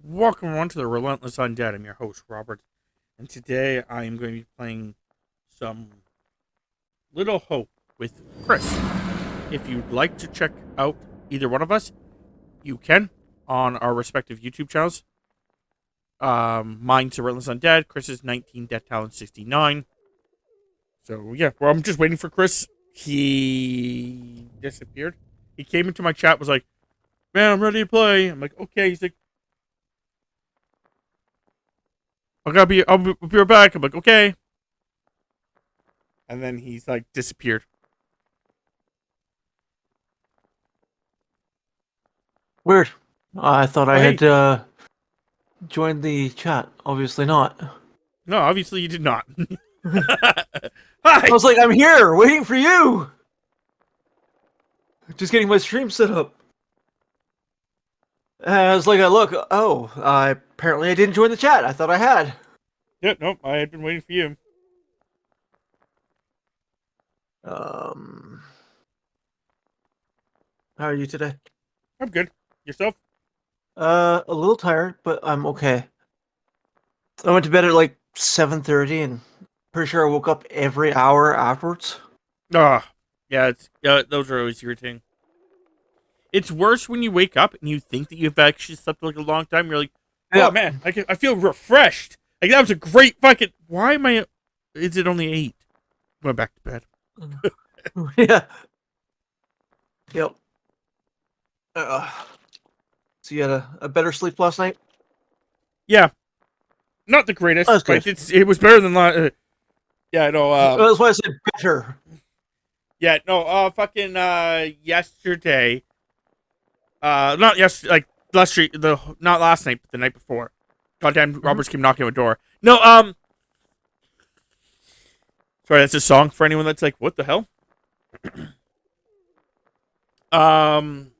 Welcome everyone to the Relentless Undead. I'm your host, Robert, and today I am going to be playing some Little Hope with Chris. If you'd like to check out either one of us, you can on our respective YouTube channels. Mine's the Relentless Undead, Chris's 19 Death Talent 69. So yeah, well, I'm just waiting for Chris. He disappeared. He came into my chat, was like, "Man, I'm ready to play." I'm like, "Okay." He's like, I'll be right back. I'm like, okay. And then he's like disappeared. Weird. I thought Oh, I hey. had joined the chat. Obviously not. No, obviously you did not. I Hi. was like, I'm here, waiting for you. Just getting my stream set up. And I was like, I look. Oh, apparently I didn't join the chat. I thought I had. Yeah, nope. I had been waiting for you. Um, how are you today? I'm good. Yourself? A little tired, but I'm okay. I went to bed at like 7:30, and pretty sure I woke up every hour afterwards. Ah, yeah. Those are always irritating. It's worse when you wake up and you think that you've actually slept like a long time. You're like, oh Yeah. man, I feel refreshed. Like that was a great fucking. Why am I? Is it only 8? Went back to bed. Yeah. Yep. Uh, so you had a better sleep last night? Yeah, not the Oh, that's greatest, but good. it was better than yeah, no. That's why I said better. Yeah, no. Fucking yesterday. Not yesterday. Like not last night, but the night before. Goddamn, Roberts came knocking on the door. No. Sorry, that's a song for anyone that's like, what the hell? um.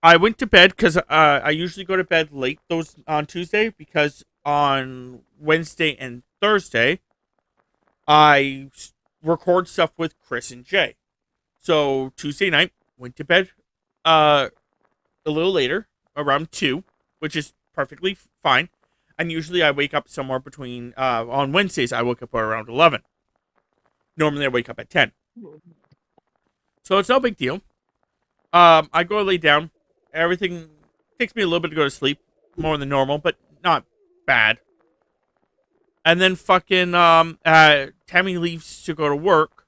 I went to bed because I usually go to bed late those on Tuesday because on Wednesday and Thursday I record stuff with Chris and Jay. So Tuesday night went to bed a little later, around 2, which is perfectly fine. And usually I wake up somewhere between on Wednesdays I wake up around 11. Normally I wake up at 10. So it's no big deal. I go lay down. Everything takes me a little bit to go to sleep, more than normal, but not bad. And then fucking Tammy leaves to go to work.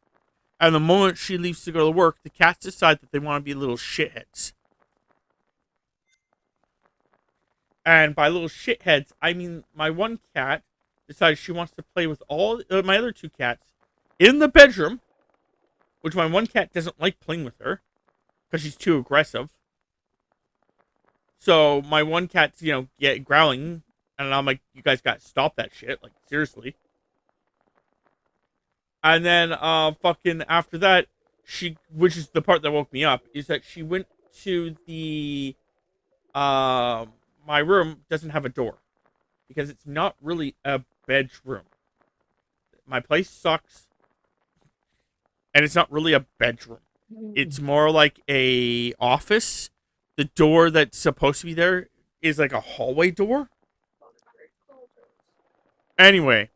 And the moment she leaves to go to work, the cats decide that they want to be little shitheads. And by little shitheads, I mean my one cat decides she wants to play with all my other 2 cats in the bedroom, which my one cat doesn't like playing with her because she's too aggressive. So my one cat's, growling, and I'm like, you guys got to stop that shit, like seriously. And then fucking after that, which is the part that woke me up, is that she went to the my room doesn't have a door because it's not really a bedroom. My place sucks, and it's not really a bedroom. It's more like a office. The door that's supposed to be there is like a hallway door. Anyway,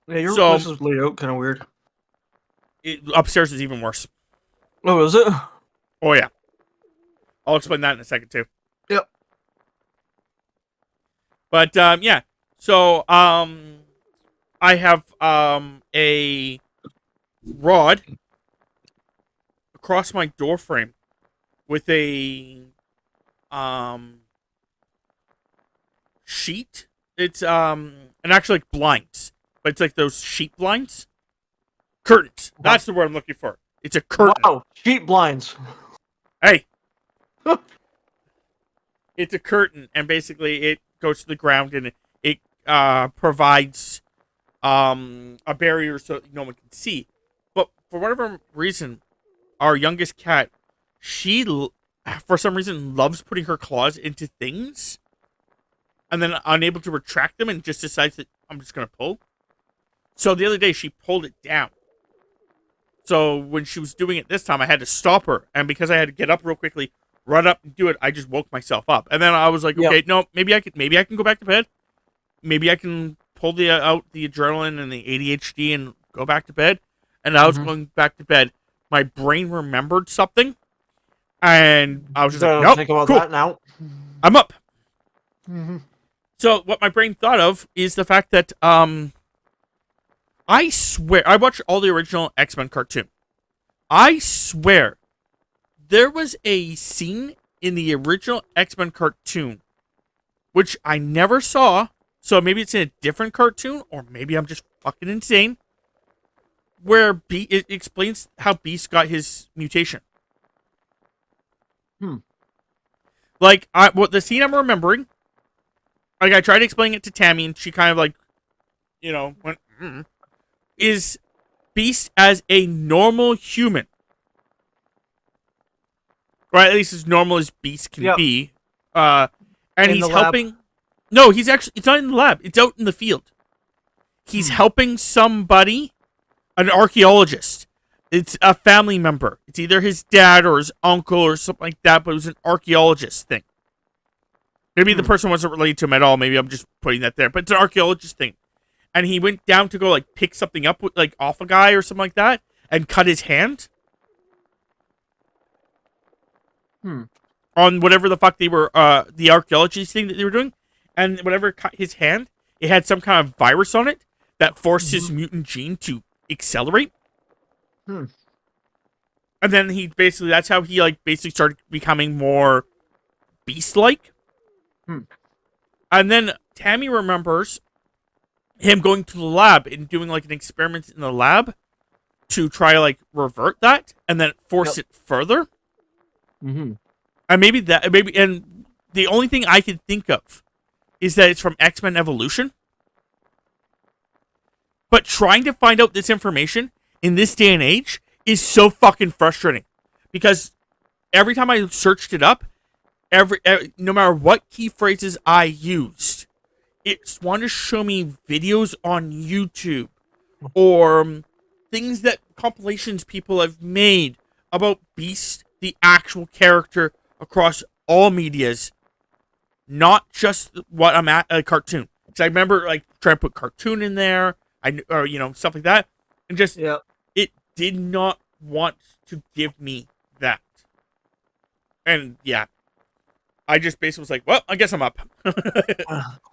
Yeah, your so place is laid out kind of weird. upstairs is even worse. Oh, is it? Oh yeah, I'll explain that in a second too. Yep. But yeah, so I have a rod across my door frame with a sheet. It's and actually like blinds, but it's like those sheet blinds, curtains. That's the word I'm looking for. It's a curtain. Wow, sheet blinds. Hey, it's a curtain, and basically it goes to the ground, and it provides a barrier so no one can see. But for whatever reason, our youngest cat, for some reason loves putting her claws into things, and then unable to retract them, and just decides that I'm just gonna pull. So the other day she pulled it down. So when she was doing it this time, I had to stop her, and because I had to get up real quickly, run up and do it. I just woke myself up, and then I was like, Yep. okay, no, maybe I can go back to bed. Maybe I can pull the out the adrenaline and the ADHD and go back to bed. And I was Mm-hmm. going back to bed. My brain remembered something, and I was You just like, gotta nope, think about cool, that now. I'm up. Mm-hmm. So what my brain thought of is the fact that I swear I watched all the original X-Men cartoon. I swear there was a scene in the original X-Men cartoon which I never saw. So maybe it's in a different cartoon, or maybe I'm just fucking insane. Where it explains how Beast got his mutation. Hmm. Like, what the scene I'm remembering, like I tried explaining it to Tammy, and she kind of like, went, is Beast as a normal human, or at least as normal as Beast can Yep. be. And In he's the lab. helping. No, he's actually. It's not in the lab. It's out in the field. He's helping somebody, an archaeologist. It's a family member. It's either his dad or his uncle or something like that, but it was an archaeologist thing. Maybe the person wasn't related to him at all. Maybe I'm just putting that there. But it's an archaeologist thing. And he went down to go, like, pick something up, like, off a guy or something like that, and cut his hand. On whatever the fuck they were, the archaeology thing that they were doing. And whatever cut his hand, it had some kind of virus on it that forced his mutant gene to accelerate. And then that's how he, like, basically started becoming more beast-like. And then Tammy remembers him going to the lab and doing, like, an experiment in the lab to try, like, revert that and then force it further. And and the only thing I can think of is that it's from X-Men Evolution. But trying to find out this information in this day and age is so fucking frustrating. Because every time I searched it up, no matter what key phrases I used, it's wanted to show me videos on YouTube or things that compilations people have made about Beast, the actual character, across all medias, not just what I'm at a cartoon. Because I remember like trying to put cartoon in there, or stuff like that, and just it did not want to give me that. And yeah, I just basically was like, well, I guess I'm up.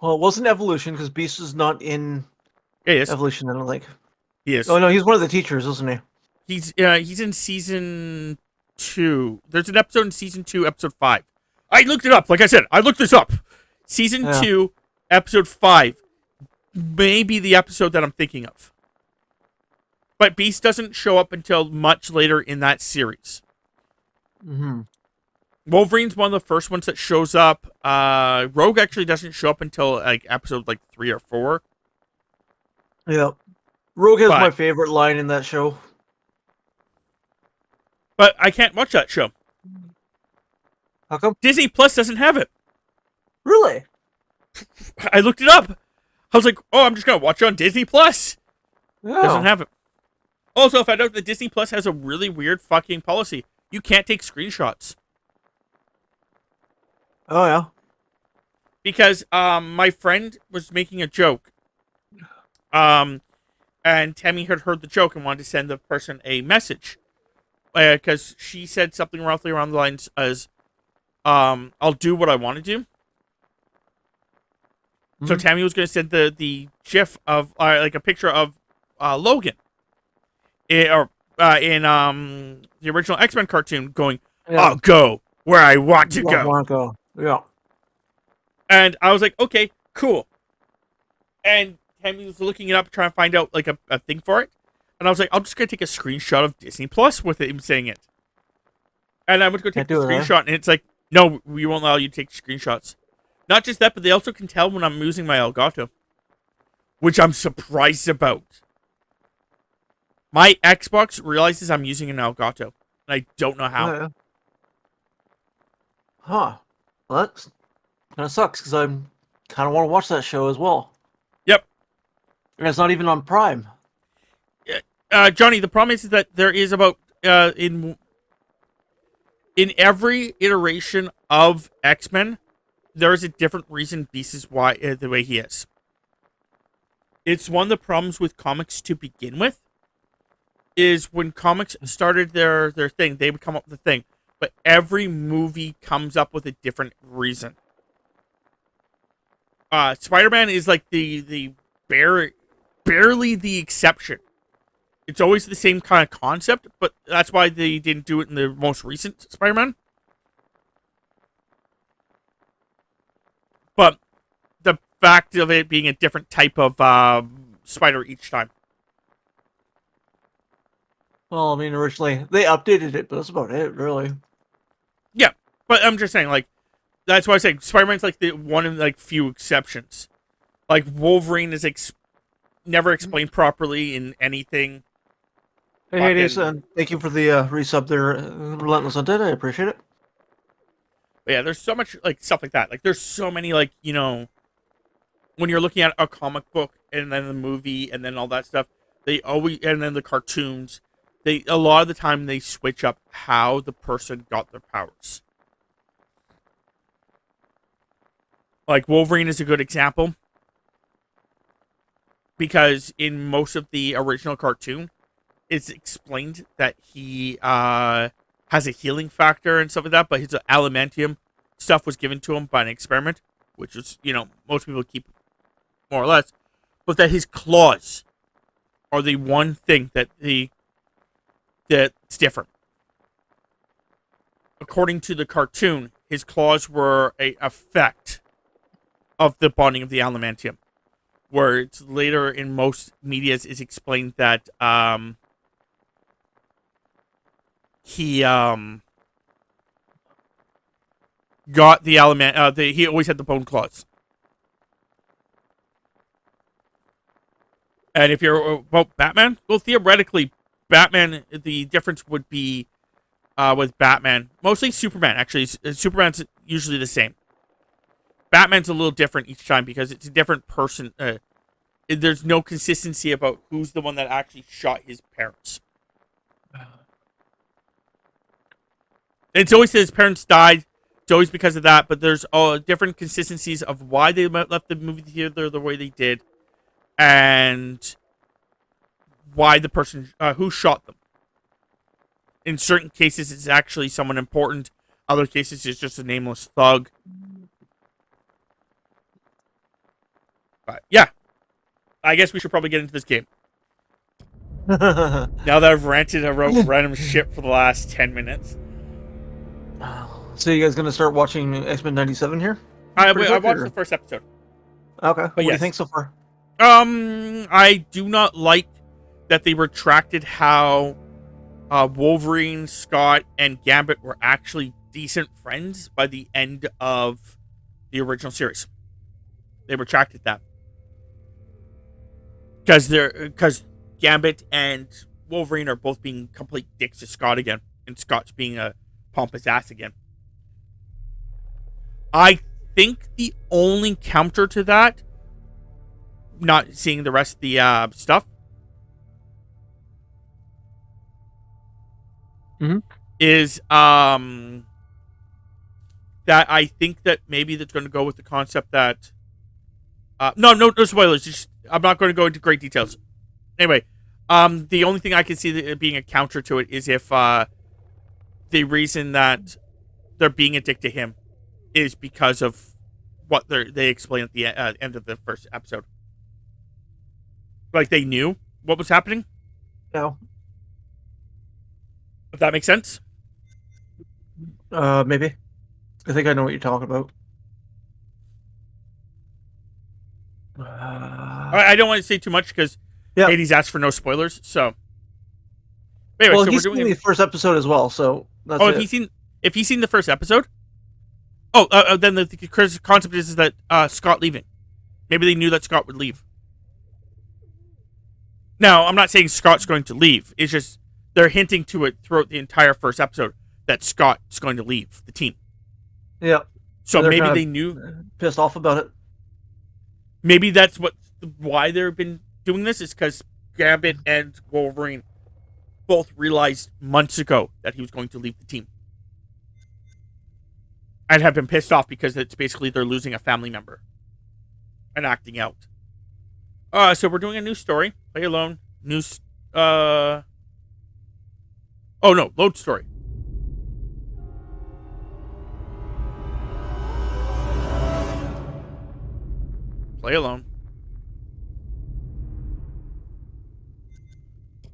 Well, it wasn't Evolution because Beast is not in Evolution. I don't think he is. Oh no, he's one of the teachers, isn't he? He's in season 2. There's an episode in season 2, episode 5. I looked it up. Like I said, I looked this up. Season 2, episode 5, may be the episode that I'm thinking of. But Beast doesn't show up until much later in that series. Wolverine's one of the first ones that shows up. Rogue actually doesn't show up until like episode like 3 or 4. Yeah, Rogue has my favorite line in that show. But I can't watch that show. How come? Disney Plus doesn't have it. Really? I looked it up. I was like, oh, I'm just going to watch it on Disney Plus. Doesn't have it. Also, I found out that Disney Plus has a really weird fucking policy. You can't take screenshots. Oh, yeah. Because my friend was making a joke. And Tammy had heard the joke and wanted to send the person a message. Because she said something roughly around the lines as, I'll do what I want to do. So Tammy was going to send the gif of, like a picture of Logan. In the original X-Men cartoon going, I'll go where I want to go. Yeah. And I was like, okay, cool. And Tammy was looking it up, trying to find out like a thing for it. And I was like, I'm just going to take a screenshot of Disney Plus with him saying it. And I went to go take the screenshot, and it's like, no, we won't allow you to take screenshots. Not just that, but they also can tell when I'm using my Elgato. Which I'm surprised about. My Xbox realizes I'm using an Elgato. And I don't know how. Yeah. Huh. Well, that kind of sucks, because I kind of want to watch that show as well. Yep. And it's not even on Prime. Johnny, the problem is that there is about, In every iteration of X-Men, there is a different reason Beast is why the way he is. It's one of the problems with comics to begin with. Is when comics started their thing, they would come up with a thing, but every movie comes up with a different reason. Spider-Man is like the barely the exception. It's always the same kind of concept, but that's why they didn't do it in the most recent Spider-Man. But the fact of it being a different type of spider each time. Well, I mean, originally they updated it, but that's about it, really. Yeah, but I'm just saying, like, that's why I say Spider-Man's like the one of like few exceptions. Like Wolverine is never explained properly in anything. Hey, Hades, and thank you for the resub there, Relentless Undead. I appreciate it. But yeah, there's so much like stuff like that. Like, there's so many like when you're looking at a comic book and then the movie and then all that stuff, they always and then the cartoons. They a lot of the time they switch up how the person got their powers. Like Wolverine is a good example because in most of the original cartoon, it's explained that he has a healing factor and stuff like that, but his adamantium stuff was given to him by an experiment, which is most people keep more or less, but that his claws are the one thing that's different. According to the cartoon, his claws were a effect of the bonding of the adamantium. Where it's later in most medias is explained that he got the element. He always had the bone claws. And if you're about Batman, well, theoretically, Batman, the difference would be with Batman, mostly Superman. Actually, Superman's usually the same. Batman's a little different each time because it's a different person. There's no consistency about who's the one that actually shot his parents. It's always that his parents died. It's always because of that, but there's all different consistencies of why they left the movie theater the way they did, and why the person who shot them. In certain cases, it's actually someone important. Other cases, it's just a nameless thug. But yeah, I guess we should probably get into this game. Now that I've ranted about random shit for the last 10 minutes. So you guys gonna start watching X-Men 97 here? I watched the first episode. Okay. But What do you think so far? I do not like that they retracted how Wolverine, Scott, and Gambit were actually decent friends by the end of the original series. They retracted that. Because Gambit and Wolverine are both being complete dicks to Scott again, and Scott's being a pompous ass again. I think the only counter to that, not seeing the rest of the stuff, is that I think that maybe that's going to go with the concept that no spoilers. Just, I'm not going to go into great details. Anyway, the only thing I can see that being a counter to it is if the reason that they're being addicted to him is because of what they explain at the end of the first episode. Like they knew what was happening. No. If that makes sense. Maybe. I think I know what you're talking about. I don't want to say too much because Hades asked for no spoilers. So, anyway, well, so he's we're doing the first episode as well. So that's if he's seen the first episode, then the concept is that Scott leaving. Maybe they knew that Scott would leave. Now, I'm not saying Scott's going to leave. It's just they're hinting to it throughout the entire first episode that Scott's going to leave the team. Yeah. So maybe they knew. Pissed off about it. Maybe that's why they've been doing this, is because Gambit and Wolverine both realized months ago that he was going to leave the team. and have been pissed off because it's basically they're losing a family member and acting out. So we're doing a new story. Play alone. Oh no, load story. Play alone.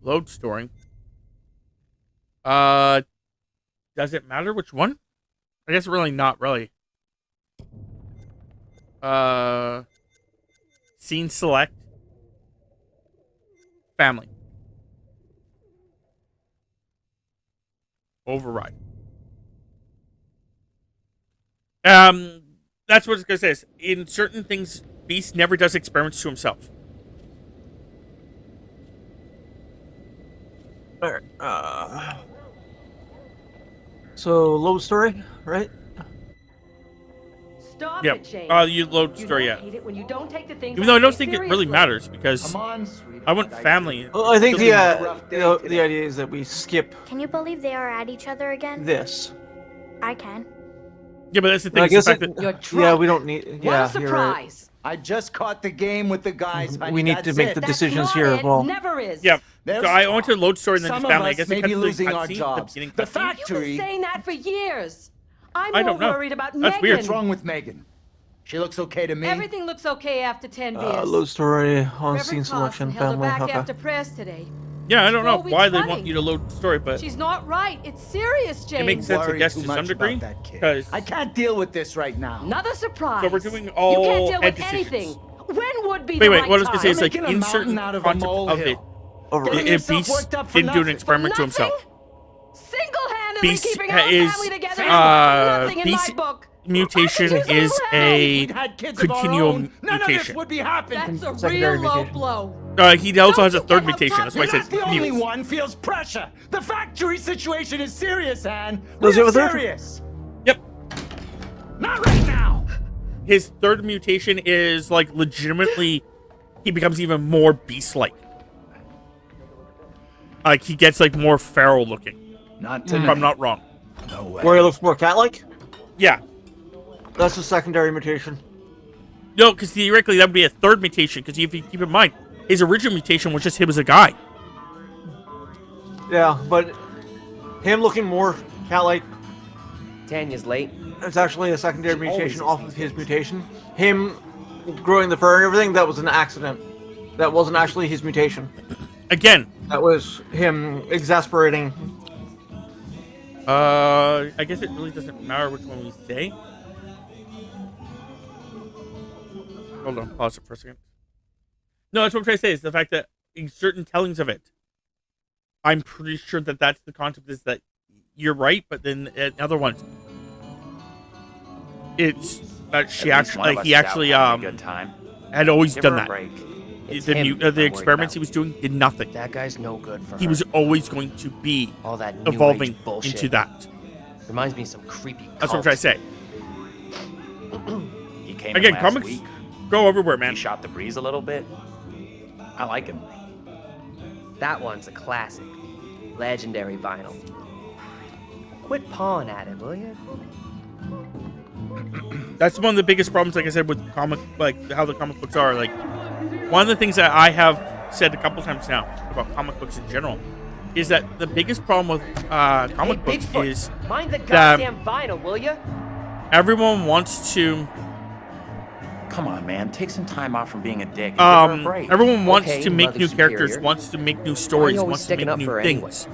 Load story. Does it matter which one? I guess really not really. Scene select. Family. Override. That's what it's gonna say. In certain things, Beast never does experiments to himself. Alright, so load story, right? Stop Yep. it, James. You load story yet. Hate it when you don't take the things Even though I don't very think it really seriously. matters because Come on, sweetheart. I want family. Well, I think Still the idea is that we skip Can you believe they are at each other again? this. I can. Yeah, but that's the thing. I Is the guess fact that You're yeah, drunk. we don't need. What Yeah, a you're right. surprise. I just caught the game with the guys, honey. We need to That's make it. the That's decisions not here it. as well. Never is. yeah. There's So I went to load story and then some just of family. I us guess may it be cutscene, losing our the jobs. beginning The cutscene. You've been factory. saying that for years. I'm I more don't know. worried about That's Megan. weird. What's wrong with Megan? She looks okay to me. Everything looks okay after 10 beers. Load story on Reverend scene selection, Carson held her family. back Okay. after prayers today. Yeah, I don't know 12 weeks why they running. want you to load story, but She's not right. It's serious, James. it makes sense, I Worry guess, too to much some degree. about that kid. Because I can't deal with this right now. Another surprise. So we're doing all You can't deal head with decisions. anything. When would be wait, the what right I was gonna say time? is like Making a in certain mountain out of a content of it, molehill. Override. Getting yourself Beast worked up for didn't do an nothing. experiment to Nothing? himself. Single-handedly Beast keeping our is family together Beast is nothing in my book. mutation I could use a is little help. a We'd had kids of our continual own. None of this mutation. would be happening. That's a Secondary real low mutation. blow. He also Don't has a you third get how mutation. tough That's why I You're said not the only continuous. one feels pressure. The factory situation is serious, Anne. Does he Real have a third? serious. Yep. Not right now. His third mutation is like legitimately, he becomes even more beast-like. Like he gets like more feral looking. Not If tonight. I'm not wrong. No way. Where he looks more cat-like. Yeah. That's a secondary mutation. No, because theoretically that would be a third mutation. Because if you keep in mind, his original mutation was just him as a guy. Yeah, but him looking more cat-like, Tanya's late. it's actually a secondary She always mutation is off these of his days. mutation. Him growing the fur and everything, that was an accident. That wasn't actually his mutation. Again, That was him exasperating. I guess it really doesn't matter which one we say. Hold on, pause it for a second. No, that's what I'm trying to say. Is the fact that in certain tellings of it, I'm pretty sure that that's the concept. Is that you're right, but then in other ones, it's that she At least one actually, of like, us he is out actually, having a good time. had always Give done her a that. break. It's The, him mu- I'm the worried experiments about. he was doing did nothing. That guy's no good for He her. was always going to be all that new evolving age bullshit. into that. Reminds me of some creepy. That's what I'm trying to say. He came Again, in last comics week. go everywhere, man. He shot the breeze a little bit. I like him. That one's a classic, legendary vinyl. Quit pawing at it, will you? That's one of the biggest problems, like I said, with comic, like how the comic books are. Like one of the things that I have said a couple times now about comic books in general is that the biggest problem with comic Hey, books Bigfoot, is mind the that goddamn vinyl, will you? everyone wants to Come on, man. Take some time off from being a dick. And give her a break. everyone wants Okay, to make Mother new characters, Superior. wants to make new Why are stories, you always wants to sticking make up new for her anyway? things.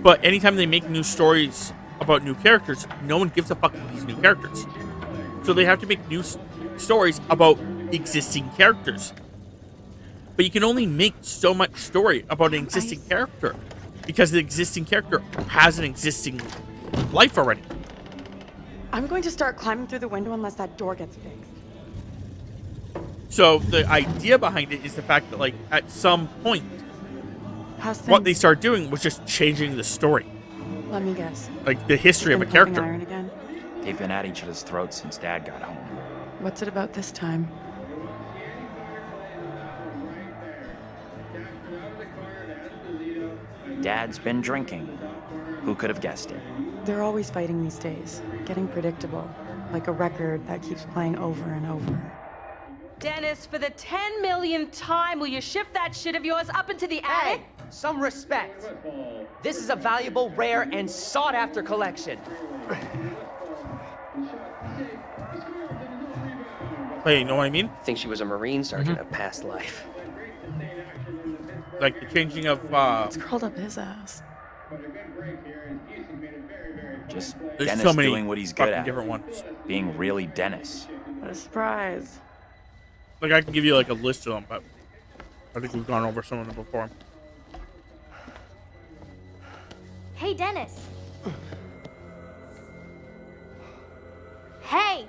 But anytime they make new stories about new characters, no one gives a fuck about these new characters. So they have to make new stories about existing characters. But you can only make so much story about an existing character because the existing character has an existing life already. I'm going to start climbing through the window unless that door gets fixed. So the idea behind it is the fact that, like, at some point, How's things? what they start doing was just changing the story, Let me guess. like the history of a Been pumping character. iron again? They've been at each other's throats since Dad got home. What's it about this time? Dad's been drinking. Who could have guessed it? They're always fighting these days, getting predictable. like a record that keeps playing over and over. Dennis, for the 10 millionth time, will you shift that shit of yours up into the attic? Hey, some respect. This is a valuable, rare, and sought-after collection. Hey, you know what I mean? I think she was a Marine sergeant of past life. Like the changing of It's curled up his ass. Just there's Dennis so many doing what he's good fucking at. different ones. Being really Dennis. What a surprise. Like I can give you like a list of them, but I think we've gone over some of them before. Hey, Dennis. Hey.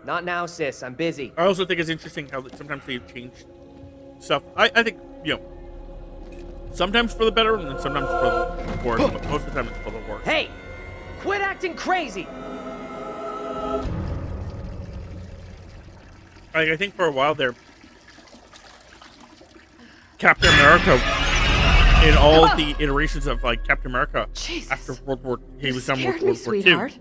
Not now, sis. I'm busy. I also think it's interesting how sometimes they change stuff. I think, you know, sometimes for the better and then sometimes for the worse, but most of the time it's for the worse. Hey! Quit acting crazy! Like, I think for a while there, Captain America, in all the iterations of like Captain America Jesus. after World War, he was done Scared with me, World War II. sweetheart.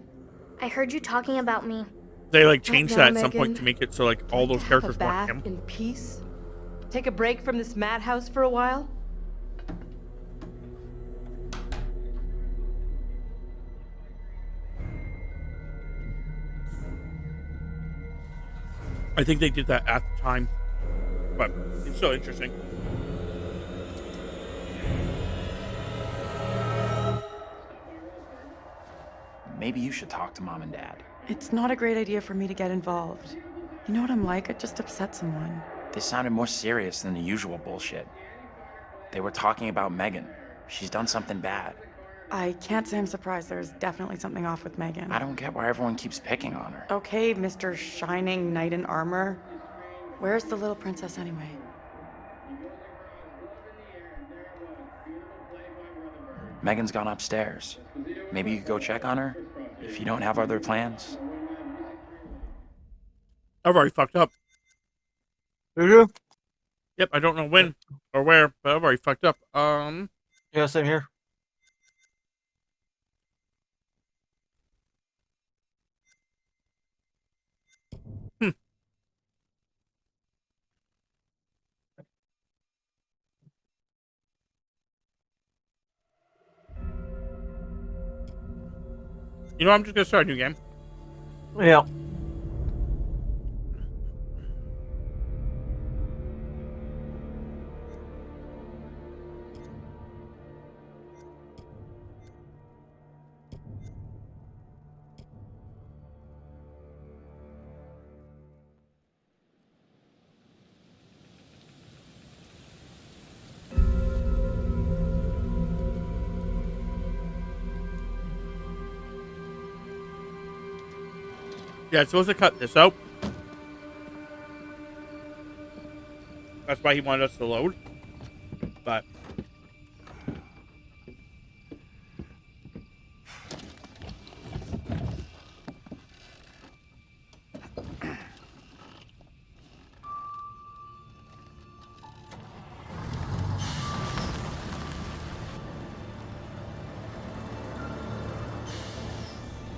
I heard you talking about me. They like changed Right that now, at some point Megan, to make it so like all those Have a characters bath weren't him. in peace. Take a break from this madhouse for a while. I think they did that at the time, but it's so interesting. Maybe you should talk to Mom and Dad. It's not a great idea for me to get involved. You know what I'm like? I just upset someone. This sounded more serious than the usual bullshit. They were talking about Megan. She's done something bad. I can't say I'm surprised. There's definitely something off with Megan. I don't get why everyone keeps picking on her. Okay, Mr. Shining Knight in Armor. Where's the little princess anyway? Megan's gone upstairs. Maybe you could go check on her if you don't have other plans. I've already fucked up. Did you? Yep, I don't know when or where, but I've already fucked up. Yeah, same here. You know, I'm just gonna start a new game. Yeah. Yeah, it's supposed to cut this out. That's why he wanted us to load. But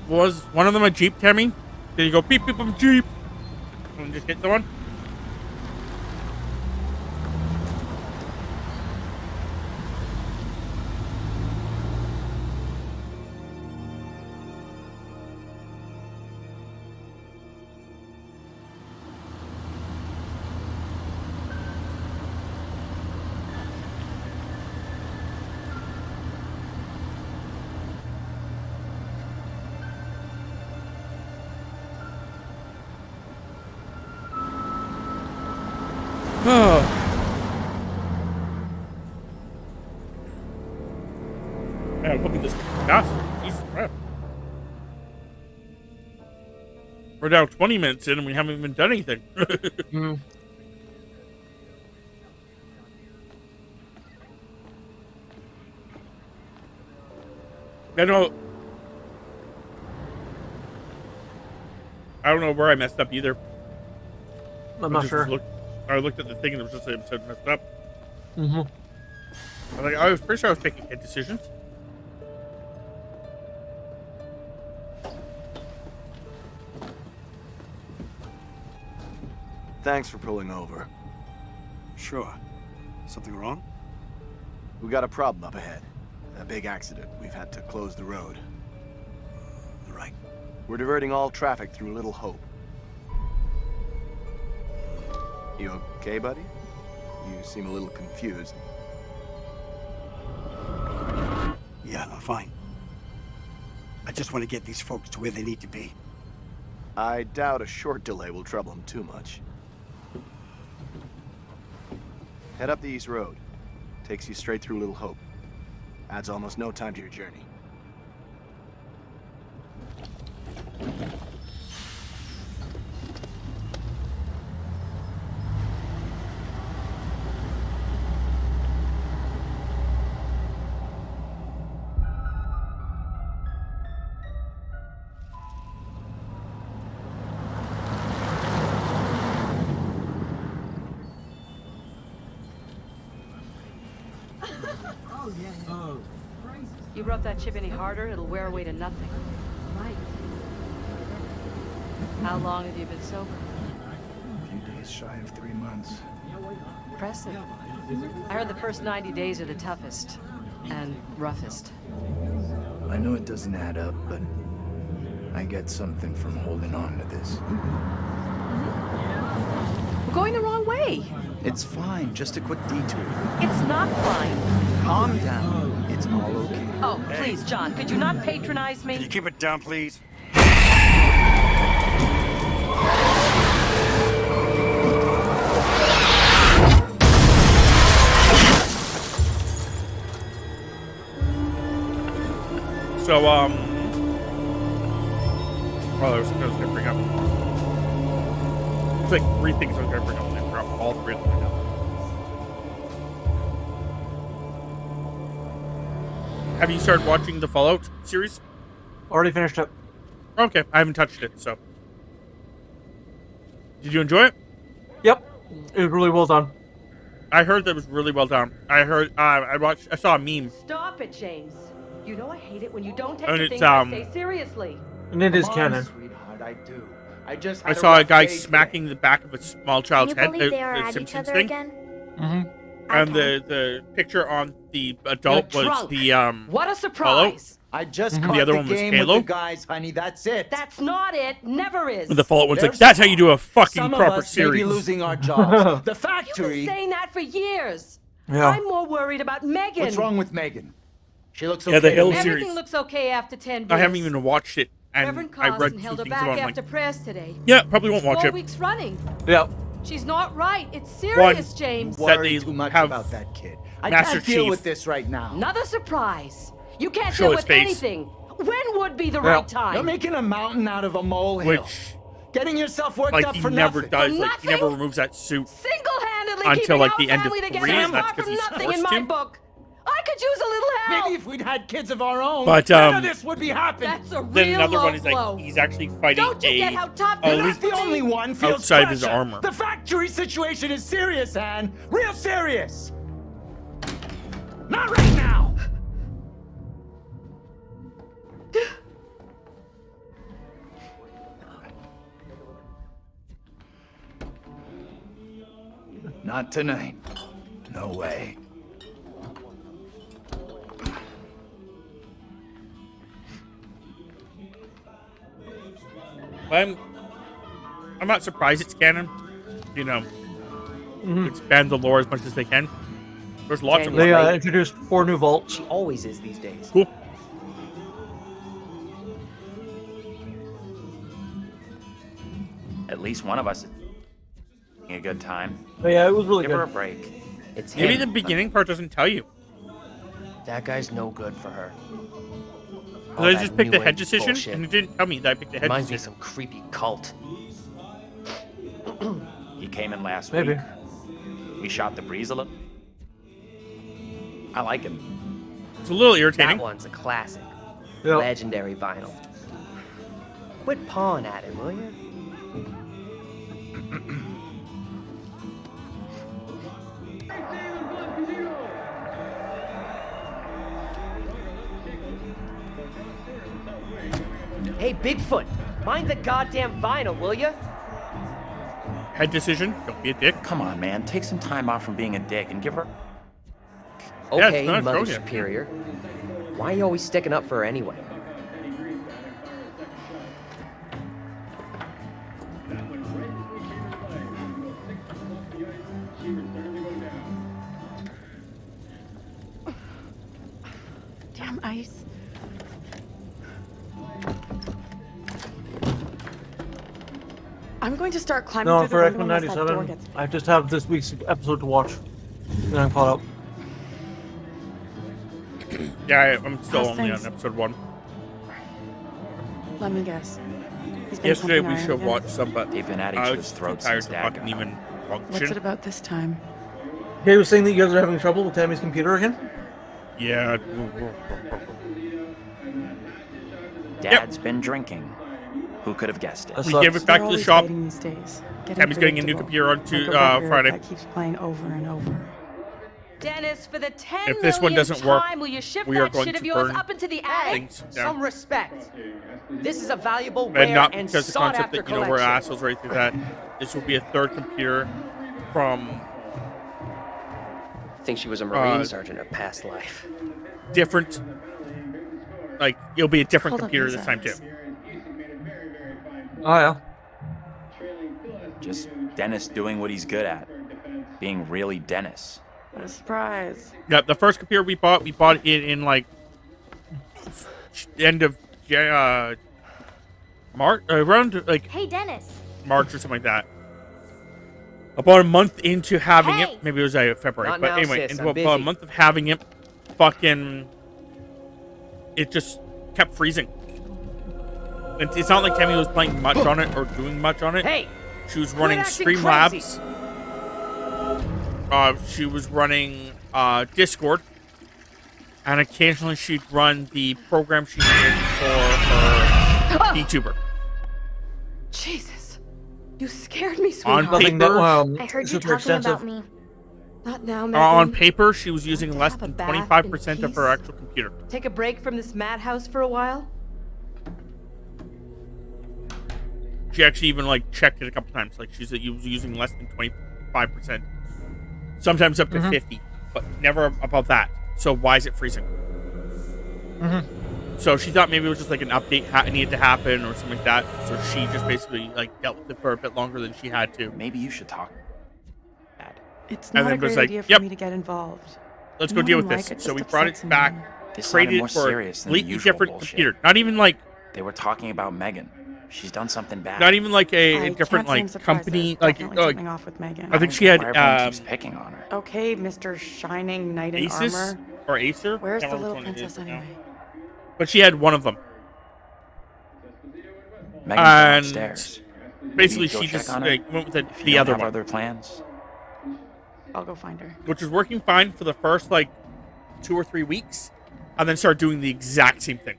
was one of them a Jeep, Tammy? Did you go beep beep beep Jeep and just hit someone? Man, look at this gas. Jesus Christ. We're now 20 minutes in and we haven't even done anything. I don't know where I messed up either. I'm not sure. I looked at the thing and it was just like it said messed up. Mm-hmm. I was pretty sure I was making good decisions. Thanks for pulling over. Sure. Something wrong? We got a problem up ahead. A big accident. We've had to close the road. Right. We're diverting all traffic through Little Hope. You okay, buddy? You seem a little confused. Yeah, I'm fine. I just want to get these folks to where they need to be. I doubt a short delay will trouble them too much. Head up the East Road. Takes you straight through Little Hope. Adds almost no time to your journey. You rub that chip any harder, it'll wear away to nothing. Right. How long have you been sober? A few days shy of 3 months. Impressive. I heard the first 90 days are the toughest and roughest. I know it doesn't add up, but I get something from holding on to this. We're going the wrong way. It's fine, just a quick detour. It's not fine. Calm down. It's all okay. Oh, please, John, could you not patronize Can you me? keep it down, please? So, well, there's something I was going to bring up. There's like 3 things I was going to bring up, and I forgot all 3 of them right now. Have you started watching the Fallout series? Already finished it. Okay, I haven't touched it, so. Did you enjoy it? Yep. It was really well done. I heard that it was really well done. I heard, I saw a meme. Stop it, James. You know I hate it when you don't take And the it's, things I say seriously. And it is Come on, canon. sweetheart, I do. I just I had saw a rough guy day smacking the back of a small Can child's you head. believe they are The at each Simpsons other thing. again? Mm-hmm. And the picture on the adult You're was drunk. the What a surprise. I just The caught other the one was game Halo? with the guys, honey. That's it. That's not it. Never is. The Fallout one's like, There's that's how you do a fucking Some proper of us may be series. losing our jobs. The You've factory. been saying that for years. Yeah. I'm more worried about Megan. What's wrong with Megan? She looks okay. Yeah, the to Halo me. series. Everything looks okay after 10 I haven't beers. even watched it, and Reverend I read Carson 2 held her things back about it. I'm after like, prayers today. yeah, probably won't watch 4 it. weeks running. Yep. She's not right. It's serious, James. That Worry they too much have about that kid. I Master can't deal Chief with this right now. Another surprise. You can't show deal his with face. anything. When would be the Yeah. right time? You're making a mountain out of a molehill. Which, Getting yourself worked like, up he for never nothing. does. For Like, he never nothing? removes that suit. Single-handedly Until, keeping like, our the end of family 3, together and is that's far 'cause from he's nothing in forced my to. book. I could use a little help. Maybe if we'd had kids of our own, But, none of this would be happening. That's a Then real another low one is blow. like, he's actually fighting Don't you get how tough a it You're is not the for only me? one feels outside his pressure. armor. The factory situation is serious, Anne. Real serious. Not right now. Not tonight. No way. I'm not surprised it's canon. You know, expand the lore as much as they can. There's lots of Daniel. They Right. introduced 4 new vaults. She always is these days. cool. At least one of us is having a good time. But yeah, it was really Give her a good. break. It's Maybe him. the beginning part doesn't tell you. That guy's no good for her. All Did I that just pick the new head age decision? bullshit. And it didn't tell me that I picked the head Reminds me of decision. some creepy cult. He came in last Maybe. week. We shot the breeze a little. I like him. It's a little irritating. That one's a classic. Yep. Legendary vinyl. Quit pawing at him, will you? Hey, Bigfoot, mind the goddamn vinyl, will you? head decision. Don't be a dick. Come on, man. Take some time off from being a dick and give her. Yeah, Okay, it's not Mother showing it. Superior. Why are you always sticking up for her anyway? Damn ice. I'm going to start climbing No, through for the window unless that door 97, gets... I just have this week's episode to watch. Then I'm caught up. Yeah, I'm still How's only things? on episode 1. Let me guess. He's been Yesterday pumping we iron should have again? watched some, but They've been adding I to was his too throat tired since to Dad fucking got even home. What's it function. about this time? He was saying that you guys are having trouble with Tammy's computer again? Yeah. Dad's been drinking. Who could have guessed it? That We sucks. gave it back They're to the always shop. fighting these days. Tammy's getting a new predictable. computer on Like a record Friday. that keeps playing over and over. Dennis, for the 10 If this one millionth doesn't work, time, will you shift we are that going shit to of yours burn up into the attic? things down. Some respect. This is a valuable, And rare, not and because the sought concept after that, we're collection. assholes right through that. This will be a third computer from Think she was a Marine sergeant in a past life. different, like, it'll be a different Hold up computer these this time too. eyes. Oh, yeah. Just Dennis doing what he's good at. Being really Dennis. What a surprise. Yeah, the first computer we bought it in like end of March, around like Hey, Dennis. March or something like that. About a month into having Hey! it, maybe it was February, Not but now, anyway, sis, into I'm about a busy. month of having it, fucking, it just kept freezing. It's not like Tammy was playing much on it or doing much on it. Hey! She was running acting crazy. Streamlabs. She was running Discord, and occasionally she'd run the program she needed for her VTuber. Jesus, you scared me, On sweetheart. Nothing paper, that, I heard you super talking extensive. about me. Not now, Megan. on paper, she was using less have a than bath 25% in of her peace. actual computer. Take a break from this madhouse for a while? She actually even like checked it a couple times. Like she said, you was using less than 25%, sometimes up to 50, but never above that. So why is it freezing? So she thought maybe it was just like an update needed to happen or something like that. So she just basically like dealt with it for a bit longer than she had to. Maybe you should talk. Dad. It's And not then a great was like, idea for yep. me to get involved. Let's You go know deal what with I'm this. like? It So just we brought upsets it back, me. This sounded traded more it for a serious than the completely usual different bullshit. computer. Not even like, They were talking about Megan. She's done something bad. not even like a I different can't say I'm like surprised. company. There's Like, definitely something off with Megan. I think she had Why everyone keeps picking on her. Okay, Mr. Shining Knight in Asus armor. or Acer. Where's Can't the remember little which one it princess is now. anyway? But she had one of them. Megan's And downstairs. Basically, Maybe go she check just on her? like, went with If you the don't other have one, other plans. I'll go find her. which was working fine for the first like 2 or 3 weeks, and then started doing the exact same thing.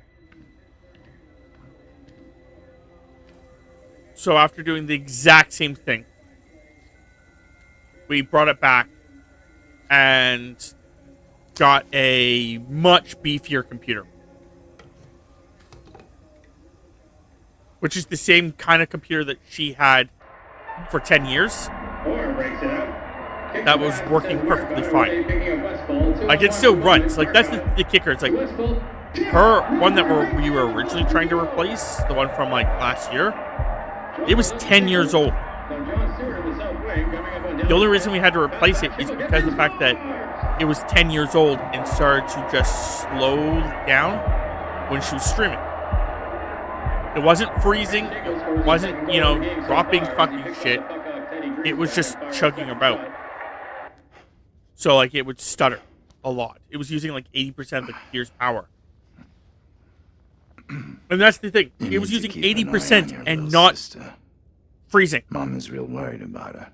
So after doing the exact same thing, we brought it back and got a much beefier computer. Which is the same kind of computer that she had for 10 years. That was working perfectly fine. Like, it still runs. Like, that's the kicker. It's like, her one that we were originally trying to replace, the one from, like, last year, it was 10 years old. The only reason we had to replace it is because of the fact that it was 10 years old and started to just slow down when she was streaming. It wasn't freezing. It wasn't, dropping fucking shit. It was just chugging about. So, like, it would stutter a lot. It was using, like, 80% of the computer's power. And that's the thing. It was using 80% and not freezing. Mom is real worried about her.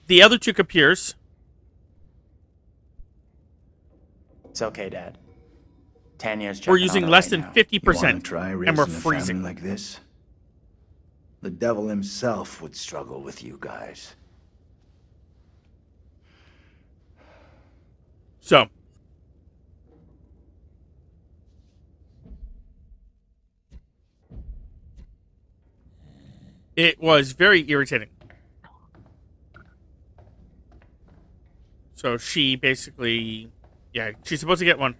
The other two computers... It's okay, Dad. Tanya's we're checking using on her less right than now. 50%, Try and we're raising a family freezing. like this. The devil himself would struggle with you guys. So, It was very irritating. So she basically, yeah, she's supposed to get one.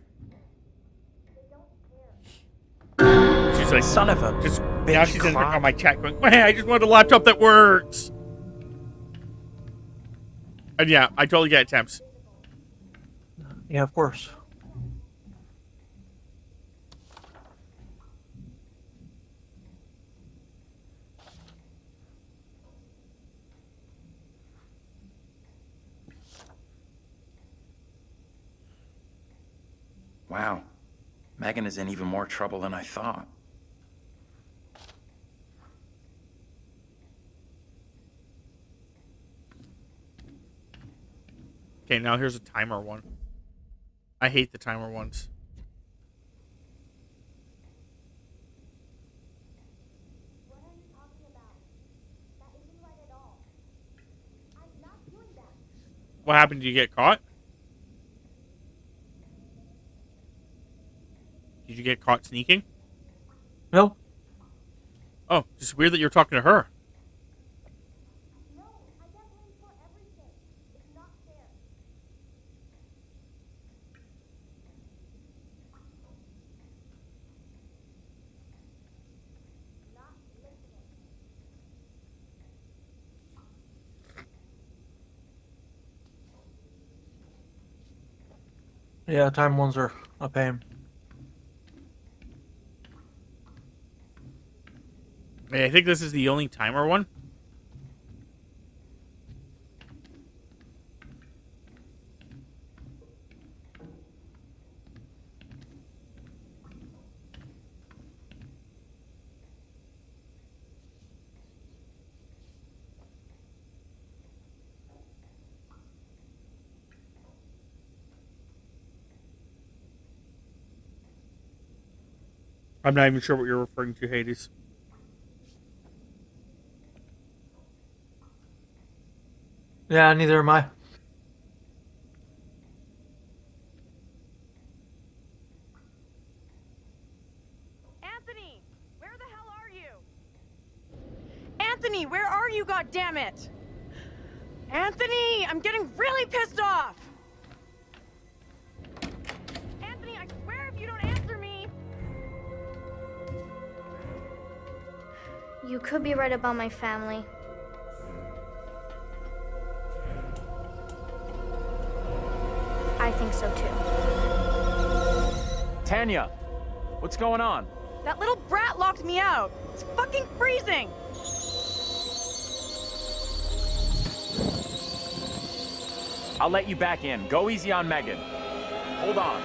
She's like, Son of a just bitch now she's clock. on my chat going, hey, I just wanted a laptop that works. And yeah, I totally get it, Temps. Yeah, of course. Wow. Megan is in even more trouble than I thought. Okay, now here's a timer one. I hate the timer ones. What are you talking about? That isn't right at all. I'm not doing that. What happened? Did you get caught? Did you get caught sneaking? No. Oh, just weird that you're talking to her. No, I get blamed for everything. It's not fair. Not listening. Yeah, time ones are a pain. I think this is the only timer one. I'm not even sure what you're referring to, Hades. Yeah, neither am I. Anthony, where the hell are you? Anthony, where are you, goddammit? Anthony, I'm getting really pissed off. Anthony, I swear if you don't answer me. You could be right about my family. I think so too. Tanya, what's going on? That little brat locked me out. It's fucking freezing. I'll let you back in. Go easy on Megan. Hold on.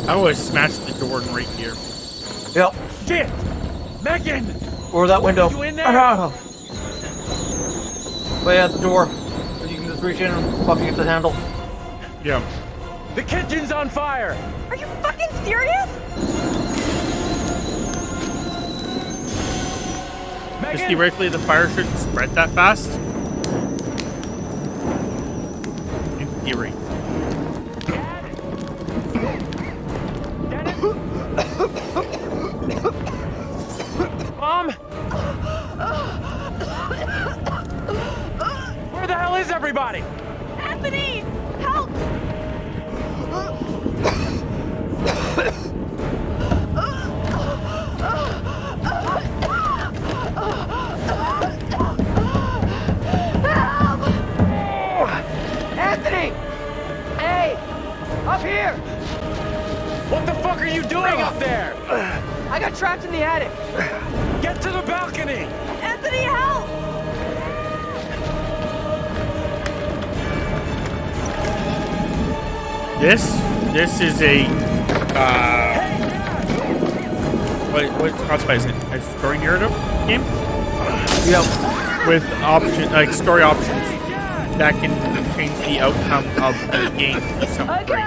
I always smash the door right here. Yep. Shit! Megan! Or that window. You in there? Way out the door. You can just reach in and fucking get the handle. Yeah. The kitchen's on fire! Are you fucking serious? Because Megan! theoretically the fire shouldn't spread that fast. In theory. Mom? Where the hell is everybody? Anthony, help! Anthony! Hey! Up here! What the fuck are you doing up there? I got trapped in the attic. Get to the balcony! Anthony, help! This is a what's it called? Is it a story narrative game? Yep. With option like story options that can change the outcome of the game to some degree.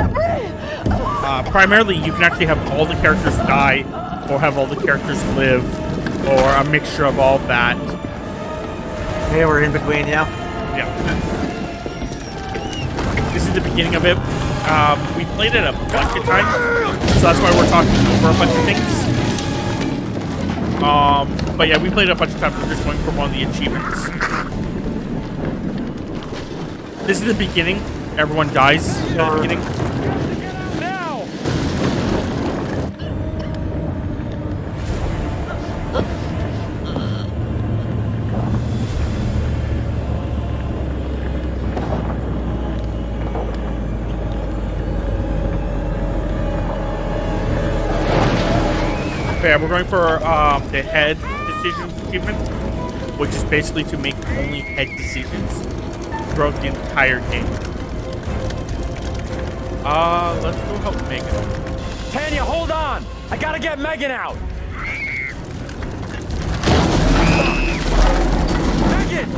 Primarily, you can actually have all the characters die, or have all the characters live, or a mixture of all that. Yeah, we're in between, yeah. Yeah. This is the beginning of it. We played it a bunch of times, so that's why we're talking over a bunch of things. But yeah, we played it a bunch of times. We're just going for one of the achievements. This is the beginning. Everyone dies at the beginning. Yeah, we're going for the head decisions achievement, which is basically to make only head decisions throughout the entire game. Let's go help Megan. Tanya, hold on! I gotta get Megan out! Megan!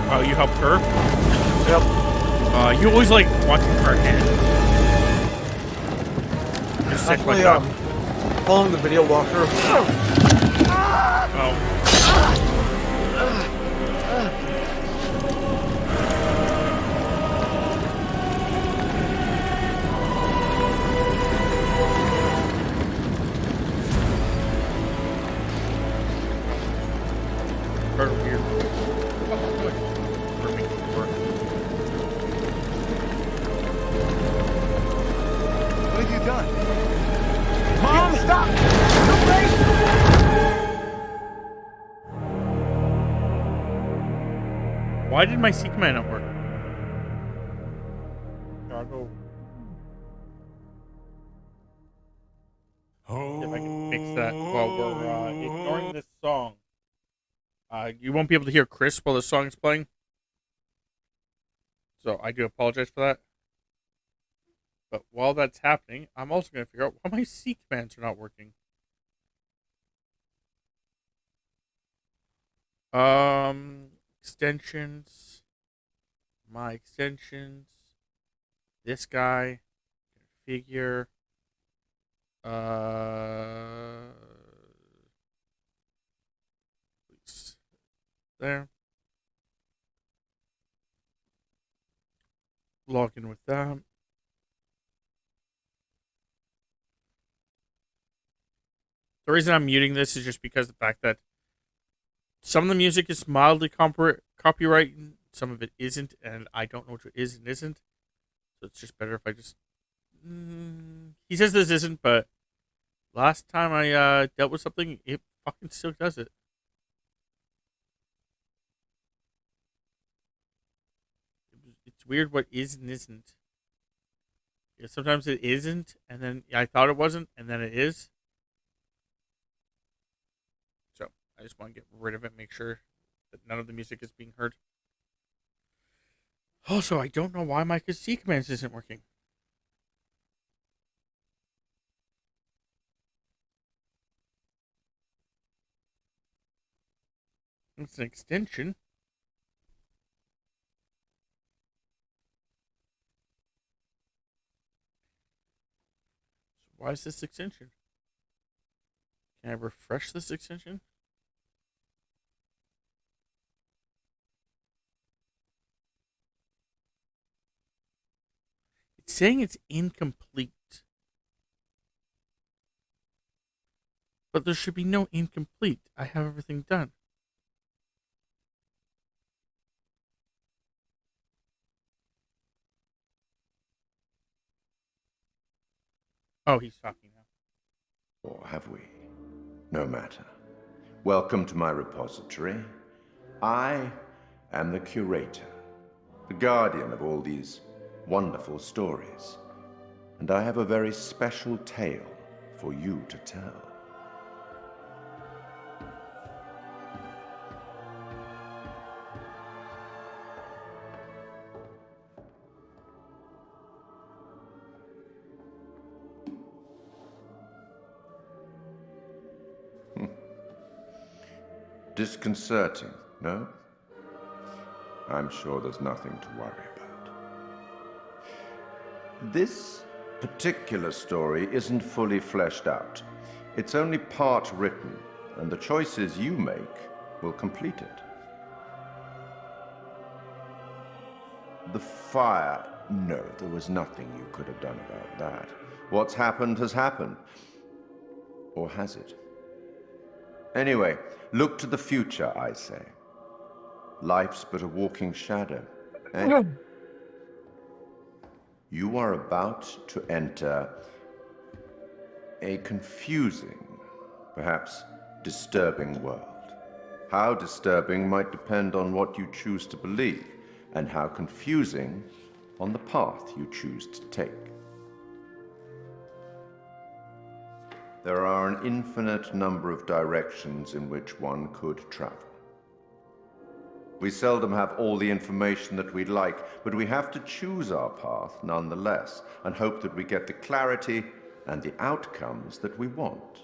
Oh, you helped her? Yep. You always like watching her hand. Just sick like that. Following the video walkthrough. Oh. Very weird. Oh, good. We're making it work. What have you done? Mom, Stop! Why did my Seek command not work? I'll go. See if I can fix that while we're ignoring this song. You won't be able to hear Chris while the song is playing. So I do apologize for that. But while that's happening, I'm also going to figure out why my C commands are not working. Extensions. My extensions. This guy. Configure. There. Log in with that. The reason I'm muting this is just because the fact that some of the music is mildly copyright, some of it isn't, and I don't know which is and isn't. So it's just better if I just. He says this isn't, but last time I dealt with something, it fucking still does it. It's weird what is and isn't. Yeah, sometimes it isn't, and then I thought it wasn't, and then it is. So I just want to get rid of it, make sure that none of the music is being heard. Also, I don't know why my C commands isn't working. It's an extension. Why is this extension? Can I refresh this extension? It's saying it's incomplete. But there should be no incomplete. I have everything done. Oh, he's talking now. Or have we? No matter. Welcome to my repository. I am the curator, the guardian of all these wonderful stories. And I have a very special tale for you to tell. Disconcerting, no? I'm sure there's nothing to worry about. This particular story isn't fully fleshed out. It's only part written, and the choices you make will complete it. The fire. No, there was nothing you could have done about that. What's happened has happened. Or has it? Anyway, look to the future, I say. Life's but a walking shadow. Eh? You are about to enter a confusing, perhaps disturbing world. How disturbing might depend on what you choose to believe, and how confusing on the path you choose to take. There are an infinite number of directions in which one could travel. We seldom have all the information that we'd like, but we have to choose our path nonetheless, and hope that we get the clarity and the outcomes that we want.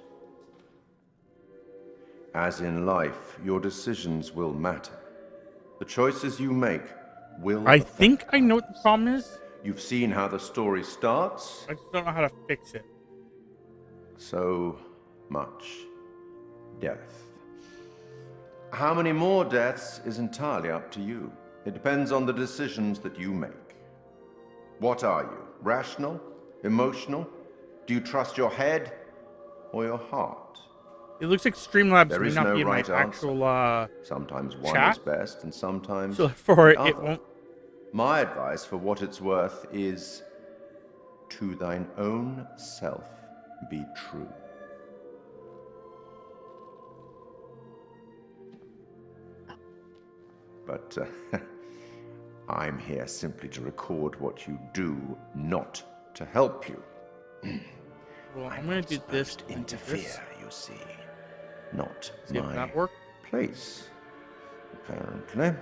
As in life, your decisions will matter. The choices you make will I think I know what the problem is. You've seen how the story starts. I just don't know how to fix it. So much death. How many more deaths is entirely up to you. It depends on the decisions that you make. What are you? Rational? Emotional? Do you trust your head or your heart? It looks like Streamlabs There may is not no be in my right actual sometimes one chat. is best and sometimes So for the it other. won't. My advice, for what it's worth, is to thine own self be true. But I'm here simply to record what you do, not to help you. Well, I'm gonna do this. To interfere, you see. Not See if my that works. place, apparently.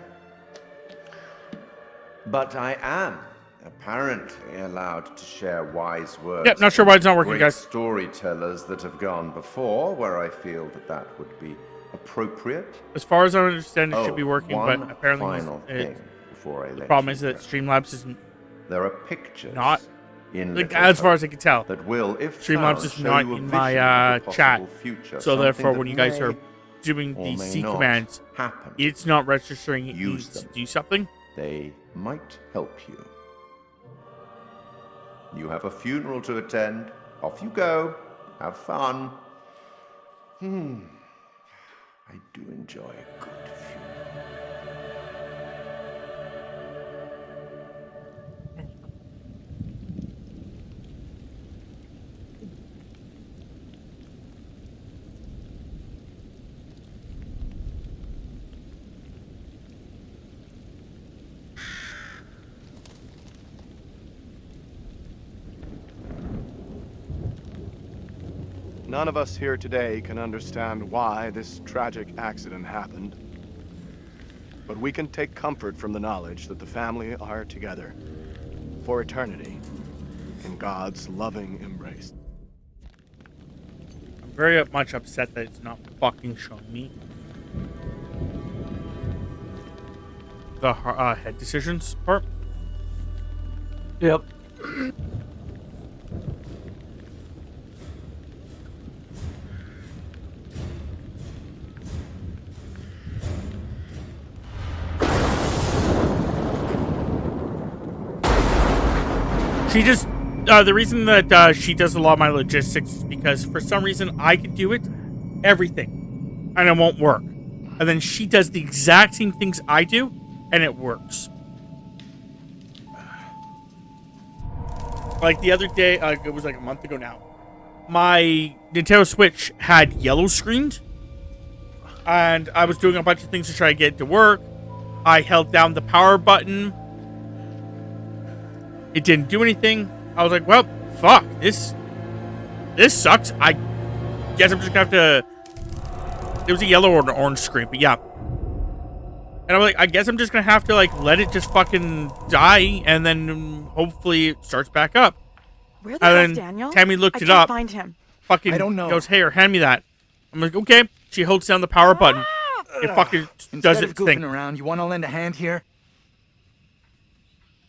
But I am apparently allowed to share wise words. Yep, not sure why it's not working, great guys. Storytellers that have gone before, where I feel that that would be appropriate. As far as I understand, it should be working, one but apparently final thing before I the let problem you is that go. Streamlabs isn't. There are pictures Not. in Like, Little as far Hope as I can tell, that will, if Streamlabs found, is show not you a in vision my of the chat. possible future, So something therefore, that when you guys may are doing or the may C not commands, happen. it's not registering it Use needs to them. do something. They might help you. You have a funeral to attend. Off you go. Have fun. I do enjoy a good funeral. None of us here today can understand why this tragic accident happened. But we can take comfort from the knowledge that the family are together for eternity in God's loving embrace. I'm very much upset that it's not fucking showing me the head decisions part. Yep. She just, the reason that she does a lot of my logistics is because for some reason I can do it, everything, and it won't work. And then she does the exact same things I do, and it works. Like the other day, it was like a month ago now, my Nintendo Switch had yellow screened, and I was doing a bunch of things to try to get it to work. I held down the power button. It didn't do anything. I was like, well, fuck. This sucks. I guess I'm just gonna have to... There was a yellow or an orange screen, but yeah. And I'm like, I guess I'm just gonna have to, like, let it just fucking die, and then hopefully it starts back up. Where the And hell's then Daniel? Tammy looked I it can't up. find him. Fucking I don't know. goes, hey, hand me that. I'm like, okay. She holds down the power button. it fucking Instead does of its goofing thing. around, you want to lend a hand here?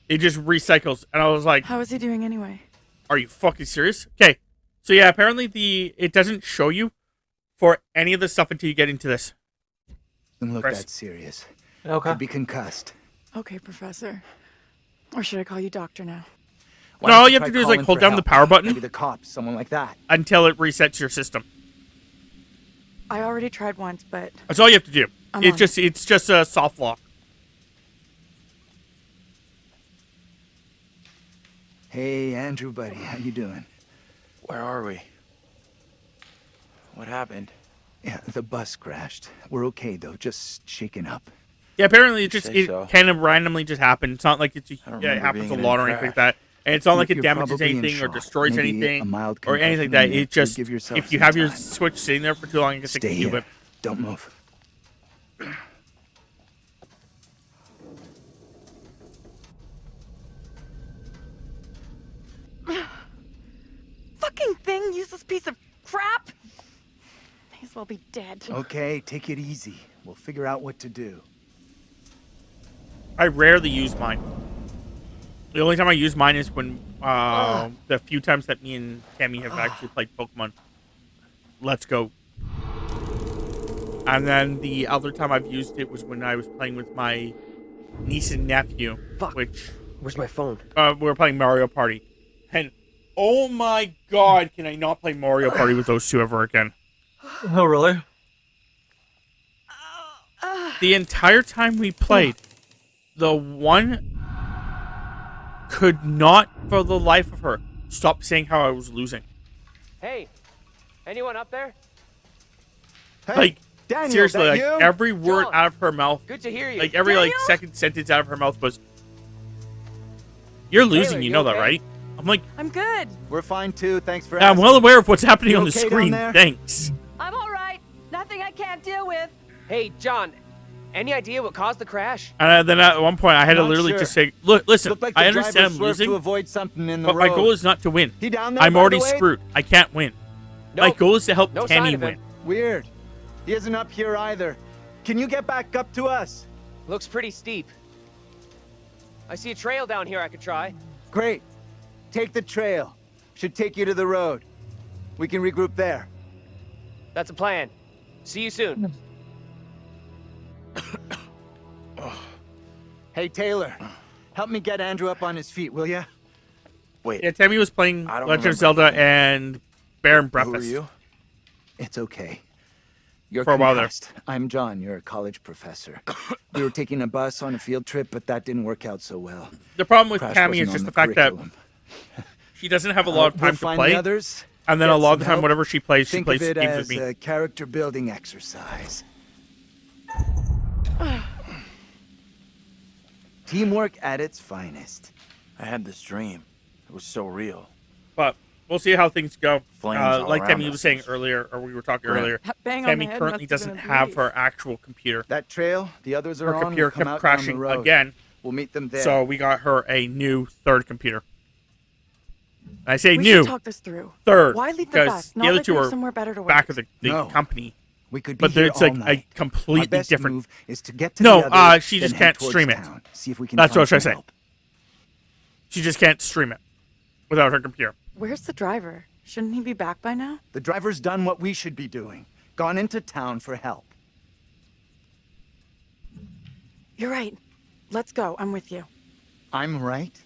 It just recycles, and I was like, How is he doing anyway? "Are you fucking serious?" Okay, so yeah, apparently it doesn't show you for any of the stuff until you get into this. Doesn't look Chris. that serious. Okay. Could be concussed. Okay, Professor. Or should I call you Doctor now? Why No, don't all you have try to do is calling like hold for down the help? power button Maybe the cops, someone like that. until it resets your system. I already tried once, but That's all you have to do. I'm It's on just a soft lock. Hey, Andrew, buddy, how you doing? Where are we? What happened? Yeah, the bus crashed. We're okay though, just shaken up. Yeah, apparently it say so. kind of randomly just happened. It's not like it remember happens a being in lot or any anything like crash. that. And it's not like it You're damages probably in anything or shock. destroys Maybe anything a mild or anything like concussion, that. and It just, give yourself if you some have your time. switch sitting there for too long, I guess it Stay can here. do it. Don't move. fucking thing, useless piece of crap. May as well be dead. Okay, take it easy. We'll figure out what to do. I rarely use mine. The only time I use mine is when the few times that me and Tammy have actually played Pokemon Let's Go. And then the other time I've used it was when I was playing with my niece and nephew. Fuck. Which Where's my phone? we were playing Mario Party. And oh my god, can I not play Mario Party with those two ever again? Oh, really? The entire time we played, the one could not, for the life of her, stop saying how I was losing. Hey, anyone up there? Hey, Like, Daniel, seriously, that like, you? every word John, out of her mouth, Good to hear you. like, every, like, second sentence out of her mouth was, "You're losing, Taylor, you you know that, okay? right?" I'm like, I'm good. We're fine too. Thanks for "I'm asking. well aware of what's happening You on the okay down screen, there? thanks." I'm all right. Nothing I can't deal with. Hey, John, any idea what caused the crash? And then at one point, I had to Not literally sure. just say, "Look, listen, Looked like the I understand driver I'm swerved losing, to avoid something in the but my road. goal is not to win. He down there, I'm by already the way? screwed. I can't win. My Nope. goal is to help No sign Tammy of him. win." Weird. He isn't up here either. Can you get back up to us? Looks pretty steep. I see a trail down here I could try. Great. Take the trail. Should take you to the road. We can regroup there. That's a plan. See you soon. Hey, Taylor. Help me get Andrew up on his feet, will ya? Wait, Yeah, Tammy was playing I don't Legend of remember. Zelda and Baron who are Breakfast. you? It's okay. You're For a while there. concussed. I'm John. You're a college professor. We were taking a bus on a field trip, but that didn't work out so well. The problem with Crash Tammy is wasn't just on the fact that curriculum. she doesn't have a lot of We'll time to find play, the others. and then a Get lot of the some time, help. whatever she plays Think games of it with as me. a character building exercise. Teamwork at its finest. I had this dream. It was so real. But we'll see how things go. Flames all Like around Tammy us. was saying earlier, or we were talking Right. earlier, That bang on Tammy the head currently must have doesn't been a have breeze. her actual computer. That trail the others are Her on computer will come kept out crashing down the road. again, We'll meet them there. so we got her a new third computer. I say We new should talk this through. third Why leave the because bus? the Not other like two we have are somewhere better to back wait. of the No. company. We could be But here it's all like night. a completely Our best different. move is to get to No, the others, she then just head can't towards stream it. town. See if we can That's what I find was some trying to say. help. She just can't stream it without her computer. Where's the driver? Shouldn't he be back by now? The driver's done what we should be doing. Gone into town for help. You're right. Let's go. I'm with you. I'm right.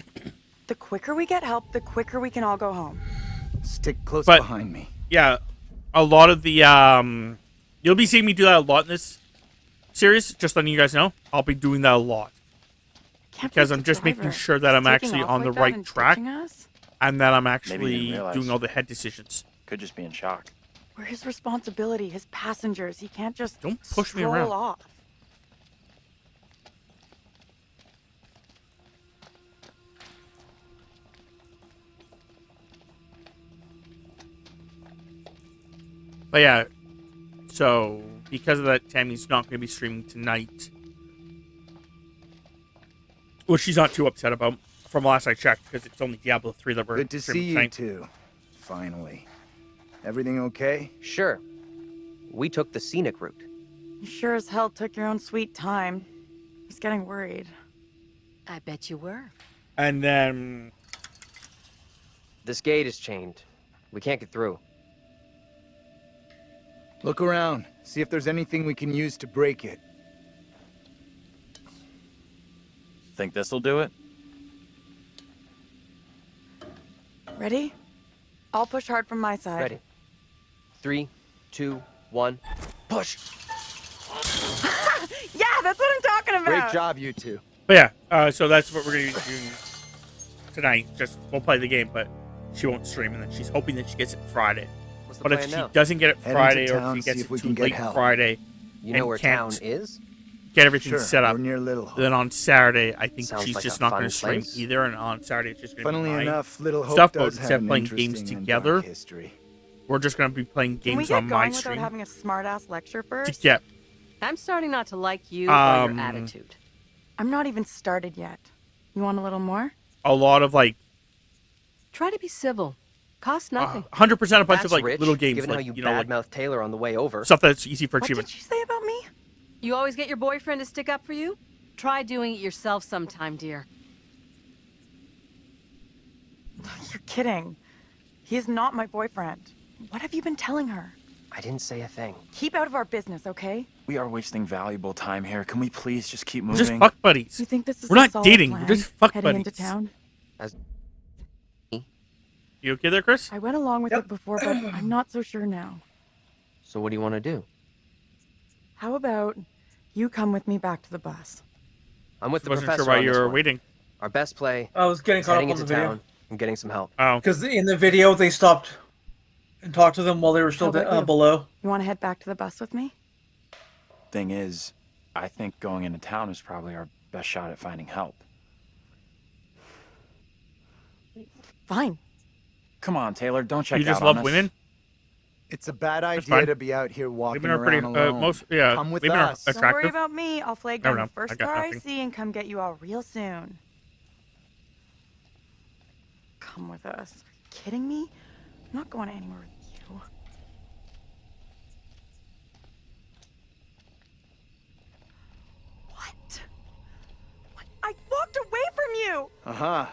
The quicker we get help, the quicker we can all go home. Stick close But- behind me. Yeah, a lot of the you'll be seeing me do that a lot in this series. Just letting you guys know, I'll be doing that a lot Can't because believe I'm the just making driver sure that is I'm taking actually off on the like that right and track, ditching us? and that I'm Maybe you actually didn't realize. doing all the head decisions. Could just be in shock. We're his responsibility, his passengers. He can't just Don't push me stroll around. off. But yeah, so because of that, Tammy's not going to be streaming tonight, which she's not too upset about. From last I checked, because it's only Diablo 3 that we're Good to see streaming you tonight. two. Finally. Everything okay? Sure. We took the scenic route. You sure as hell took your own sweet time. I was getting worried. I bet you were. And then This gate is chained. We can't get through. Look around. See if there's anything we can use to break it. Think this'll do it? Ready? I'll push hard from my side. Ready. 3, 2, 1, push! Yeah, that's what I'm talking about! Great job, you two. But yeah, so that's what we're gonna be doing tonight. Just we'll play the game, but she won't stream, and then she's hoping that she gets it Friday. What's the But if plan she now? doesn't get it Head into Friday, or town, if she see gets if we it too can get late help. Friday, You know and where can't town is? get everything Sure, set up, we're near Little Hope. then on Saturday, I think Sounds she's like just a not fun going to stream place. either, and on Saturday it's just going to be Funnily my enough, Little Hope stuff. But does instead have of an playing games interesting and together, dark history. we're just going to be playing Can we games get on my going without stream having a smart-ass lecture first? to get I'm starting not to like you or your Um, attitude. I'm not even started yet. You want a little more? a lot of like Try to be civil. Costs nothing. 100% a bunch That's of like rich, little games, given like how you know, like badmouthed Taylor on the way over. stuff that's easy for What achievement. did you say about me? You always get your boyfriend to stick up for you? Try doing it yourself sometime, dear. You're kidding. He is not my boyfriend. What have you been telling her? I didn't say a thing. Keep out of our business, okay? We are wasting valuable time here. Can we please just keep We're moving? just fuck buddies. You think this is We're a not solid dating. plan, We're just fuck heading buddies. into town? You okay there, Chris? I went along with it before, but I'm not so sure now. So what do you want to do? How about you come with me back to the bus? I'm with the Wasn't professor sure why on you this were one. waiting. Our best play I was getting is caught up heading on the into video. town and getting some help. Oh, Because in the video, they stopped and talked to them while they were still How about you? below. You want to head back to the bus with me? Thing is, I think going into town is probably our best shot at finding help. Fine. Come on, Taylor, don't check you just out love on us. women? It's a bad That's idea fine. to be out here walking Women are pretty, around alone. most, yeah, Come with women are us. Don't worry attractive. about me. I'll flag No, down no, the first I got car I nothing. see and come get you all real soon. Come with us. Are you kidding me? I'm not going anywhere with you. What? I walked away from you! Uh-huh.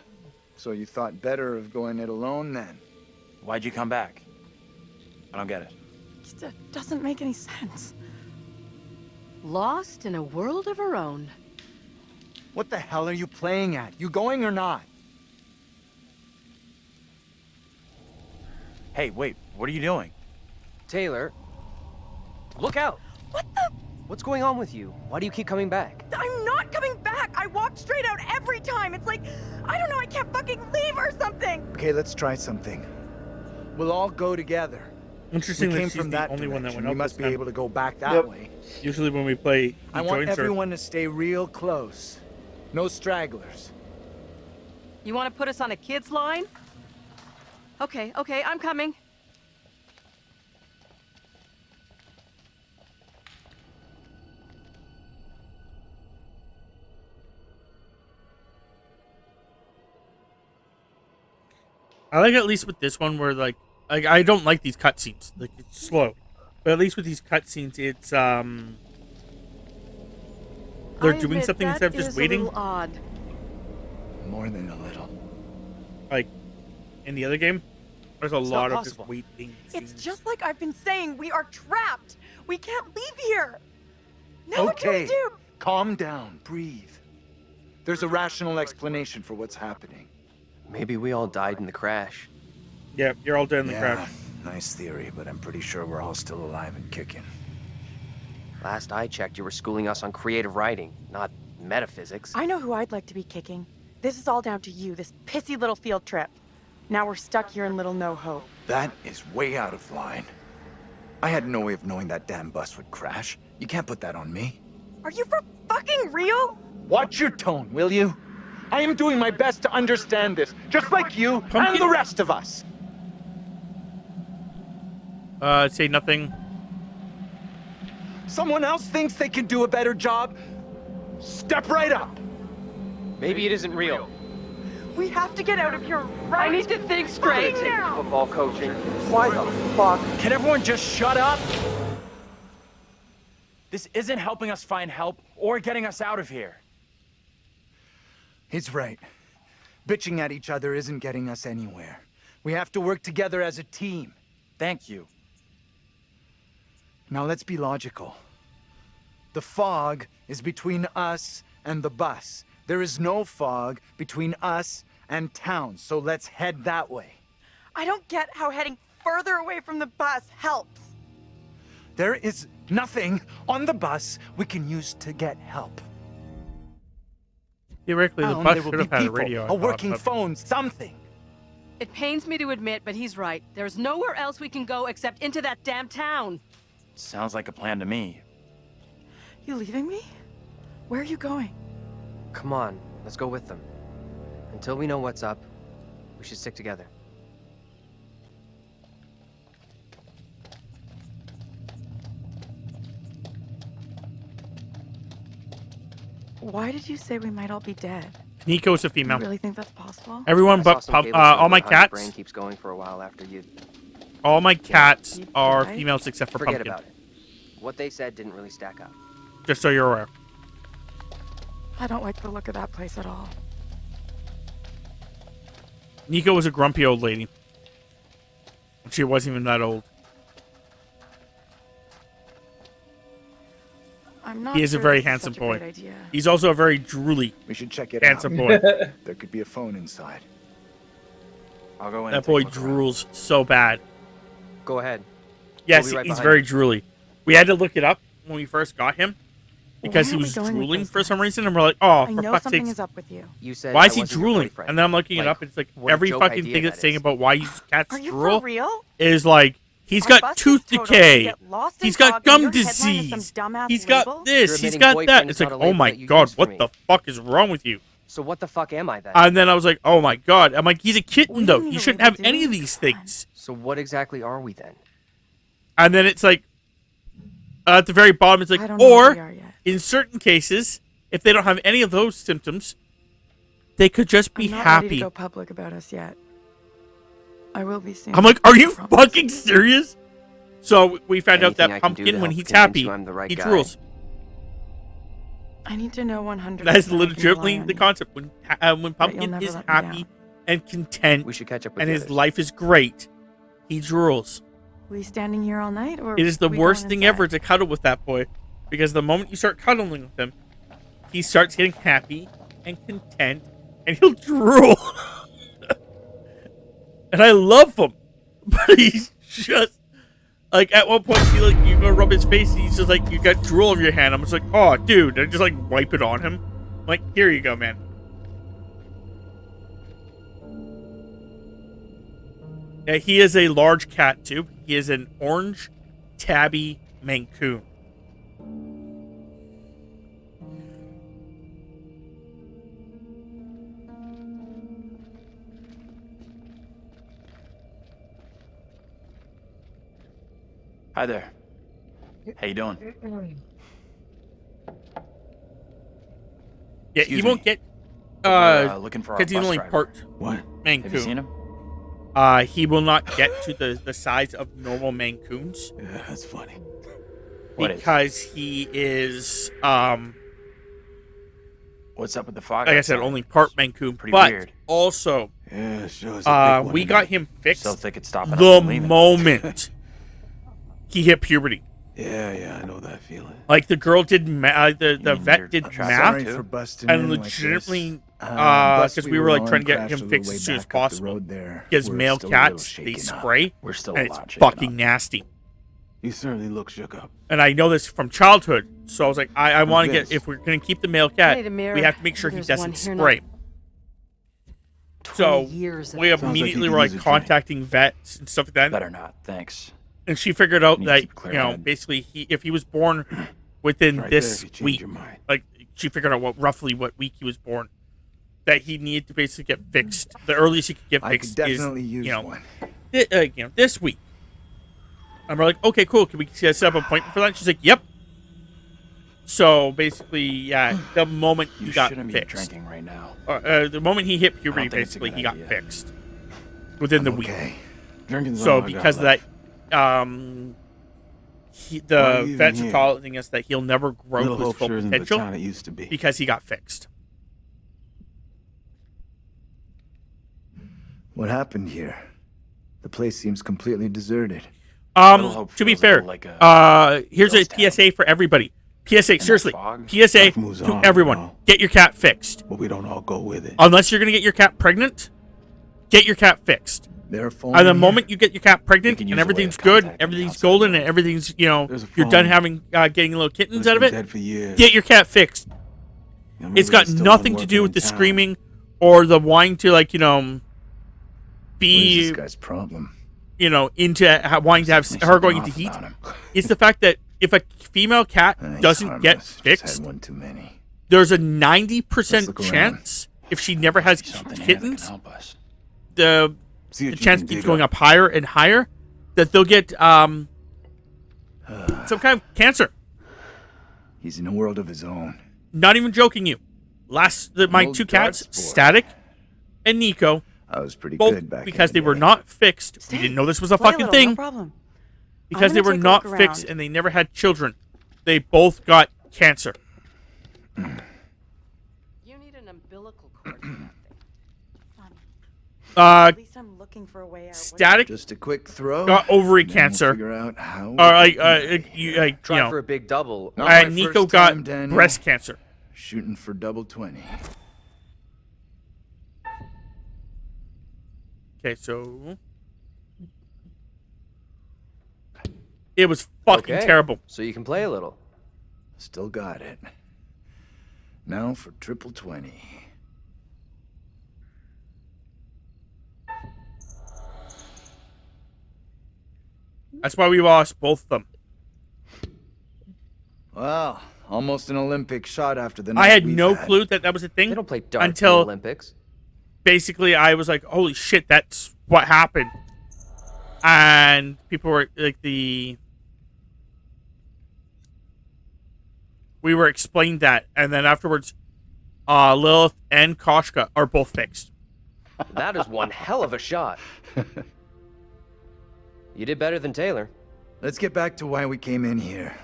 So you thought better of going it alone then? Why'd you come back? I don't get it. It doesn't make any sense. Lost in a world of her own. What the hell are you playing at? You going or not? Hey, wait, what are you doing? Taylor, look out! What the? What's going on with you? Why do you keep coming back? I'm not coming back! I walked straight out every time! It's like, I don't know, I can't fucking leave or something! Okay, let's try something. We'll all go together. Interesting We that came she's from the that only one that direction. went We up must this be time. able to go back that Yep. way. Usually when we play, he I want joins her. everyone to stay real close. No stragglers. You want to put us on a kid's line? Okay, I'm coming. I like at least with this one where like I don't like these cutscenes. Like it's slow, but at least with these cutscenes, it's they're I doing admit something that instead of just is waiting. A little odd. More than a little. Like in the other game, there's a It's lot not of just possible. waiting. It's scenes. just like I've been saying, we are trapped! We can't leave here! Now what do we Okay, do? calm down, breathe. There's a rational explanation for what's happening. Maybe we all died in the crash. Yeah, you're all dead in the crash. Nice theory, but I'm pretty sure we're all still alive and kicking. Last I checked, you were schooling us on creative writing, not metaphysics. I know who I'd like to be kicking. This is all down to you, this pissy little field trip. Now we're stuck here in Little No Hope. That is way out of line. I had no way of knowing that damn bus would crash. You can't put that on me. Are you for fucking real? Watch your tone, will you? I am doing my best to understand this, just like you and the rest of us. Say nothing. Someone else thinks they can do a better job? Step right up. Maybe it isn't real. We have to get out of here right I need to think straight. fucking now! Football coaching. Why the fuck? Can everyone just shut up? This isn't helping us find help or getting us out of here. He's right. Bitching at each other isn't getting us anywhere. We have to work together as a team. Thank you. Now let's be logical. The fog is between us and the bus. There is no fog between us and town, so let's head that way. I don't get how heading further away from the bus helps. There is nothing on the bus we can use to get help. Theoretically, the Town, bus there will should be have had a people, radio. I a thought, working but- phone, something. It pains me to admit, but he's right. There's nowhere else we can go except into that damn town. Sounds like a plan to me. You leaving me? Where are you going? Come on, let's go with them. Until we know what's up, we should stick together. Why did you say we might all be dead? Nico's a Do you female. really think that's possible? Everyone I saw but some cables all showing my how your cats. brain keeps going for a while after you All my cats You are died? females except for forget Pumpkin. about it. What they said didn't really stack up. Just so you're aware. I don't like the look of that place at all. Nico was a grumpy old lady. She wasn't even that old. I'm not He is a sure very this handsome such a great boy. idea. He's also a very drooly, We should check it handsome out. boy. There could be a phone inside. I'll go in. That and boy take a look around. drools so bad. Go ahead. Yes, We'll be right he's behind very you. drooly. We had to look it up when we first got him because Why he are we was going with drooling this for some then? reason, and we're like, oh, I for know fuck's something sake. is up with you. You said Why I is he wasn't your drooling? boyfriend. And then I'm looking it Like, up. It's like what a every joke fucking idea thing that that's saying is. about why you cats Are you drool for real? is like he's Our got bus is tooth totaled, decay. we get lost in He's got fog, and gum your headline is some disease. dumbass He's label? got this. Your He's admitting got that. boyfriend It's is like, not a oh label my that you god, use for what me. the fuck is wrong with you? So what the fuck am I then? And then I was like, oh my god. I'm like, he's a kitten We though. don't need He a shouldn't label, have any do of we? these Come on. things. So what exactly are we then? And then it's like, at the very bottom, it's like, I don't know what we are or yet. in certain cases, if they don't have any of those symptoms, they could just be I'm not ready to happy. go public about us yet. I will be soon. I'm like, are you I promise. fucking serious? So we found out Anything I that can do to Pumpkin, when help he's convince happy, you I'm the right he guy. drools. I need to know 100%. That is I can legitimately rely on the you. concept. When you'll Pumpkin never is let me happy down. and content We should catch up with and the his others. life is great, he drools. We standing here all night, or It is the we worst going thing inside? ever to cuddle with that boy. Because the moment you start cuddling with him, he starts getting happy and content and he'll drool. And I love him. But he's just like at one point you go rub his face and he's just like, you got drool on your hand. I'm just like, oh dude, and I just like wipe it on him. I'm like, here you go, man. Yeah, he is a large cat too. He is an orange tabby Mancoon. Hi there. How you doing? Yeah, Excuse he won't me. get We're, looking for our because he's bus only driver. part What? Mancoon. Have you seen him? He will not get to the size of normal Mancoons Yeah, that's funny. What is? because he is What's up with the fog? like I said, outside? only part Mancoon. Pretty but weird. also Yeah, sure. It's a big one we tonight. got him fixed Still think it's stopping us the from leaving. moment he hit puberty. Yeah, I know that feeling. Like the girl did the mean vet you're did traffic math Sorry too? for busting and in like legitimately this. because we were like trying to get him fixed as soon as possible. Because We're male still a little cats, they shaken up. spray, We're still and a it's lot shaken fucking up. nasty. You certainly look shook up. And I know this from childhood, so I was like, I want to this? get, if we're going to keep the male cat, Need a mirror. we have to make sure he There's doesn't one here spray. now. So 20 years we of Sounds like immediately you were could like use a drink. contacting vets and stuff like that. Better not, thanks. And she figured out You need to that, keep a clear you know, head. basically if he was born within Right there this if you change week, your mind. like she figured out roughly what week he was born, that he needed to basically get fixed. The earliest he could get I fixed could is, definitely use you know, one. this week. And we're like, okay, cool. Can we set up an appointment for that? She's like, yep. So basically, yeah, the moment he You got shouldn't be fixed, drinking right now. the moment he hit puberty, think it's a basically good he got idea. fixed within the week. Okay. Drinking's So all I got because of left. that, Why are you vets even are here? telling us that he'll never grow Little to his Hope full sure isn't the potential town it used to be. because he got fixed. What happened here? The place seems completely deserted. Little Hope To be feels a little fair, like a here's a ghost town. PSA for everybody. PSA, that seriously, fog. PSA Life moves to on, everyone: you know. get your cat fixed. But we don't all go with it. Unless you're gonna get your cat pregnant, get your cat fixed. There are phone And the in moment here? you get your cat pregnant can and use a way everything's of good, contacting the everything's outside golden, world. and everything's There's a you're done phone. having getting little But kittens it's out of been it. dead for years. Get your cat fixed. I remember It's got they still nothing been to do working with the in town. screaming or the wanting to What is be this guy's problem? into wanting to have Something her going off into heat. about him. It's the fact that if a female cat He's doesn't get harmless. Just fixed, had one too many. there's a Let's 90% look around. chance if she never has Something here that can kittens, help us. the See what the you chance can keeps dig going up. up higher and higher that they'll get some kind of cancer. He's in a world of his own. Not even joking you. My old two cats, darts boy. Static and Nico, I was pretty both good back because in they the were day. not fixed. We didn't know this was a Play fucking little, thing No problem. because I'm they gonna were take a not look fixed around. and they never had children. They both got cancer. You need an umbilical cord for that thing. Uh, At least I'm looking for a way out. Static Just a quick throw. got ovary then cancer. We'll figure out how. Try for a big double. Not my and Nico first got time, Daniel. breast cancer. Shooting for double 20. Okay, so it was fucking Okay, terrible. So you can play a little. Still got it. Now for triple 20. That's why we lost both of them. Well, almost an Olympic shot after the night I had we've no had. clue that was a thing. They don't play darts in until the Olympics. basically I was like, holy shit, that's what happened. And people were like, we were explained that. And then afterwards, Lilith and Koshka are both fixed. That is one hell of a shot. You did better than Taylor. Let's get back to why we came in here.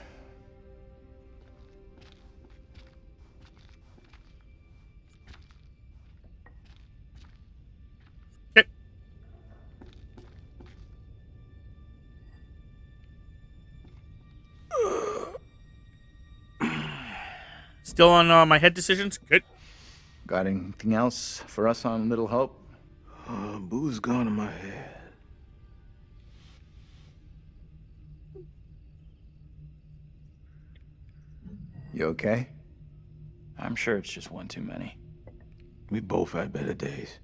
Okay. Still on my head decisions? Good. Got anything else for us on Little Hope? Boo's gone in my head. You okay? I'm sure it's just one too many. We both had better days.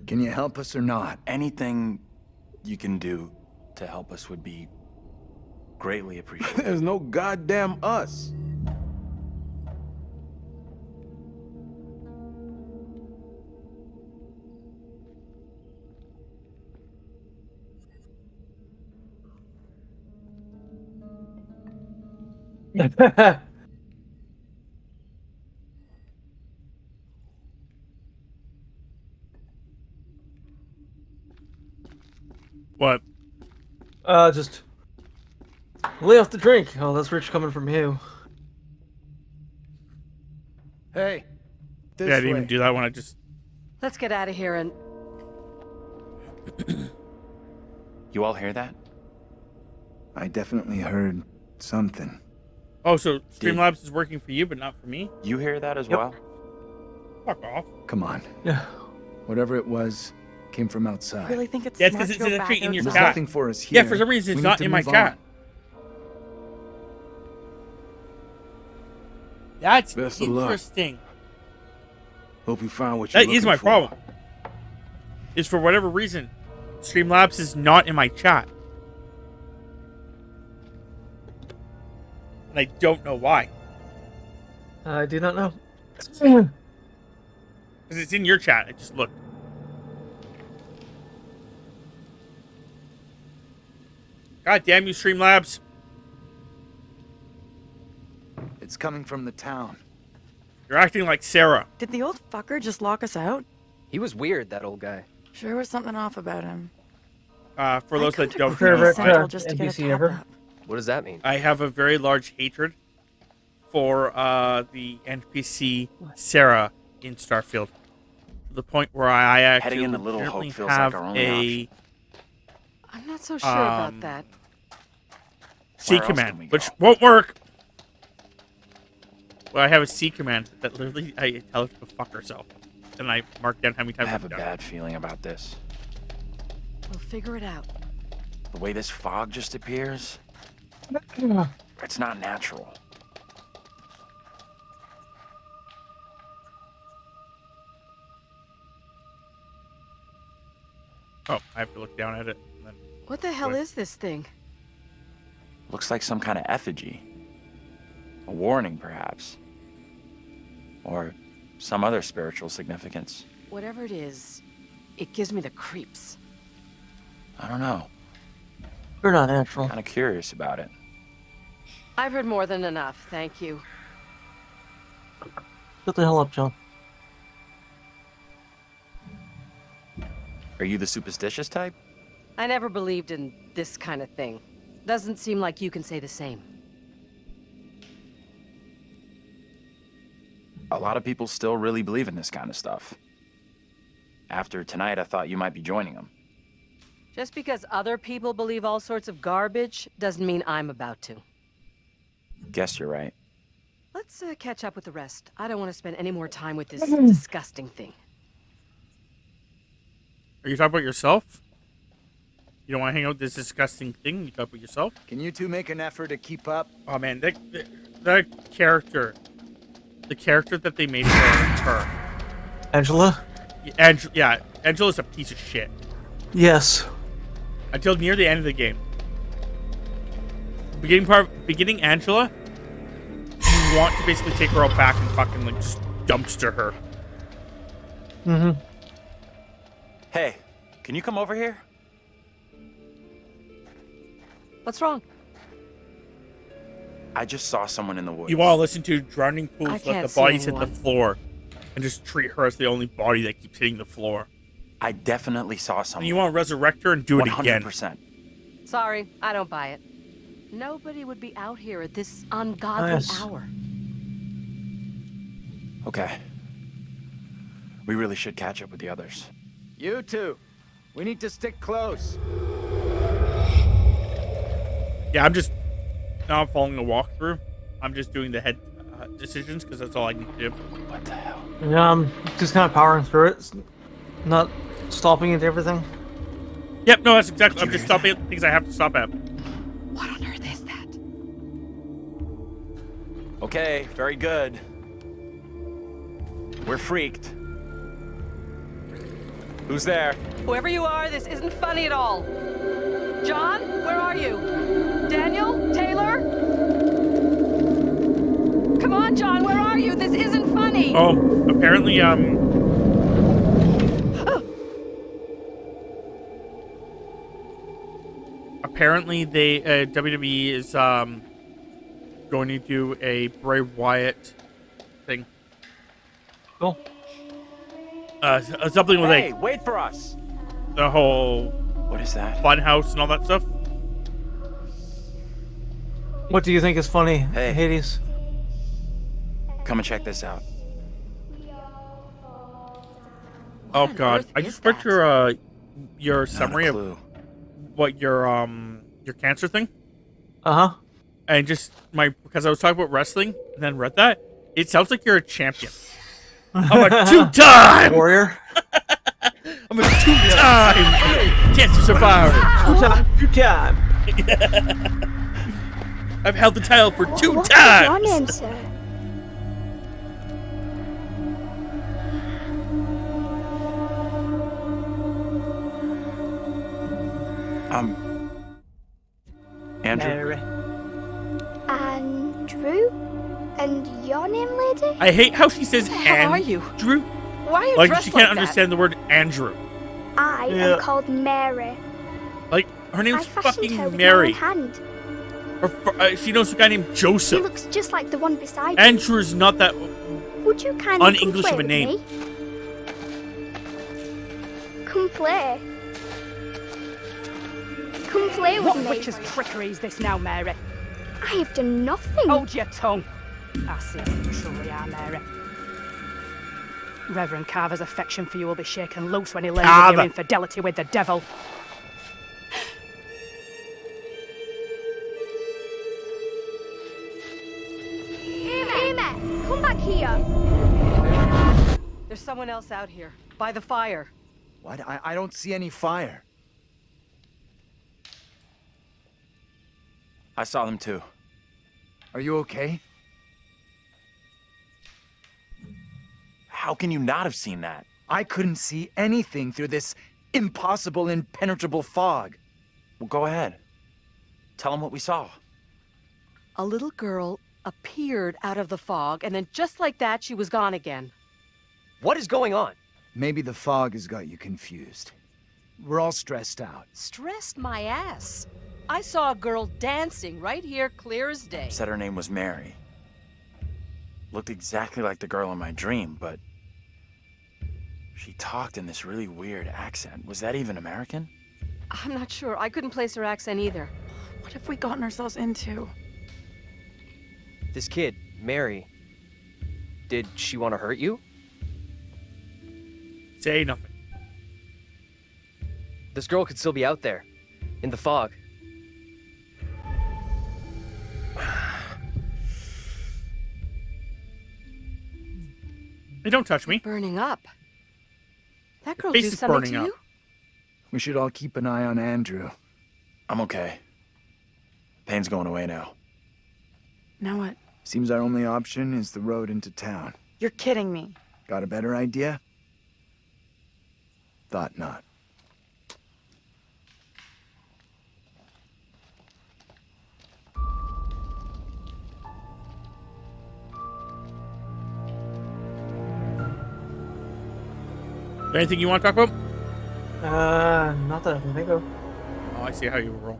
Can you help us or not? Anything you can do to help us would be greatly appreciated. There's no goddamn us. What? Just lay off the drink. Oh, that's rich coming from you. Hey, this Yeah, I didn't way. even do that one. I just. Let's get out of here and. You all hear that? I definitely heard something. Oh, so Streamlabs is working for you, but not for me? You hear that as Yep. well? Fuck off. Come on. Yeah. Whatever it was, came from I outside. really think it's Yeah, it's smart 'cause to it's go in a back tree in your There's outside. chat. nothing for us here. Yeah, for some reason it's We not need to in my move chat. on. That's Best of luck. interesting. Hope you find what you're That is looking my for. problem. Is for whatever reason, Streamlabs is not in my chat. And I don't know why. I do not know. Because it's in your chat. I just looked. God damn you, Streamlabs. It's coming from the town. You're acting like Sarah. Did the old fucker just lock us out? He was weird, that old guy. Sure was something off about him. For those that don't know, Favorite just to get a NPC top ever? up. What does that mean? I have a very large hatred for the NPC Sarah in Starfield. To the point where I actually Heading into Little Hope legitimately feels like have our only option. I'm not so sure about that. C Where else can command, we go? which won't work. Well, I have a C command that literally I tell her to go fuck herself. Then I mark down how many I times have a I've done bad feeling about this. We'll figure it out. The way this fog just appears, it's not natural. Oh, I have to look down at it. And then What the hell is this thing? Looks like some kind of effigy. A warning, perhaps. Or some other spiritual significance. Whatever it is, it gives me the creeps. I don't know. You're not natural. Kind of curious about it. I've heard more than enough, thank you. Shut the hell up, John. Are you the superstitious type? I never believed in this kind of thing. Doesn't seem like you can say the same. A lot of people still really believe in this kind of stuff. After tonight, I thought you might be joining them. Just because other people believe all sorts of garbage doesn't mean I'm about to. Guess you're right. Let's catch up with the rest. I don't want to spend any more time with this disgusting thing. Are you talking about yourself? You don't want to hang out with this disgusting thing? You talk about yourself? Can you two make an effort to keep up? Oh man, that character, the character that they made for her, Angela? yeah, Angela's a piece of shit. Yes. Until near the end of the game. Beginning Angela, you want to basically take her out back and fucking like just dumpster her. Mm-hmm. Hey, can you come over here? What's wrong? I just saw someone in the woods. You want to listen to drowning I pools, let can't the see bodies hit the anyone. floor, and just treat her as the only body that keeps hitting the floor. I definitely saw And someone. you want to resurrect her and do it again. 100%. Sorry, I don't buy it. Nobody would be out here at this ungodly Nice. hour. Okay. We really should catch up with the others. You two, we need to stick close. Yeah, I'm just not following a walkthrough. I'm just doing the head decisions because that's all I need to do. What the hell? Yeah, I'm just kind of powering through it. Not stopping at everything. Yep, no, that's exactly. I'm just stopping at things I have to stop at. What on earth is that? Okay, very good. We're freaked. Who's there? Whoever you are, this isn't funny at all. John, where are you? Daniel? Taylor? Come on, John, where are you? This isn't funny. Oh, apparently, apparently they WWE is going to do a Bray Wyatt thing. Cool. Something with Hey, like wait for us. the whole What is that? fun house and all that stuff. What do you think is funny, Hey. Hades? Come and check this out. Oh on god, earth I is just read that? your Not summary a of clue. what your cancer thing, Uh-huh. and just because I was talking about wrestling and then read that, it sounds like you're a champion. I'm a two-time Warrior. I'm a two-time cancer survivor. Two time. I've held the title for two What's times. your name, sir? Andrew. Andrew? And your name, lady? I hate how she says Who the hell are you? Andrew. Why are you Like dressed she can't like understand the word Andrew. I Yeah. am called Mary. Like her I name's fashioned her fucking with Mary. my own hand. She knows a guy named He Joseph. looks just like the one beside you. Andrew's not that. Would you kindly come Un-English play of a with name. me? Come play. Come play with What me. witch's trickery is this now, Mary? I have done nothing. Hold your tongue. I see what you truly are, Mary. Reverend Carver's affection for you will be shaken loose when he learns of Carver. your infidelity with the devil. Amy, come back here. There's someone else out here, by the fire. What? I don't see any fire. I saw them too. Are you okay? How can you not have seen that? I couldn't see anything through this impossible, impenetrable fog. Well, go ahead. Tell them what we saw. A little girl appeared out of the fog, and then just like that, she was gone again. What is going on? Maybe the fog has got you confused. We're all stressed out. Stressed my ass. I saw a girl dancing right here, clear as day. Said her name was Mary. Looked exactly like the girl in my dream, but she talked in this really weird accent. Was that even American? I'm not sure. I couldn't place her accent either. What have we gotten ourselves into? This kid, Mary, did she want to hurt you? Say nothing. This girl could still be out there, in the fog. Hey, don't touch me. Burning up. That girl Face do is something burning to up. you? We should all keep an eye on Andrew. I'm okay. Pain's going away now. Now what? Seems our only option is the road into town. You're kidding me. Got a better idea? Thought not. Anything you want to talk about? Not that I can think of. Oh, I see how you roll.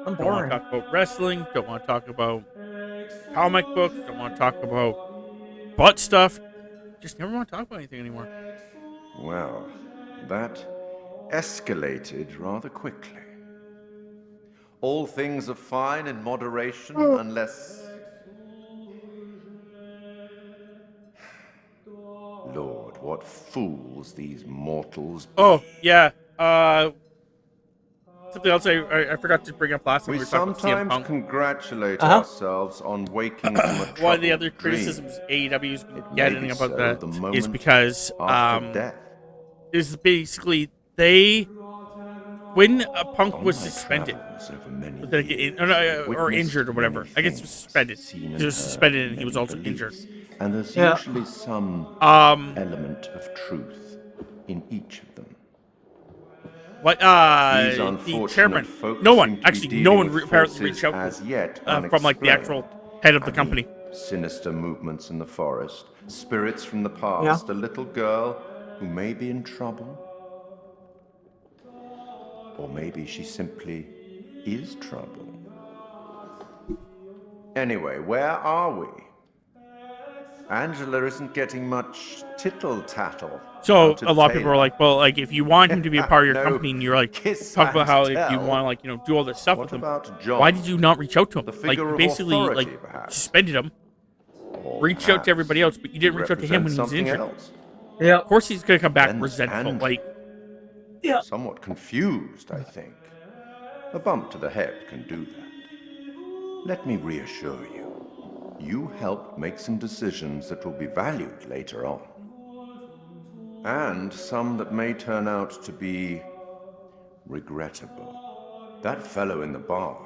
I'm Don't want boring. to talk about wrestling. Don't want to talk about comic books. Don't want to talk about butt stuff. Just never want to talk about anything anymore. Well, that escalated rather quickly. All things are fine in moderation unless... Lord, what fools these mortals be. Oh, yeah. Something else I forgot to bring up last time We we were talking about CM sometimes Punk. congratulate ourselves on waking from a One of the troubled other dream. criticisms AEW's been It may getting be about so that the is moment because after death. is basically when a Punk On was my suspended travels over many but then years, or I've injured or whatever. witnessed I guess many suspended. things, seen He and was heard suspended and he was many also injured. beliefs, and there's Yeah. usually some element of truth in each of them. What These the unfortunate chairman? folks No seem one to be actually. No dealing one with apparently forces reached out as yet from like the actual head of the company. Sinister movements in the forest, spirits from the past, a little girl who may be in trouble. Or maybe she simply is trouble. Anyway, where are we? Angela isn't getting much tittle-tattle. So out a lot of people Taylor. are like, well, like if you want him to be a part of your No company, and you're like kiss talk about how and if you tell. want to like do all this stuff What with him, about John? why did you not reach out to him? The Like figure you of basically authority, like perhaps? suspended him, Or reached out to perhaps everybody else, but you didn't reach out to him when he was something injured. else? Yeah. Of course he's gonna come back Then resentful. Andrew. Like Somewhat confused, I think. A bump to the head can do that. Let me reassure you. You helped make some decisions that will be valued later on. And some that may turn out to be regrettable. That fellow in the bar,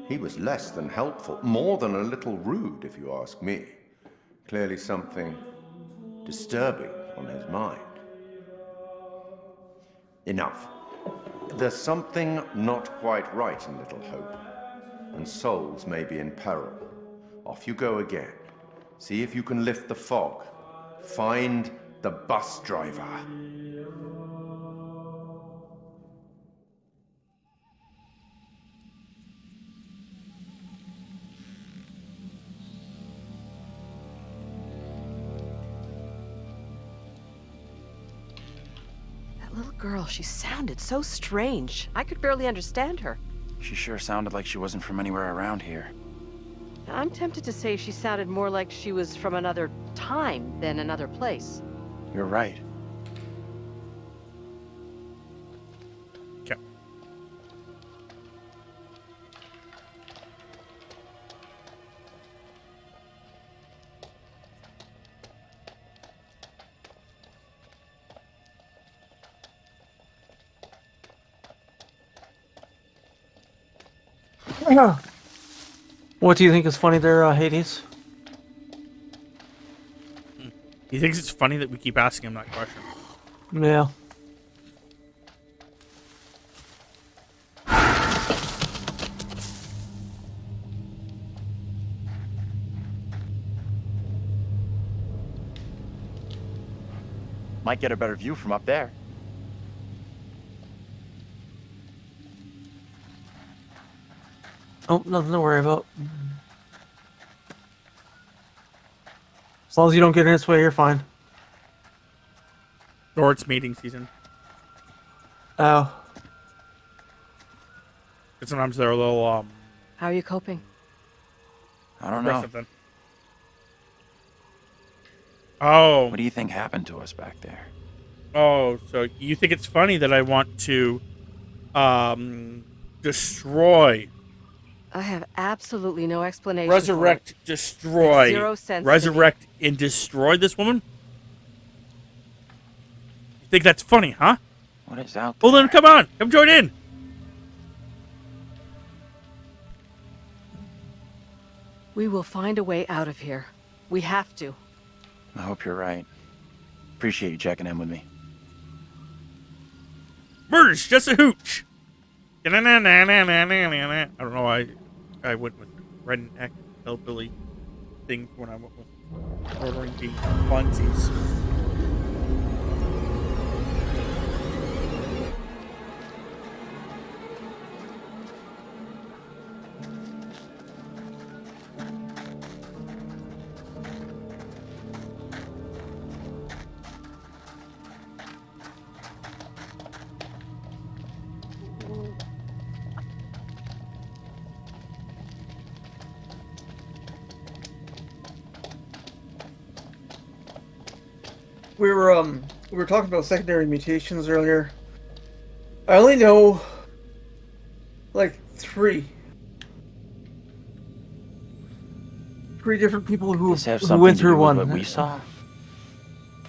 he was less than helpful, more than a little rude, if you ask me. Clearly something disturbing on his mind. Enough. There's something not quite right in Little Hope, and souls may be in peril. Off you go again. See if you can lift the fog. Find the bus driver. girl, she sounded so strange. I could barely understand her. She sure sounded like she wasn't from anywhere around here. I'm tempted to say she sounded more like she was from another time than another place. You're right. Okay. What do you think is funny there, Hades? He thinks it's funny that we keep asking him that question. Yeah. Might get a better view from up there. Oh, nothing to worry about. As long as you don't get in its way, you're fine. Or it's mating season. Oh. But sometimes they're a little, How are you coping? I don't know. aggressive then. Oh. What do you think happened to us back there? Oh, so you think it's funny that I want to, destroy, I have absolutely no explanation. resurrect, destroy, Makes 0 sense to me. resurrect, and destroy this woman? You think that's funny, huh? What is out there? Well then, come on, come join in. We will find a way out of here. We have to. I hope you're right. Appreciate you checking in with me. Murder's just a hooch. I don't know why I went with redneck hillbilly thing when I went with murdering the funsies. We were talking about secondary mutations earlier. I only know like three different people who Does this have who something went to through do with one. what we saw?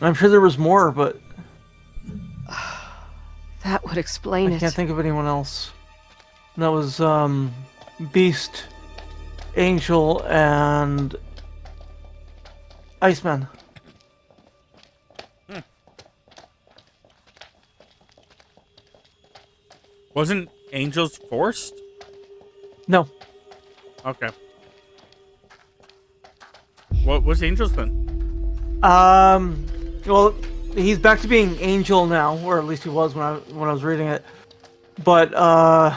I'm sure there was more, but That would explain I it. can't think of anyone else. That was Beast, Angel, and Iceman. Wasn't Angels forced? No. Okay. What was Angels then? Well, he's back to being Angel now, or at least he was when I was reading it. But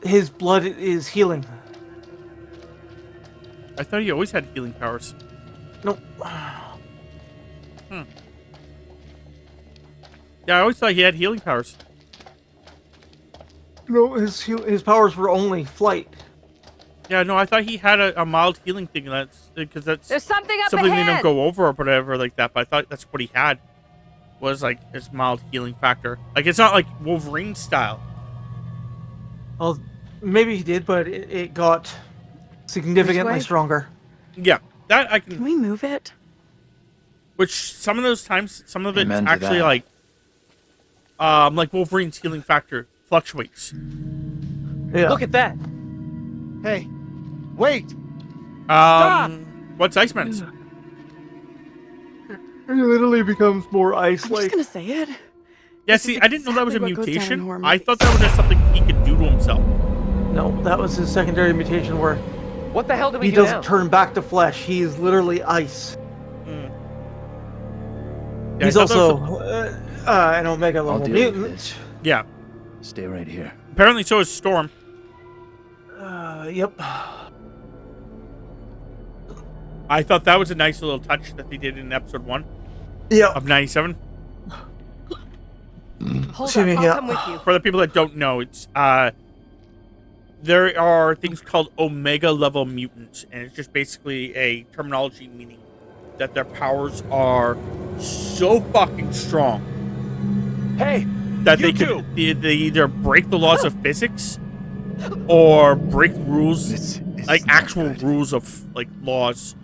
his blood is healing. I thought he always had healing powers. Nope. Yeah, I always thought he had healing powers. No, his powers were only flight. Yeah, no, I thought he had a mild healing thing. That's because that's There's something up something they ahead. don't go over or whatever like that. But I thought that's what he had was like his mild healing factor. Like it's not like Wolverine style. Well, maybe he did, but it got significantly way? stronger. Yeah, that I can. Can we move it? Which some of those times, some of it's Amen to actually that. like Wolverine's healing factor fluctuates. Yeah. Look at that. Hey, wait! What's Iceman's? He literally becomes more I'm just ice-like. gonna say it. Yeah, This see, is I didn't know that was a exactly what goes down in mutation. horror I movies. thought that was just something he could do to himself. No, that was his secondary mutation where What the hell do we he do doesn't now? turn back to flesh. He is literally ice. Yeah, I He's thought that was also an Omega level deal with mutant. Yeah. Stay right here. Apparently, so is Storm. Yep. I thought that was a nice little touch that they did in episode 1 Yeah. of 97. Hold Excuse up, me, I'll yeah. come with you. For the people that don't know, it's there are things called Omega level mutants, and it's just basically a terminology meaning that their powers are so fucking strong Hey, that you they either break the laws of physics or break rules, like actual rules of like laws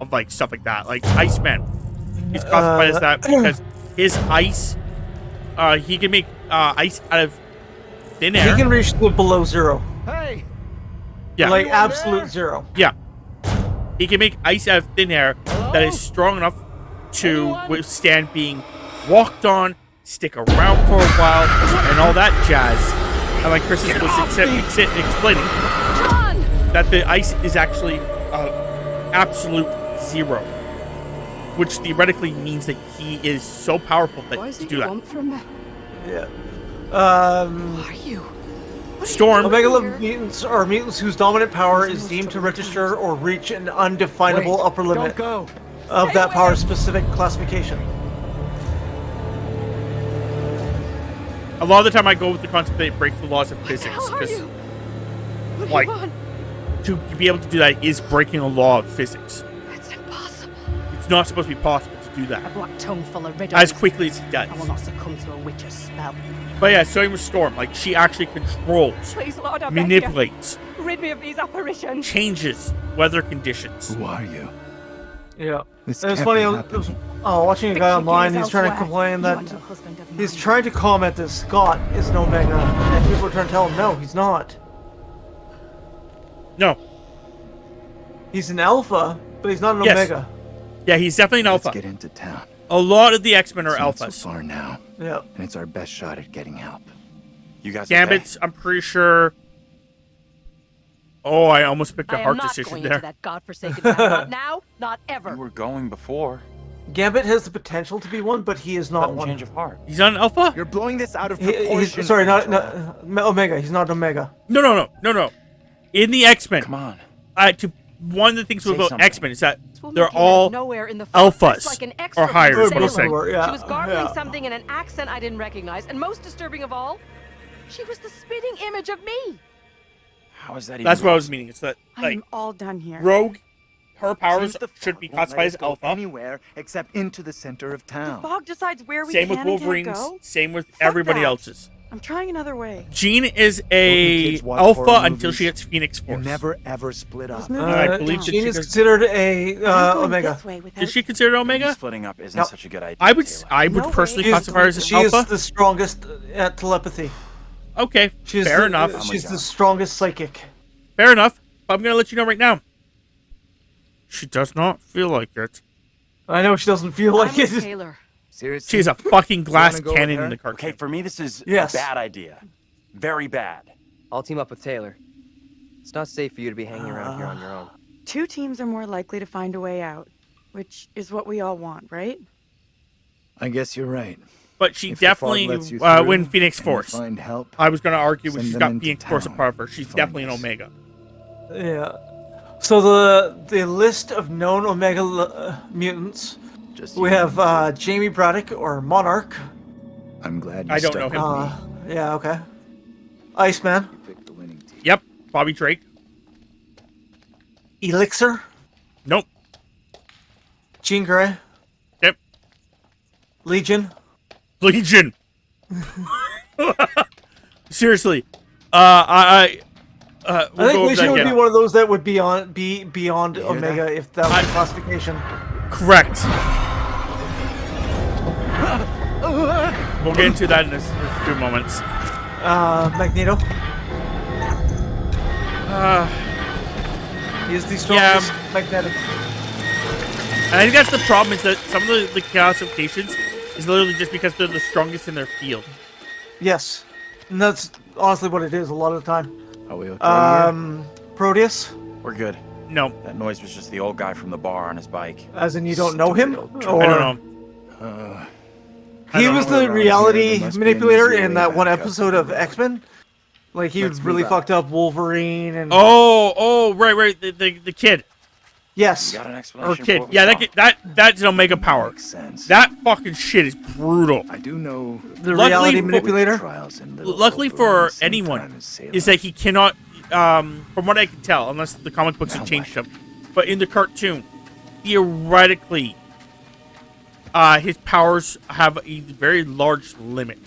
of like stuff like that. Like Iceman is classified as that because his ice, he can make ice out of thin air. He can reach the below zero. Hey! Yeah. Like absolute zero. Yeah. He can make ice out of thin air that is strong enough to withstand being walked on, stick around for a while, and all that jazz. And like Chris was explaining, that the ice is actually absolute zero, which theoretically means that he is so powerful that to do that. Yeah. Who are you? Storm. Omega level mutants are mutants whose dominant power is deemed to register or reach an undefinable upper limit of that power's specific classification. A lot of the time I go with the concept that it breaks the laws of physics, because like to be able to do that is breaking a law of physics. That's impossible. It's not supposed to be possible to do A that black tongue full of riddles. as quickly as he does. I will not succumb to a witch's spell. But yeah, same with Storm. Like she actually controls, Please, Lord, I beg you. manipulates, Rid me of these apparitions. changes weather conditions. Who are you? Yeah. This It was can't funny, be I was happening. watching a guy online, he's trying to elsewhere. complain You that are no husband of he's mine. trying to comment that Scott is an Omega, and people are trying to tell him, no, he's not. No. He's an Alpha, but he's not an Yes. Omega. Yeah, he's definitely an alpha. Let's get into town. A lot of the X-Men are It's not so alphas. far now, Yeah. and it's our best shot at getting help. You guys Gambit's, I'm pretty sure. Oh, I almost picked a I am hard not decision going there. into that godforsaken town. Not now, not ever. You were going before. Gambit has the potential to be one, but he is not Sudden one. change of heart. He's not an alpha? You're blowing this out of He's, proportion. sorry, not Omega. He's not Omega. No. In the X-Men, Come on. one of the things Say about something. X-Men is that This woman they're came out of all nowhere in the forest, alphas like an or extra higher. from Is what I'm Sailor. saying. Yeah, She was garbling yeah. something in an accent I didn't recognize, and most disturbing of all, she was the spitting image of me. How is that even That's what I was possible? meaning. It's that like I'm all done here. Rogue, her powers Seems the should be fog won't let classified us as go alpha. anywhere except into the center of The town. fog decides where we Same can with and can't Wolverine's. go. Same with Fuck everybody that. else's. I'm trying another way. Jean is Don't you a kids watch alpha horror until she movies? gets Phoenix You Force. never ever split up. I believe that Jean she is does- considered a I'm going Omega. this way without Is she considered Omega? Splitting up isn't No. such a good idea. I would Taylor. No personally way. classify her as an She is alpha. the strongest at telepathy. Okay, She's fair the, enough. She's the strongest psychic. Fair enough. But I'm gonna let you know right now. She does not feel like it. I know she doesn't feel like I'm with it. Taylor. Seriously? She's a fucking glass go with cannon her? in the cartoon. Okay, for me this is Yes. a bad idea. Very bad. I'll team up with Taylor. It's not safe for you to be hanging around here on your own. Two teams are more likely to find a way out, which is what we all want, right? I guess you're right. But she If the fog definitely lets you through when Phoenix and you Force. find help, I was gonna argue when send she's them got into Phoenix Force town above her. She's to definitely an find us. Omega. Yeah. So the list of known Omega mutants. Just We you have Jamie Braddock or Monarch. I'm glad you I don't stuck know him. with me. Yeah, okay. Iceman, You picked the winning team. Yep, Bobby Drake. Elixir, Nope. Jean Grey, Yep. Legion. Legion. Seriously, I we'll I go think over Legion that would be again. one of those that would be beyond You hear Omega that? if that was the classification. Correct. We'll get into that in a few moments. Magneto. He is the strongest magnetic. And I think that's the problem, is that some of the classifications is literally just because they're the strongest in their field. Yes. And that's honestly what it is a lot of the time. Are we okay Proteus, We're good. No, That noise was just the old guy from the bar on his bike. as in you don't know him? Stupid Or I don't know. here? He don't was know. the reality There must be an manipulator easier in way that back one up. episode of X-Men. Like he Let's really move on. fucked up Wolverine and Oh, right, the kid. Yes. You got an Or explanation? kid. For what we Yeah, saw? that's an Omega power. Makes sense. That fucking shit is brutal. I do know The Luckily reality for- manipulator. trials in Little Luckily Hope around for the same anyone, time as Salem. is that he cannot, from what I can tell, unless the comic books have changed him, but in the cartoon, theoretically, his powers have a very large limit.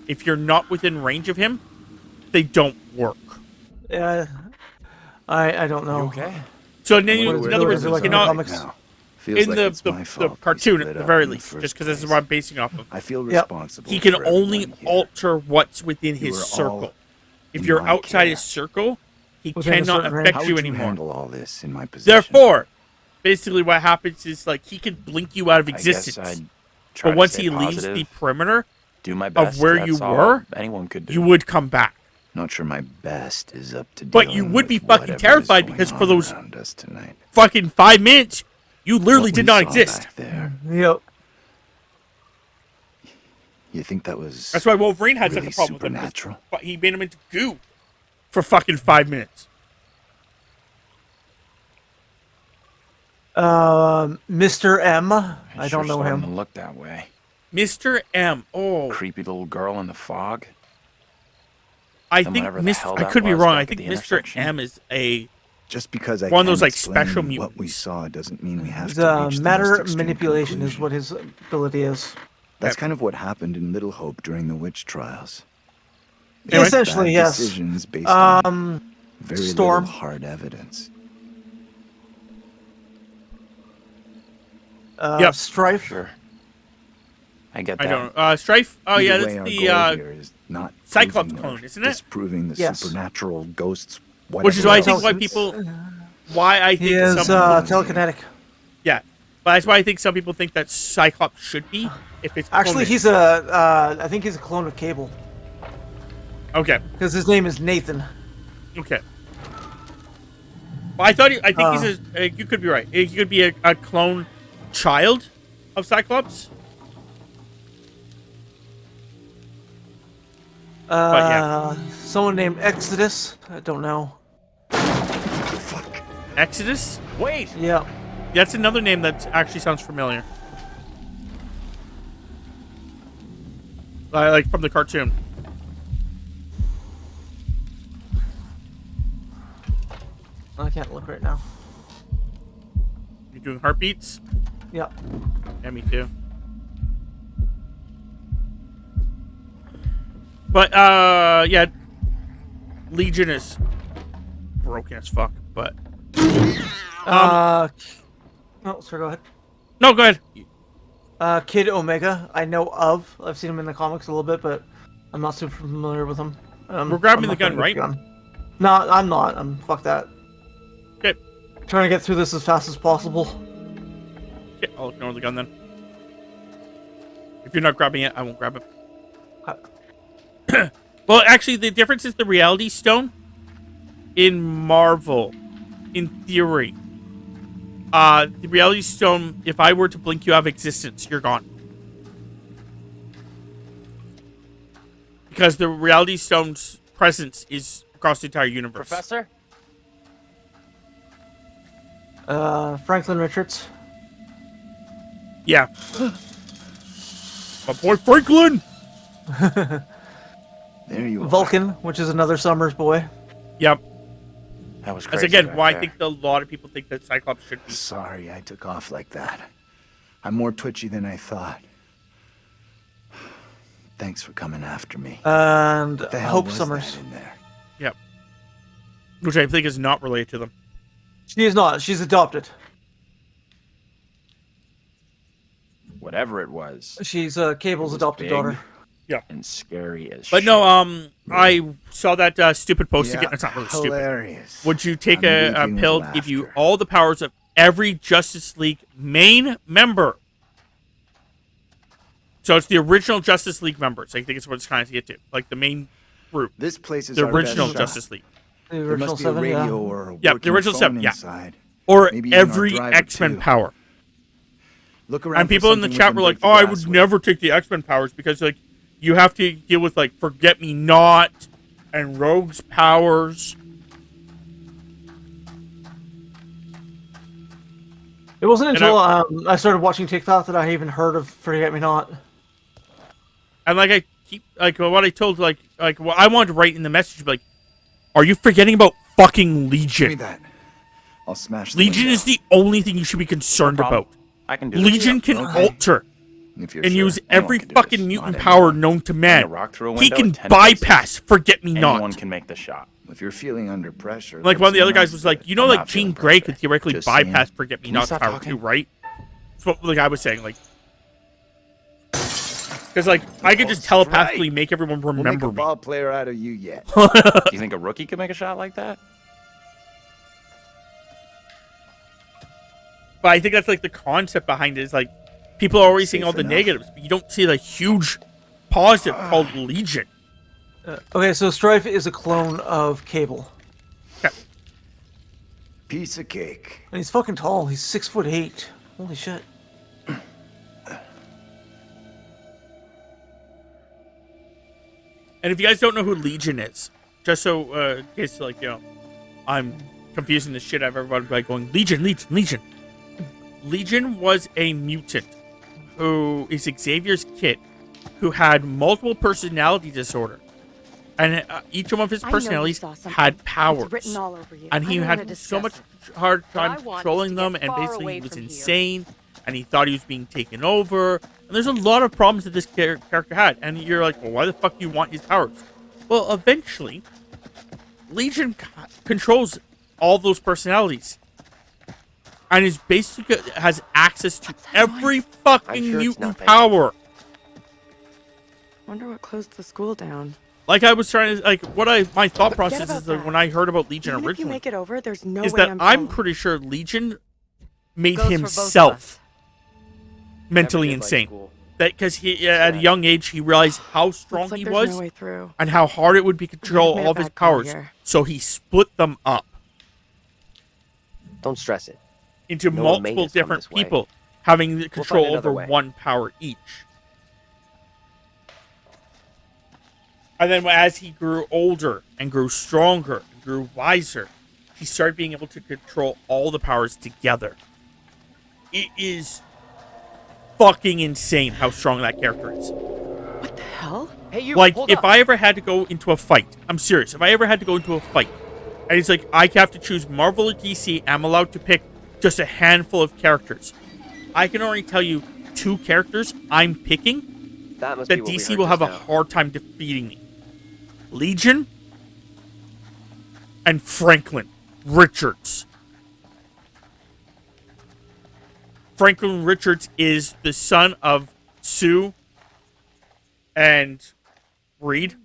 If you're not within range of him, they don't work. Yeah. I don't know. You okay? So in, What is in other it? words, Is it like you in the cannot, comics? Now, feels in like the, it's the, my the fault we cartoon split at the up very in the least, first just because this is place. what I'm basing off of. I feel Yep. responsible. He can for only everyone here. alter what's within You his were all circle. If in you're my outside care. his circle, he Within a cannot certain affect How you would you anymore. handle all this in my position? Therefore, basically what happens is like he can blink you out of I guess existence. I'd try But to once stay he leaves positive, the perimeter do my best. of where That's you all were, anyone could do. you would come back. Not sure my best is up to But you dealing would be with fucking whatever is terrified going because for on those around us tonight. fucking 5 minutes, you literally What did we not saw exist. back there, Yep. you think that was That's why Wolverine had really such a problem with him. supernatural? He made him into goo for fucking 5 minutes. Mr. M. I Sure don't know starting him. to look that way. Mr. M. Oh, Creepy little girl in the fog. I And think whatever the hell I that could be was wrong. back I at think the Mr. intersection. M is a Just because I one of can't those like explain special what mutants. we saw doesn't mean we have to The reach the matter most extreme manipulation is conclusion. what his ability is. That's kind of what happened in Little Hope during the witch trials. Anyway. Essentially, Bad yes. Decisions based on very Storm. little hard evidence. Yep. Strife. Sure. I get I that. don't. Strife. Oh Either yeah, way, that's our the goal here is not Cyclops proving clone, or isn't it? disproving the Yes. supernatural ghosts. which is why I whatever think else. why I think He is some people, telekinetic. yeah, but that's why I think some people think that Cyclops should be if it's Actually, cloned. he's a. I think he's a clone of Cable Okay. because his name is Nathan. Okay. Well, I think he's a. You could be right. He could be a clone child of Cyclops. yeah. Someone named Exodus. I don't know. Exodus. Wait. Yeah. That's another name that actually sounds familiar. Like from the cartoon. I can't look right now. You're doing heartbeats? Yeah. Yeah, me too. But yeah, Legion is broken as fuck. But Oh, sorry. Go ahead. no, go ahead. Kid Omega. I know of. I've seen him in the comics a little bit, but I'm not super familiar with him. We're grabbing I'm the not gonna gun, get right? the gun. No, I'm not. Fuck that. Okay. Trying to get through this as fast as possible. Okay, I'll ignore the gun then. If you're not grabbing it, I won't grab it. Well, actually, the difference is the Reality Stone in Marvel, in theory. The Reality Stone, if I were to blink you out of existence, you're gone. Because the Reality Stone's presence is across the entire universe. Professor? Franklin Richards. Yeah. My boy Franklin! There you are. Vulcan, which is another Summers boy. Yep. That was That's crazy. again back why there. I think a lot of people think that Cyclops should be. Sorry I took off like that. I'm more twitchy than I thought. Thanks for coming after me. And What the hell Hope was Summers. that in there? Yep. Which I think is not related to them. She is not. She's adopted. Whatever it was. She's Cable's It was adopted big daughter. Yeah. And scary as But shit. no, I saw that stupid post Yeah, again. It's not really hilarious. stupid. Would you take I'm a weeping pill with to give you laughter. all the powers of every Justice League main member? So it's the original Justice League members. I think it's what it's trying to get to. Like the main group. This place is The our original best shot. Justice League. The There original must be a 7, radio yeah. or a Yeah, the working original phone 7, yeah. inside. Or Maybe even our every driver, X-Men too. power. Look around And for people in the something we chat can were like, break the "Oh, I glass would with." never take the X-Men powers because like you have to deal with like Forget Me Not and Rogue's powers." It wasn't And until I started watching TikTok that I even heard of Forget Me Not. And like I keep like what I told like what I wanted to write in the message, like, are you forgetting about fucking Legion? Give me that. I'll smash the Legion window. is the only thing you should be concerned about. I can do this. Legion can Okay. alter If you're and sure. use Anyone every can do fucking this. mutant Not power anyone. known to Flying man. a rock through a He window can at 10 bypass paces. Forget Me Not. Anyone can make the shot. If you're feeling under pressure, Like let one of the other someone guys else was do like, it. you know, I'm like not Jean feeling Grey pressure. could theoretically Just bypass saying. Forget Me Can you Not's stop power talking? too, right? That's what the guy was saying, like, because like I could just telepathically make everyone We'll make remember a me. ball player out of you yet. Do you think a rookie could make a shot like that? But I think that's like the concept behind it is like people are always seeing all Safe the enough. negatives, but you don't see the huge positive called Legion. Okay, so Strife is a clone of Cable. Okay. Piece of cake. And he's fucking tall. He's 6'8". Holy shit. And if you guys don't know who Legion is, just so in case like I'm confusing the shit out of everybody by going Legion. Legion was a mutant who is Xavier's kid, who had multiple personality disorder, and each one of his I know you personalities saw something. had powers. It's written all over you. And he I don't wanna had so much discuss hard But I time want controlling to get them, and far basically away he was from here. insane, and he thought he was being taken over. And there's a lot of problems that this character had, and you're like, well, why the fuck do you want his powers? Well, eventually, Legion controls all those personalities, and is basically has access to every fucking sure it's mutant nothing. power. Wonder what closed the school down. Like I was trying to, like, my thought Forget process about is that that. when I heard about Legion Even if you originally, make it over, there's no is way that I'm I'm following. pretty sure Legion made Goes for both of himself us. mentally Never did like insane. school. That because he at a young age he realized how strong Looks like he there's was no way through. and how hard it would be to control made a all of his bad call powers. here. So he split them up Don't stress it. into No one made multiple us come different this way. people, having the control find another over way. one power each. And then as he grew older and grew stronger and grew wiser, he started being able to control all the powers together. It is fucking insane how strong that character is. What the hell? Hey, you. Like, hold if up. I ever had to go into a fight, I'm serious, if I ever had to go into a fight, and it's like, I have to choose Marvel or DC, I'm allowed to pick just a handful of characters. I can already tell you 2 characters I'm picking That must that be what we DC heard will have a just now. hard time defeating me. Legion and Franklin Richards. Franklin Richards is the son of Sue and Reed.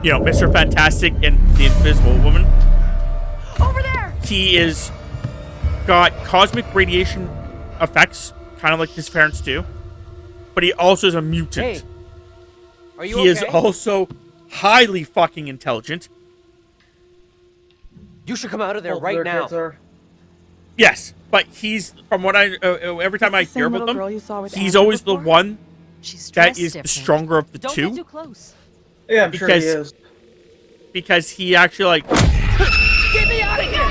You know, Mr. Fantastic and the Invisible Woman. Over there! He is got cosmic radiation effects, kind of like his parents do. But he also is a mutant. Hey, are you He okay? is also highly fucking intelligent. You should come out of there Both right their now. kids are. Yes, but he's from what I every time I It's the hear same about little girl you them, saw with he's Andrew always the before? one She's that dressed is the different. stronger of the Don't get two too close. Yeah, I'm sure he Because- is. because he actually like Get me out of here!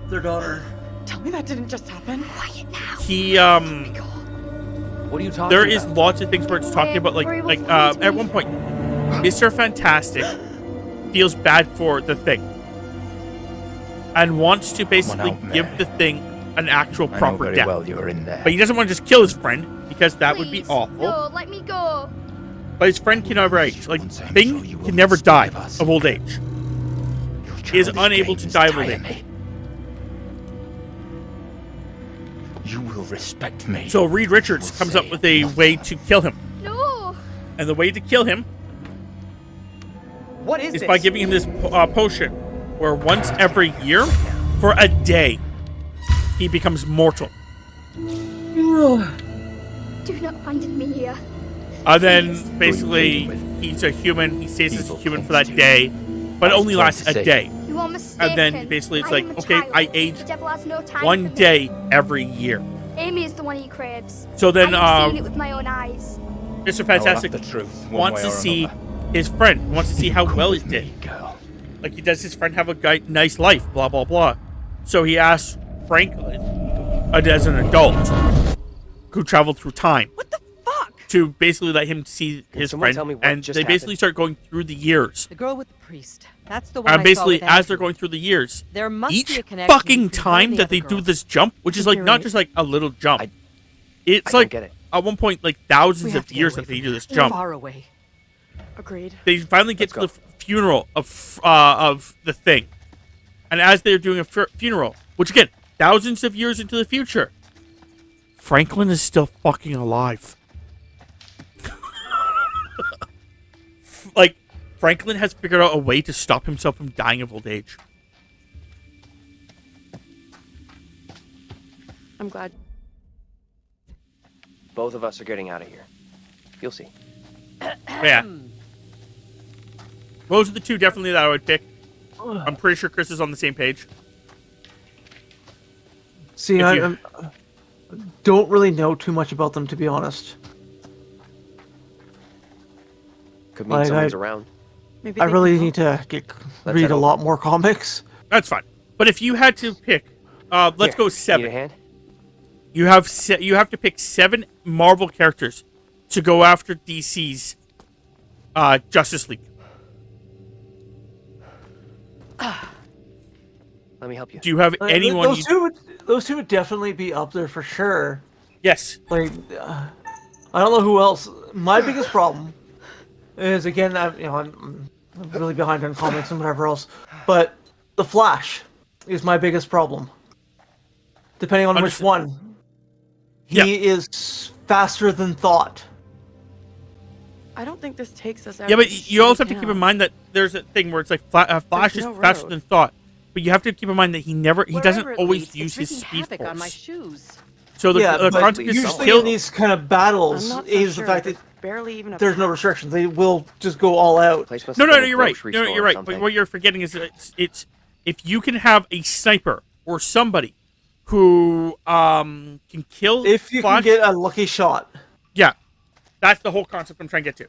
Their daughter. Tell me that didn't just happen. he What are you talking there about? is lots of things where it's talking about like at one point Mr. Fantastic feels bad for the Thing and wants to basically out, give man. the Thing an actual I know proper very death. well you're in there. But he doesn't want to just kill his friend because that would be Please, awful. No, let me go. But his friend can never age. Like, Once I'm Thing sure you will can never speak die of us. of old age. Your He is childish unable to games die of old tire age. me. You will respect me. So Reed Richards Will comes up say with a way to kill him. No. And the way to kill him What is is this? by giving him this potion where once every year, for a day, he becomes mortal. Do not abandon me here. And then basically he's a human. He stays as a human for that day, but it only lasts a day. You are mistaken. And then basically it's I like, am a okay, child. I age The devil has no time one for me. day every year. Amy is the one he craves. So then I have seen it with my own eyes. Mr. I will have Fantastic the truth, one wants way to or see another. his friend, wants to see how Come well with it did. me, girl. Like, he does his friend have a nice life, blah, blah, blah. So he asks Franklin, as an adult, who traveled through time. What the fuck? To basically let him see Can his someone friend. tell me what And just they basically happened? start going through the years. The girl with the priest. That's the one And I basically, saw with as they're Andrew. going through the years, There must be each a connection fucking between her time and the that they other do girls. this jump, which is like You're not right. just like a little jump. It's I like, don't get it. at one point, like We thousands have of to get years away that they from do her. this jump. Far away. Agreed. They finally get Let's to the funeral of the thing. And as they're doing a funeral, which again, thousands of years into the future, Franklin is still fucking alive. Like, Franklin has figured out a way to stop himself from dying of old age. I'm glad. Both of us are getting out of here. You'll see. But yeah. Those are the two definitely that I would pick. I'm pretty sure Chris is on the same page. See, I don't really know too much about them, to be honest. Could mean someone's around. Maybe I they really can need to Let's read head a over. lot more comics. That's fine. But if you had to pick, let's Here, go Need a 7. hand? You have to pick 7 Marvel characters to go after DC's Justice League. Let me help you. Do you have anyone? Those two would definitely be up there for sure. Yes. Like, I don't know who else. My biggest problem is, again, I'm really behind on comics and whatever else, but the Flash is my biggest problem. Depending on which one, he is faster than thought. I don't think this takes us out. Yeah, of but the you also have shit to keep in now. mind that there's a thing where it's like Flash is no faster road. than thought. But you have to keep in mind that he doesn't Wherever it always leads, use it's his wreaking speed havoc on my force. shoes. So the but concept is usually still in these kind of I'm battles not so is sure. the fact There's that barely even a there's no restrictions. They will just go all out. No, you're right. No, you're right. But what you're forgetting is that it's if you can have a sniper or somebody who can kill. If you Flash, can get a lucky shot. yeah, that's the whole concept I'm trying to get to.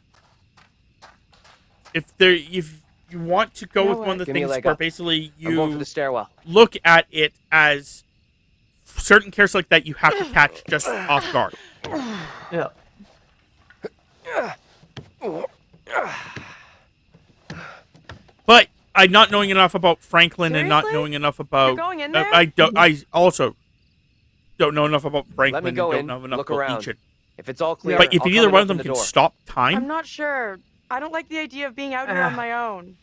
If you want to go You know with one of what? the Give me a things leg where up. basically I'm going for you the stairwell. look at it as certain characters like that you have to catch just off guard. Yeah. But I'm not knowing enough about Franklin and not Seriously? knowing enough about. You're going in there? I don't. I also don't know enough about Franklin. Let me go and in, don't know enough look about around. Legion. If it's all clear, But if I'll either come one and of them open the can door. stop time, I'm not sure. I don't like the idea of being out here on my own.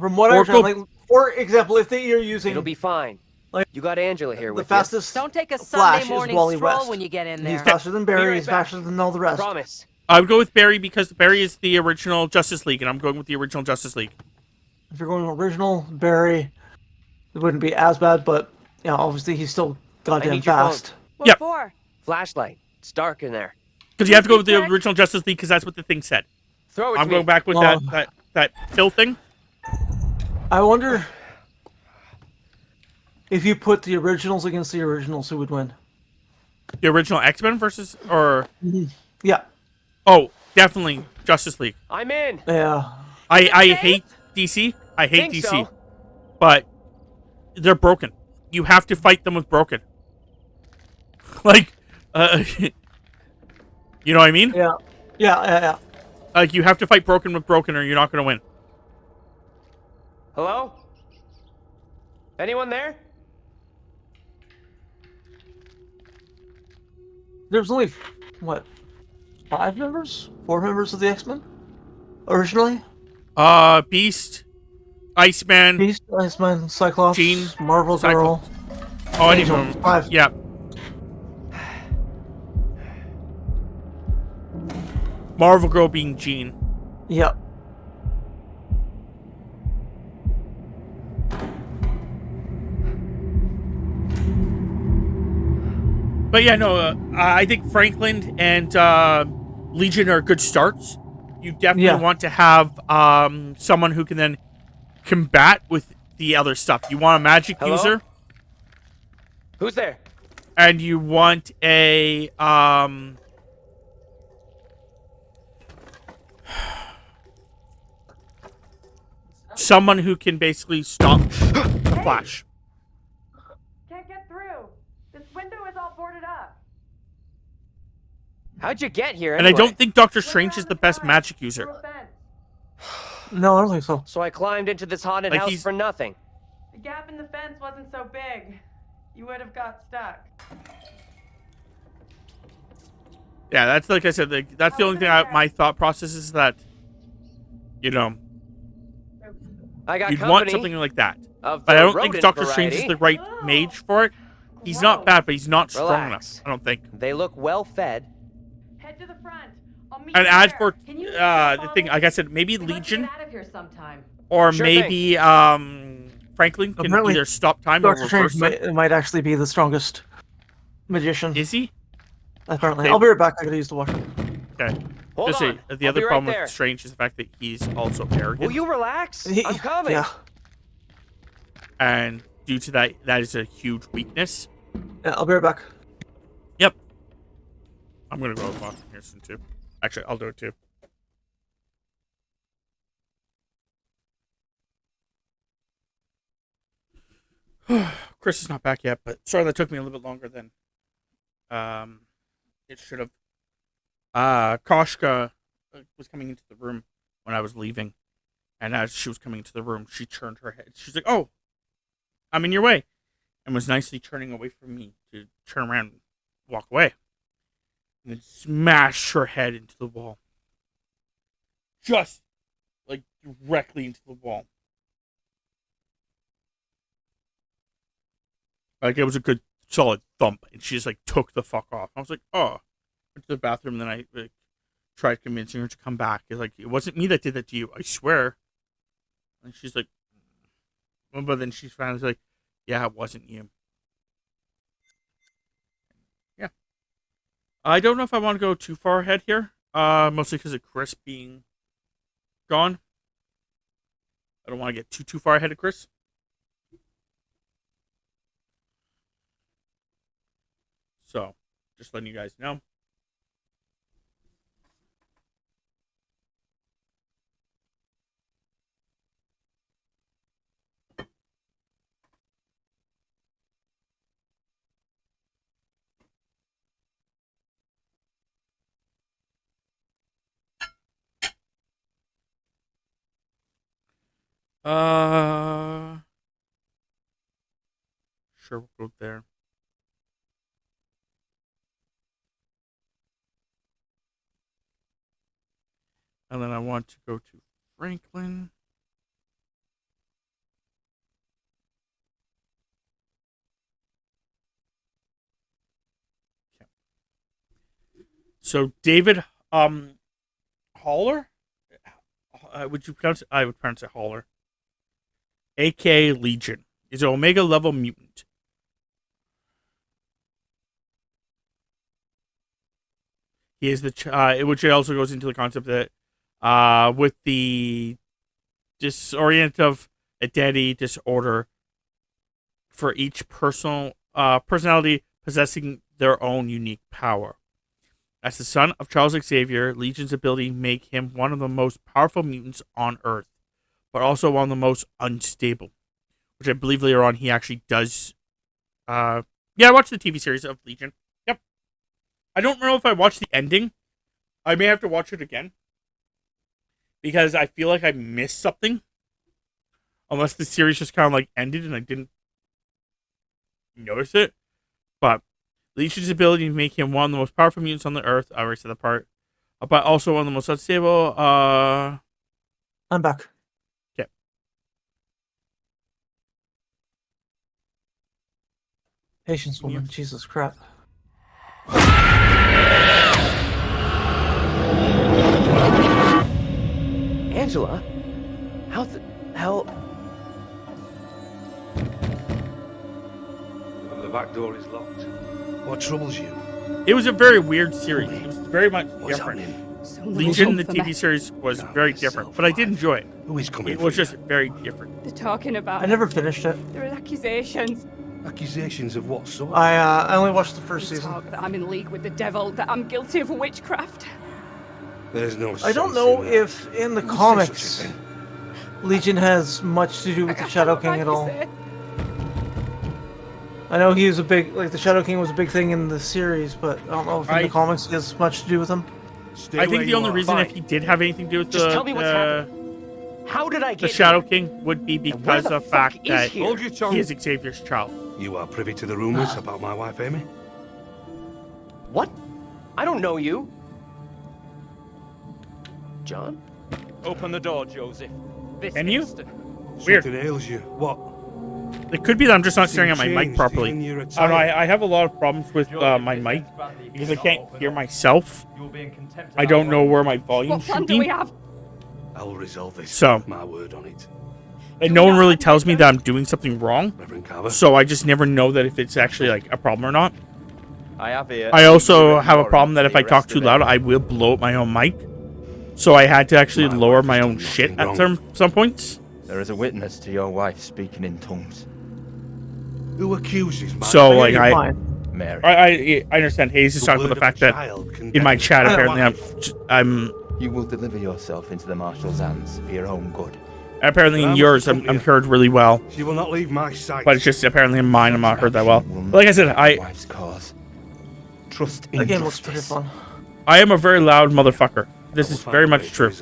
From what I Or understand, go- like, for example, if they are using It'll be fine. like You got Angela here the with fastest Don't take a Flash Sunday is morning Wally stroll West. when you get in He's there. faster than Barry. right He's back. faster than all the you. rest. Promise. I would go with Barry because Barry is the original Justice League, and I'm going with the original Justice League. If you're going original Barry, it wouldn't be as bad, but yeah, obviously he's still goddamn need your fast. What Yep. for? Flashlight. It's dark in there. Because you have to go with the Quick. original Justice League because that's what the thing said. Throw it I'm to going me. back with Oh. that Phil thing. I wonder if you put the originals against the originals, who would win? The original X-Men versus Yeah, oh, definitely Justice League. I'm in. yeah. I hate DC. I hate Think DC. so. But they're broken. You have to fight them with broken. Like, you know what I mean? Yeah. Like, you have to fight broken with broken, or you're not going to win. Hello? Anyone there? There's only, what, 4 members of the X-Men? Originally? Beast, Iceman, Beast, Iceman, Cyclops, Jean, Marvel Girl. Oh, Angel, anyone. 5. Yeah. Marvel Girl being Jean. Yep. But yeah, no, I think Franklin and Legion are good starts. You definitely want to have someone who can then combat with the other stuff. You want a magic Hello? user, Who's there? and you want a someone who can basically stop the Flash. Can't get through. This window is all boarded up. How'd you get here And I anyway? don't think Doctor Strange is the best magic user. No, I don't think so. So I climbed into this haunted Like, house he's- for nothing. The gap in the fence wasn't so big. You would have got stuck. Yeah, that's like I said. That's the only thing. My thought process is that, you know, I got you'd company want something like that. of But the I don't think rodent Doctor Strange is variety. the right mage for it. He's not bad, but he's not strong Relax. enough. I don't think. They look well fed. Head to the front. I'll meet And you as there. for Can you the thing, like I said, maybe We must Legion get out of here sometime. or Sure maybe Franklin can Apparently, either stop time or Doctor reverse Strange time. might actually be the strongest magician. Is he? Apparently. Okay. I'll be right back. I gotta use the washroom. Okay. Hold Just on. say, the I'll other be right problem there. with Strange is the fact that he's also arrogant. Will you relax? I'm coming. Yeah. And due to that, that is a huge weakness. Yeah, I'll be right back. Yep. I'm gonna go with Boston here soon too. Actually, I'll do it too. Chris is not back yet, but sorry that took me a little bit longer than it should have. Koshka was coming into the room when I was leaving, and as she was coming into the room, she turned her head. She's like, "Oh, I'm in your way," and was nicely turning away from me to turn around and walk away. And then smashed her head into the wall. Just, like, directly into the wall. Like, it was a good, solid thump, and she just, like, took the fuck off. I was like, oh. Went to the bathroom, and then I tried convincing her to come back. It's like, it wasn't me that did that to you, I swear. And she's like, but then she's finally like, yeah, it wasn't you. Yeah. I don't know if I want to go too far ahead here. Mostly because of Chris being gone. I don't want to get too far ahead of Chris. So, just letting you guys know. Sure, we'll go there. And then I want to go to Franklin. Okay. So David Haller? Would you pronounce it? I would pronounce it Haller. aka Legion. Is an Omega level mutant. He is the which also goes into the concept that with the disorient of identity disorder for each personality possessing their own unique power. As the son of Charles Xavier, Legion's ability make him one of the most powerful mutants on Earth, but also one of the most unstable. Which I believe later on he actually does. Yeah, I watched the TV series of Legion. Yep. I don't know if I watched the ending. I may have to watch it again. Because I feel like I missed something. Unless the series just kind of like ended and I didn't notice it. But Legion's ability to make him one of the most powerful mutants on the Earth. I already said that part. But also one of the most unstable. I'm back. Okay. Patience, woman. Jesus crap. Angela? How the hell? The back door is locked. What troubles you? It was a very weird series. It was very much different. Legion, the for TV me. series, was very different, but I did enjoy it. Who is coming It was just very different. They're talking about. I never finished it. There are accusations. Accusations of what sort? I only watched the first season. Talk that I'm in league with the devil, that I'm guilty of witchcraft. There's no I don't sense know in that. if in the Who would say comics such a thing? Legion has much to do with the Shadow King at all. Say. I know he was a big, like the Shadow King was a big thing in the series, but I don't know if in the comics he has much to do with him. I think the only reason if he did have anything to do with Just tell me what's happening. How did I the get Shadow here? King would be where because the of the fuck fact is that here? Hold your tongue. he is Xavier's child. You are privy to the rumors about my wife, Amy? What? I don't know you. John? Open the door, Joseph. This Can you? instant. Weird. Something ails you. What? It could be that I'm just not Seem staring at my mic changed, properly. even your I don't know. attire. I have a lot of problems with my mic because I can't hear myself. I don't know where my volume What plan should do we be. have? I will resolve this. So- My word on it. And no one really tells me that I'm doing something wrong. Reverend Carver. So I just never know that if it's actually like a problem or not. I have here. I also have a problem that if I talk too loud, I will blow up my own mic. So I had to actually lower my own shit at some points. There is a witness to your wife speaking in tongues. Who accuses my So like Mary. I understand Hayes is talking about the fact that in my chat apparently I'm You will deliver yourself into the marshal's hands for your own good. apparently in yours I'm heard really well. She will not leave my sight. But it's just apparently in mine I'm not heard that well. But like I said, Wife's cause. Trust in The game looks pretty justice. fun. I am a very loud motherfucker. This is very much true.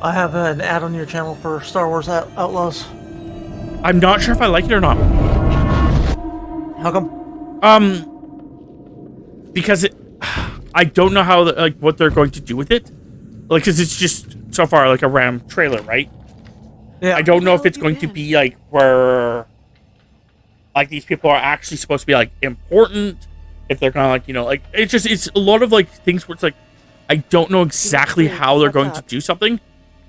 I have an ad on your channel for Star Wars Outlaws. I'm not sure if I like it or not. How come? Because I don't know how like what they're going to do with it. Like, cause it's just so far like a random trailer, right? Yeah. I don't know if it's going to be like where like these people are actually supposed to be like important. If they're gonna like like it's a lot of like things where it's like I don't know exactly how they're going to do something.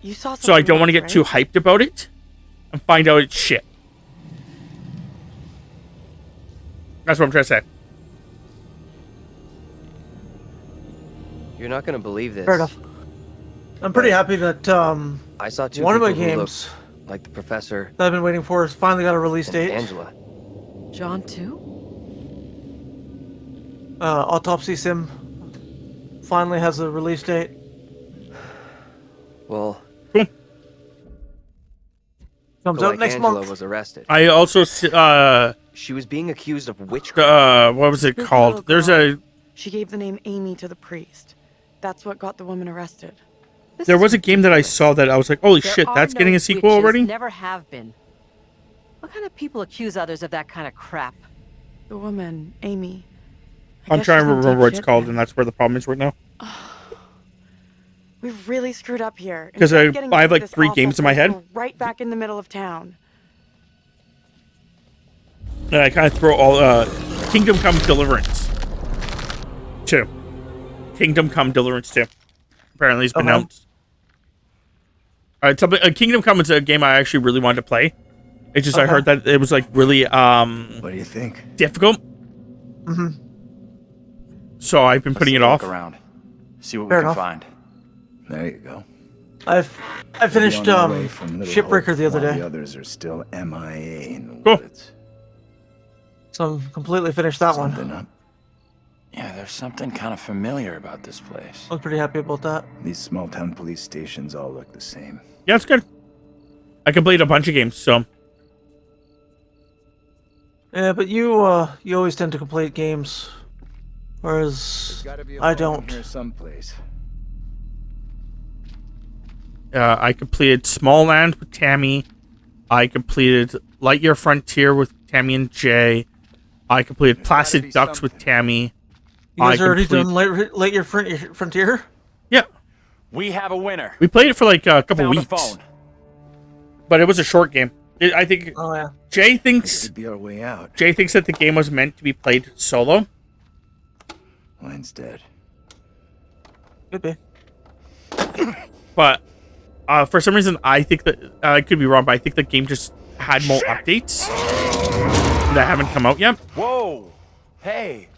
You saw So I something don't want to else, get too right? hyped about it and find out it's shit. That's what I'm trying to say. You're not gonna believe this. Fair enough. I'm pretty happy that I saw two one of my people who games looked like the professor that I've been waiting for has finally got a release and date. Angela. John, too? Autopsy Sim finally has a release date. Well, Comes so out like next Angela month. was arrested. I also She was being accused of witchcraft. what was it This called? little There's girl, a She gave the name Amy to the priest. That's what got the woman arrested. there was a game that I saw that I was like, holy There shit, are that's no getting a sequel witches, already? Never have been. What kind of people accuse others of that kind of crap? The woman, Amy. I I'm guess trying she's to in remember deep what it's shit called, then. and that's where the problem is right now. We've really screwed up here. 'Cause Instead of I getting have, rid of like, this 3 awful games in my place, head. we're right back in the middle of town. And I kind of throw all Kingdom Come Deliverance 2. Kingdom Come Deliverance 2. Apparently it's been announced. Kingdom Come is a game I actually really wanted to play. It's just I heard that it was like really What do you think? difficult. Mm-hmm. So I've been putting it off. Look around. See what Fair we can enough. find. There you go. I finished Be on your way from Little Shipbreaker Hope the other while day. The others are still MIA in the Cool. woods. So I'm completely finished that one. Something up. Yeah, there's something kind of familiar about this place. I was pretty happy about that. These small town police stations all look the same. Yeah, it's good. I completed a bunch of games, so Yeah, but you always tend to complete games, whereas I don't. Here someplace. I completed Small Land with Tammy. I completed Lightyear Frontier with Tammy and Jay. I completed Placid Ducks with Tammy. You guys already done Lightyear Frontier? Yeah. We have a winner. We played it for like a couple Found a weeks. phone. But it was a short game. I think Oh yeah. Jay thinks Could be our way out. Jay thinks that the game was meant to be played solo. Mine's dead. Could be. But for some reason, I think that I could be wrong, but I think the game just had more updates that haven't come out yet. Whoa! Hey!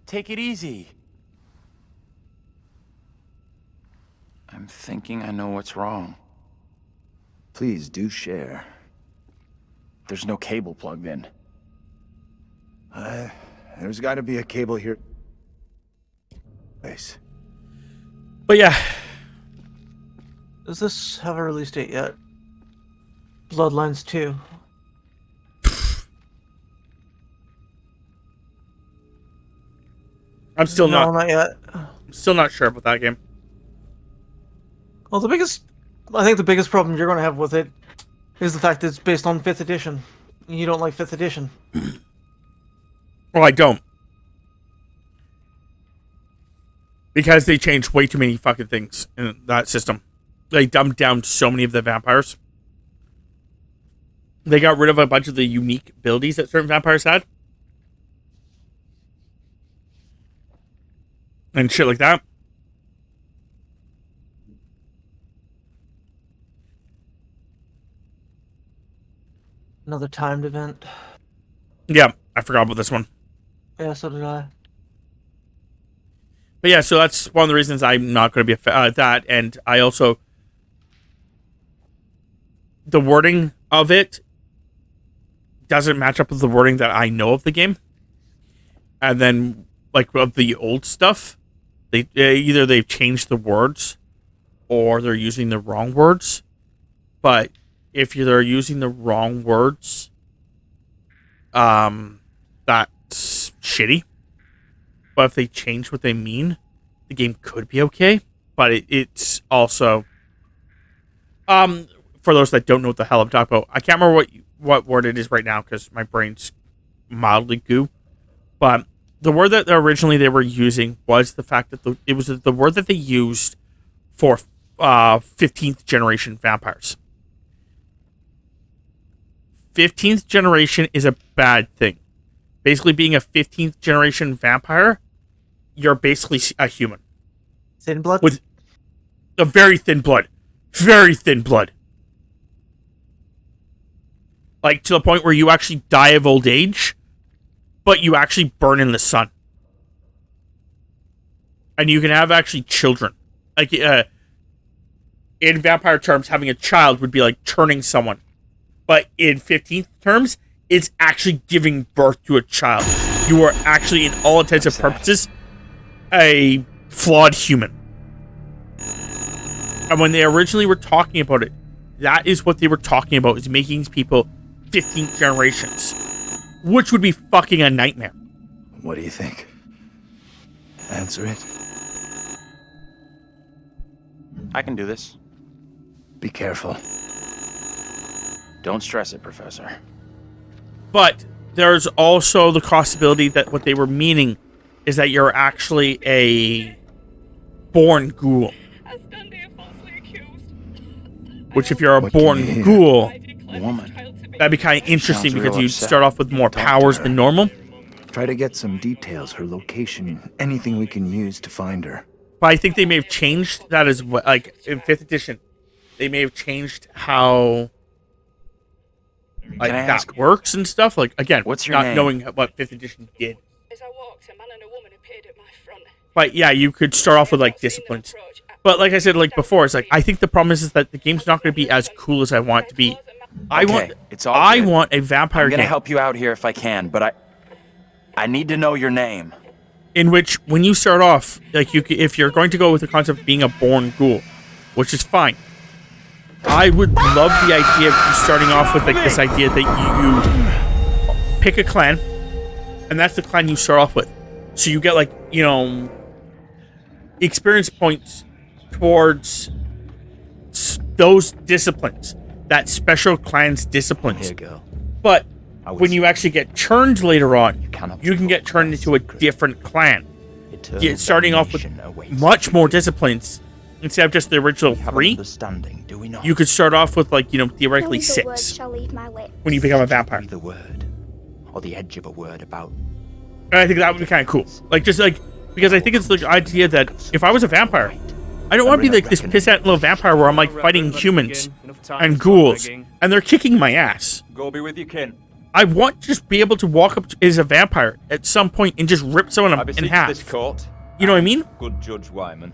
Take it easy. I'm thinking I know what's wrong. Please do share. There's no cable plugged in. There's got to be a cable here. Place. But yeah, Does this have a release date yet? Bloodlines 2. I'm still No, not not yet. I'm still not sure about that game. Well, I think the biggest problem you're going to have with it is the fact that it's based on 5th edition. And you don't like 5th edition. Well, I don't. Because they changed way too many fucking things in that system. They dumbed down so many of the vampires. They got rid of a bunch of the unique abilities that certain vampires had. And shit like that. Another timed event. Yeah, I forgot about this one. Yeah, so did I. But yeah, so that's one of the reasons I'm not going to be that. And I also... The wording of it doesn't match up with the wording that I know of the game. And then, like, of the old stuff, they either they've changed the words or they're using the wrong words. But if they're using the wrong words, that's shitty. But if they change what they mean, the game could be okay. But it's also... for those that don't know what the hell I'm talking about, I can't remember what word it is right now because my brain's mildly goo. But the word that originally they were using was the fact that it was the word that they used for 15th generation vampires. 15th generation is a bad thing. Basically, being a 15th generation vampire, you're basically a human. Thin blood? With a very thin blood. Very thin blood. Like, to the point where you actually die of old age, but you actually burn in the sun. And you can have actually children. Like, in vampire terms, having a child would be like turning someone. But in 15th terms, it's actually giving birth to a child. You are actually, in all intents and purposes, a flawed human. And when they originally were talking about it, that is what they were talking about, is making people 15th generations. Which would be fucking a nightmare. What do you think? Answer it. I can do this. Be careful. Don't stress it, Professor. But there's also the possibility that what they were meaning is that you're actually a born ghoul. Which if you're a born ghoul, Woman. that'd be kind of interesting Sounds because real you'd upset. start off with more powers than normal. Try to get some details, her location, anything we can use to find her. But I think they may have changed that as well. Like, in 5th edition, they may have changed how... like, Can I that ask- works and stuff. Like, again, What's your not name? knowing what 5th edition did. But yeah, you could start off with, like, disciplines. But like I said, like before, it's like, I think the problem is that the game's not going to be as cool as I want it to be. It's all I good. want a vampire I'm gonna game help you out here if I can, but I need to know your name. in which, when you start off, like if you're going to go with the concept of being a born ghoul, which is fine. I would love the idea of you starting off with like this idea that you pick a clan, and that's the clan you start off with. So you get like, you know, experience points towards those disciplines, that special clan's disciplines. Here you go. But when you actually get turned later on, you can get turned into a different clan. Starting off with much more disciplines instead of just the original 3. You could start off with, like, you know, theoretically 6 when you become a vampire. The word, or the edge of a word about. And I think that would be kind of cool. Like, just like, because I think it's the idea that if I was a vampire, I don't want to be like this pissant little vampire where I'm like fighting humans and ghouls and they're kicking my ass. Go be with your kin. I want to just be able to walk up as a vampire at some point and just rip someone I in beseech half. this court. You know what I mean? Good Judge Wyman.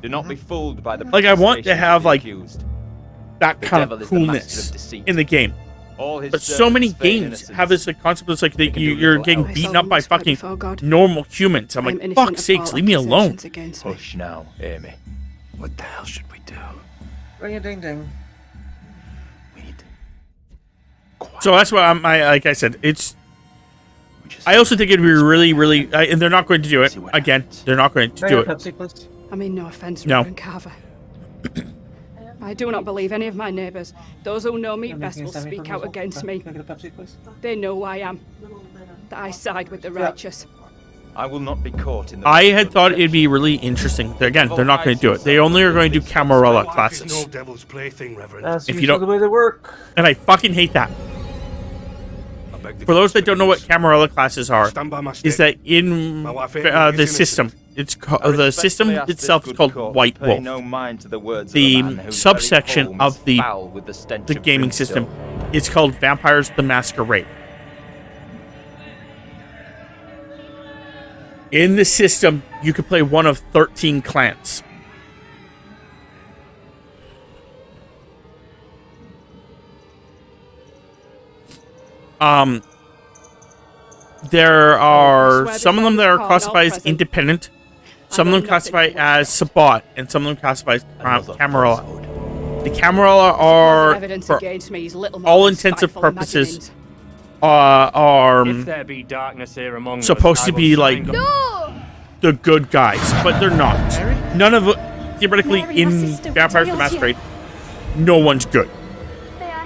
Do not be fooled by the Like, I want to protestations have of the like accused. that The kind devil of is the master coolness of deceit. in the game. All his But so many servants feign games innocence. have this like concept that's like that you're getting else. beaten up by fucking before God. normal humans. I'm I am like, innocent fuck of sakes, all leave me alone. accusations against me. Hush now, Amy. What the hell should we do? Ring a ding ding. So that's why like I said, it's. I also think it'd be really, and they're not going to do it again. They're not going to do it. Pepsi, please. I mean, no offense, No. Reverend Carver. I do not believe any of my neighbors. Those who know me Can I best make will a Sammy speak for out me? against me. Can I get a Pepsi, please? They know who I am. That I side with the righteous. I will not be caught in the... I had thought it'd be really interesting. Again, they're not going to do it. They only are going to do Camarilla classes. No devil's plaything, Reverend. That's If you usually don't- the way they work. And I fucking hate that. For those that don't know what Camarilla classes are, is that in the system, it's the system itself is called White Pay Wolf. no mind to the words of a man The whose subsection very home of is the foul with the stench of gaming brimstone. system is called Vampires the Masquerade. In the system, you could play one of 13 clans. There are some of them that are classified as independent, some of them classified as Sabbat, and some of them classified as Camarilla. The Camarilla are, Evidence for against me is little more all than intents and spiteful purposes, imaginings. are If there be darkness here among us, supposed I to will be shine like the good guys, but they're not. None of theoretically in Vampires the Masquerade, no one's good.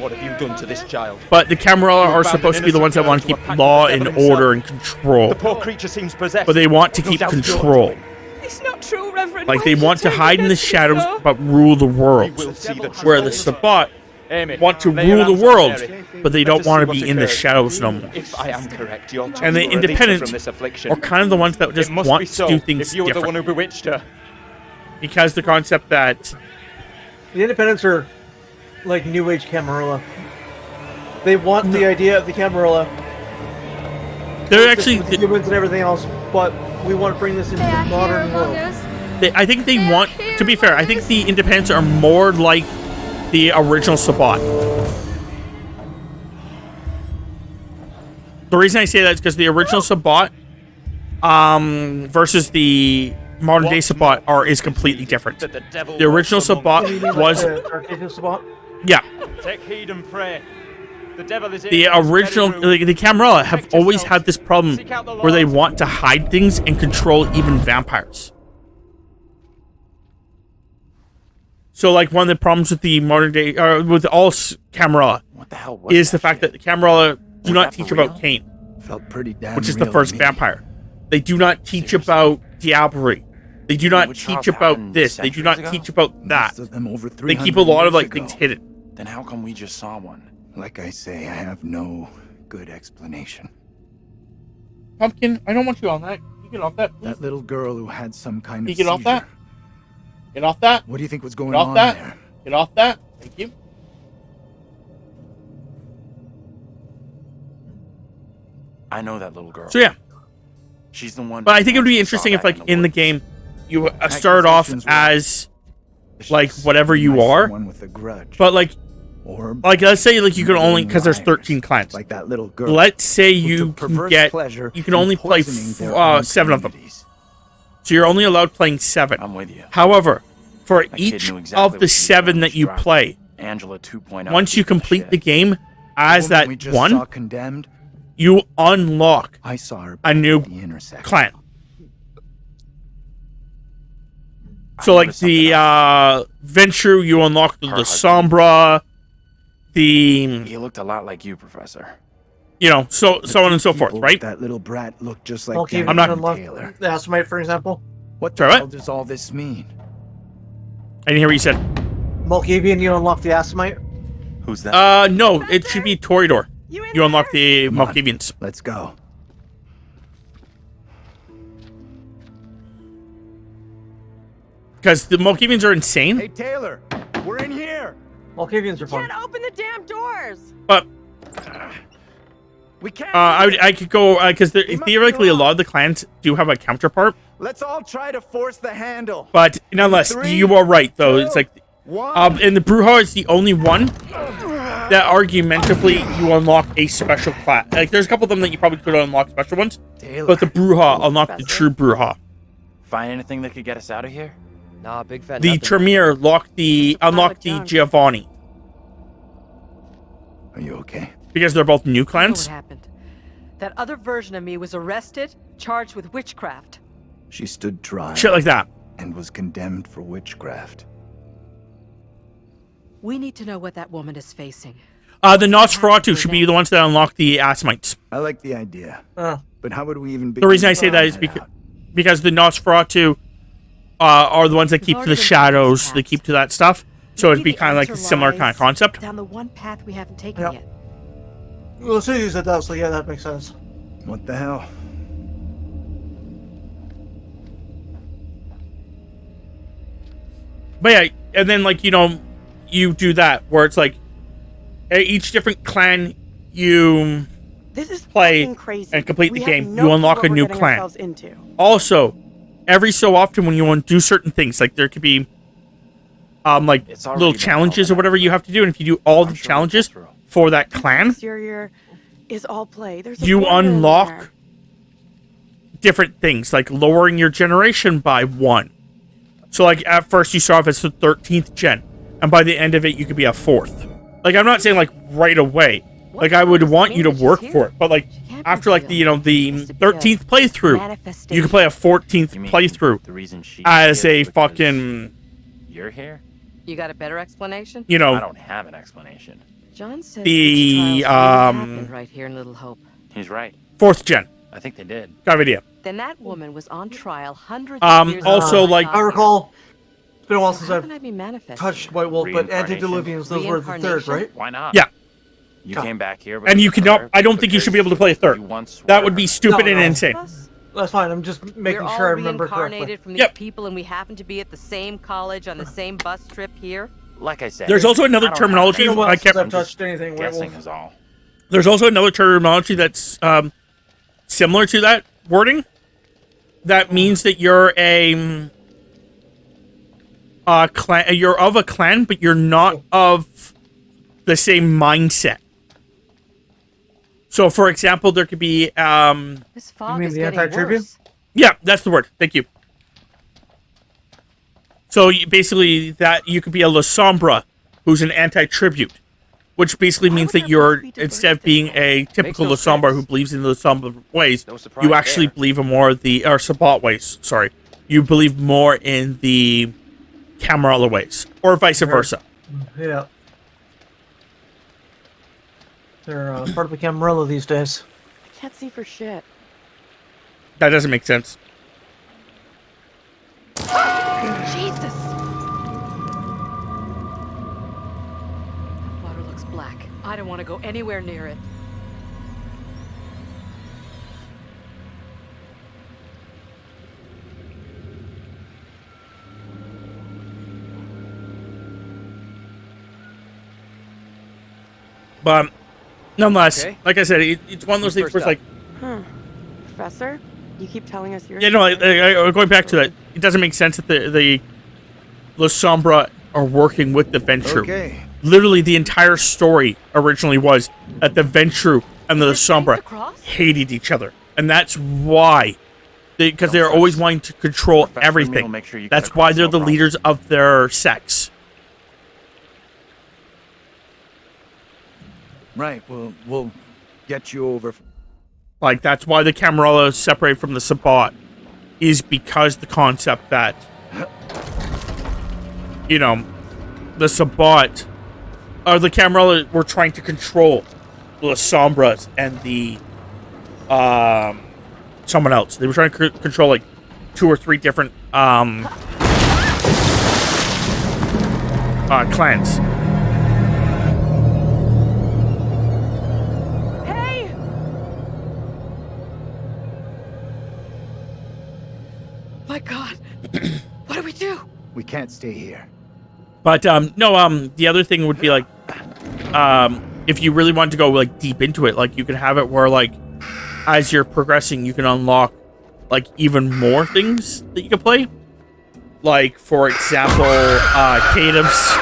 What have you done to this child? But the Camarilla are supposed to be the ones that want to keep law and order and control. The poor creature seems possessed. But they want to No keep doubt you're control. It's not true, Reverend. Like Why they would you want to turn hide in the against me shadows so? but rule the world. We will see the Where truth. the Sabbat Amy, want to lay your rule the hands on world, Mary. but they Let don't us want see to what be in the occurred. shadows no more. If I am correct, your child And the will release her independent from this affliction. are kind of the ones that just It must want be to so, do things if you were the one different. who bewitched her. Because the concept that The Independents are like New Age Camarilla. They want the idea of the Camarilla. they're actually, With the humans and everything else, but we want to bring this into the modern world. I think they want, to be fair, I think the independents are more like the original Sabbat. The reason I say that is because the original Sabbat versus the modern day Sabbat is completely different. The original Sabbat was, yeah, Take heed and pray. The devil is the in this original, very room. the Camarilla have always had this problem where they want to hide things and control even vampires. So, like, one of the problems with the modern day, with all Camarilla, is the fact that the Camarilla do not teach about Cain, Felt pretty damn which is the real first to me. vampire. They do not teach about diablerie. They do not teach about this. They do not teach about that. Most of them over They keep 300 a lot of, years like, things ago. hidden. Then how come we just saw one? Like I say, I have no good explanation. Pumpkin, I don't want you on that. You get off that, please. That little girl who had some kind Can of you get off seizure. that? Get off that. What do you think was going Get off on that. there? Get off that. Thank you. I know that little girl. So, yeah. She's the one. But I think it would be who interesting saw if, that like, in the game, you Accusations started off were- as, like, whatever you Might are. someone with a grudge. But, like, Or let's say, like, you can only, because there's 13 clans. like that little girl. Let's say who you took can perverse get, pleasure you can in only play poisoning their own 7 of them. communities. So you're only allowed playing 7. I'm with you. However, for That kid each knew exactly of what the she 7 that you dropped. play, Angela 2.0. once you complete shit. the game as The woman we that just saw one, condemned, you unlock I saw her a new at the intersection. clan. So, like, the Venture, you unlock the Sombra, the, He looked a lot like you, Professor. you know, so on and so forth, People right? with That little brat looked just like Okay, Danny I'm not- unlock Taylor. the Assamite, for example. What the Sorry, hell what? does all this mean? I didn't hear what you said. Malkavian, you unlock the Assamite. Who's that? No, it should be Toreador. You unlock the Come on. Malkavians. Let's go. Because the Malkavians are insane, Hey Taylor, we're in here. Malkavians are fun. Can't open the damn doors. but We can't. I could go, because theoretically a lot of the clans do have a counterpart, Let's all try to force the handle. but nonetheless, 3, you are right, though. It's like, 1. and the Bruja is the only one that argumentatively you unlock a special class. Like, there's a couple of them that you probably could unlock special ones, Taylor. but the Bruja unlock the true Bruja. Find anything that could get us out of here? Nah, big fat The nothing. Tremere unlocked the junk. Giovanni. Are you okay? Because they're both new I know what clans. happened. That other version of me was arrested, charged with witchcraft. She stood trial. Shit like that. And was condemned for witchcraft. We need to know what that woman is facing. The Nosferatu should be the ones that unlock the Assmites. I like the idea. But how would we even The reason I say that is because the Nosferatu are the ones that keep to the shadows. They keep to that stuff. So it'd be kind of like a similar kind of concept. Down the one path we haven't taken Yep. yet. Well, as soon as you said that, so yeah, that makes sense. What the hell? But yeah, and then like, you know, you do that where it's like each different clan you This is play fucking crazy. and complete We the have game, no you clue unlock what a we're new getting clan. ourselves into. Also, every so often when you want to do certain things, like there could be like little challenges or whatever you have to do, and if you do all the challenges for that clan, Exterior is all play. There's a you border in there. unlock different things, like lowering your generation by 1. So like at first you start off as the 13th gen, and by the end of it you could be a 4th. Like I'm not saying like right away. Like I would want you to work for it, but like after like the, you know, the 13th playthrough, you could play a 14th playthrough The reason she as a because fucking, you're here? You got a better explanation? you know, I don't have an explanation. John says the, witch trials really happened right here in Little Hope. He's right. 4th gen. I think they did. Got an idea. Then that woman was on trial hundreds of years also, ago. like- I recall, it's been a while So since how I've can I be manifesting? touched White Wolf, but Reincarnation. Antediluvians, those were the third, Reincarnation? right? Why not? Yeah. You God. came back here, but And you for cannot, her I don't think you should be able to play a 3rd. you once That were would be her. stupid No, and no. insane. That's fine, I'm just making We're sure I all remember correctly. reincarnated from these Yep. people, and we happen to be at the same college on the same bus trip here. Like I said, There's also another I don't terminology It's been a while I since kept. I've touched anything White guessing Wolf. is all. There's also another terminology that's similar to that wording. That means that you're a clan. You're of a clan, but you're not of the same mindset. So, for example, there could be This fog mean is the getting anti-tribute? worse. yeah, that's the word. Thank you. So basically, that you could be a La Sombra, who's an anti-tribute, which basically means that you're, instead of being a typical no La Sombra sense. who believes in the La Sombra ways, No surprise you actually there. believe in more of the, or Sabbat ways, sorry. You believe more in the Camarilla ways, or vice versa. Yeah. They're part of the Camarilla these days. I can't see for shit. That doesn't make sense. Jesus! Water looks black. I don't want to go anywhere near it. But nonetheless, Okay. like I said, it's one of those things where it's like, Huh. Professor? You keep telling us you're... yeah, no, going back to that, it doesn't make sense that the La Sombra are working with the Ventru. Okay. Literally, the entire story originally was that the Ventru and the La Sombra hated each other, and that's why, because they're always wanting to control Professor Mead will everything. make sure you That's come why across, they're no the problem. leaders of their sex. Right, we'll get you over. Like, that's why the Camarilla is separated from the Sabbat, is because the concept that, you know, the Sabbat, or the Camarilla were trying to control the Sombras and the, someone else. They were trying to control, like, 2 or 3 different, clans. Hey! My God! What do we do? We can't stay here. But no, the other thing would be like, if you really wanted to go like deep into it, like you could have it where like as you're progressing, you can unlock like even more things that you can play. Like for example, catives.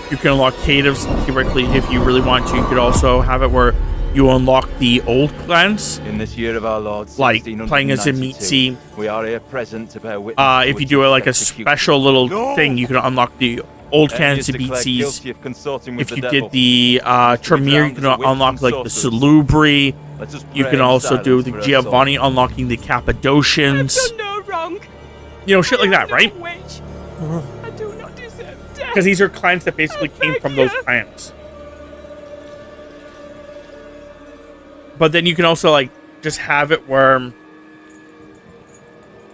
You can unlock catives theoretically if you really want to. You could also have it where you unlock the old clans. In this year of our Lord, Like playing as a meat 1692, sea. we are here present to bear witness. If you do like a special little thing, you can unlock the old clans and meat seas. If you did the Tremere, you can unlock like the Salubri. You can also do the Giovanni, unlocking the Cappadocians. I've done no wrong. You know, shit like that, right? Witch. I do not deserve death. Because these are clans that basically came from those clans. But then you can also like just have it where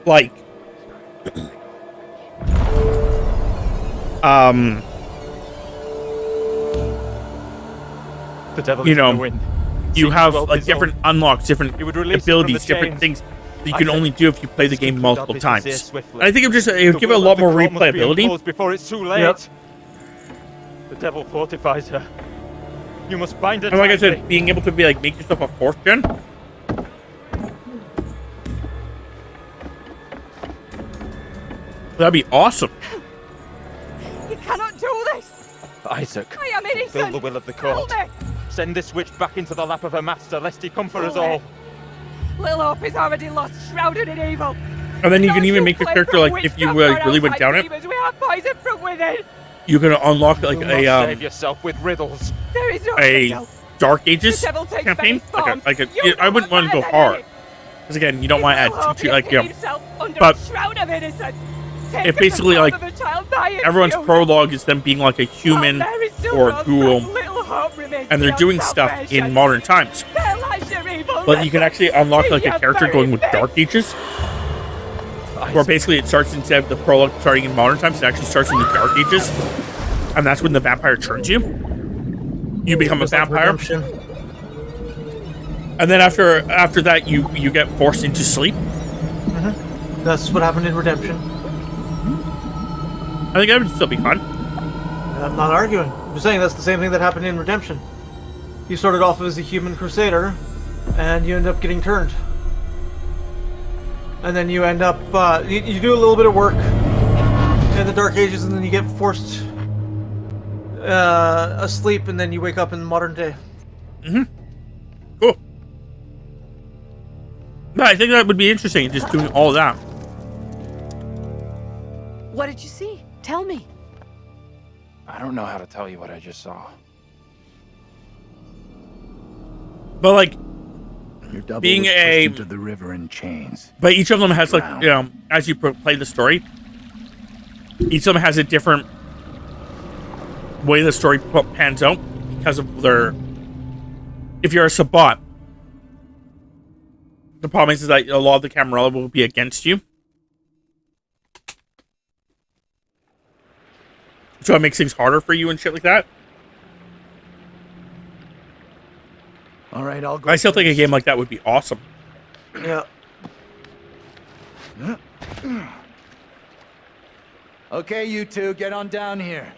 like The devil you is in know, the wind. you Seems have well like dissolved. different unlocks, different It would release it abilities, from the different chains. things that you can only do if you play the This game could multiple not be sincere times. swiftly. And I think it would just The give it a will lot of the more court must be replayability. imposed before it's too late. Yep. The devil fortifies her. You must bind her And like I tightly. said, being able to be like make yourself a 4th gen. That'd be awesome. You cannot do this. Isaac, I am innocent. fulfill the will of the court. Help me. Send this witch back into the lap of her master, lest he come for us Help all. me. Little Hope is already lost, shrouded in evil. And then you can Don't even make your play character from like if you witchcraft or really went outside down it, demons. We have poison from within. you can unlock like You must save yourself with riddles. There is no a riddle. Dark Ages The devil takes campaign. many forms. You I wouldn't want to go better than hard any. because again, you don't want to add Little Hope too like hid himself under but a shroud of innocence. Take if the basically form like of a child by his everyone's youth. prologue is them being like a human There is still or a one ghoul, bright little hope remains and they're beyond doing stuff salvation. in modern times. There lies your evil But you can actually unlock like a Your character very going with face. Dark Ages, where basically it starts instead of the prologue starting in modern times, it actually starts in the Dark Ages, and that's when the vampire turns you. You become a It's like vampire, redemption. and then after that, you get forced into sleep. That's what happened in Redemption. I think that would still be fun. I'm not arguing. I'm just saying that's the same thing that happened in Redemption. You started off as a human crusader, and you end up getting turned. And then you end up, you do a little bit of work in the Dark Ages, and then you get forced asleep, and then you wake up in modern day. Cool. No, I think that would be interesting, just doing all that. What did you see? Tell me. I don't know how to tell you what I just saw. But like, Your double being was pushed a into the river in chains. but each of them has like, you know, as you play the story, each of them has a different way the story pans out because of their. If you're a Sabbat, the problem is that a lot of the Camarilla will be against you, so it makes things harder for you and shit like that. All right, I'll go. I still think a game like that would be awesome. Yeah. Okay, you two, get on down here.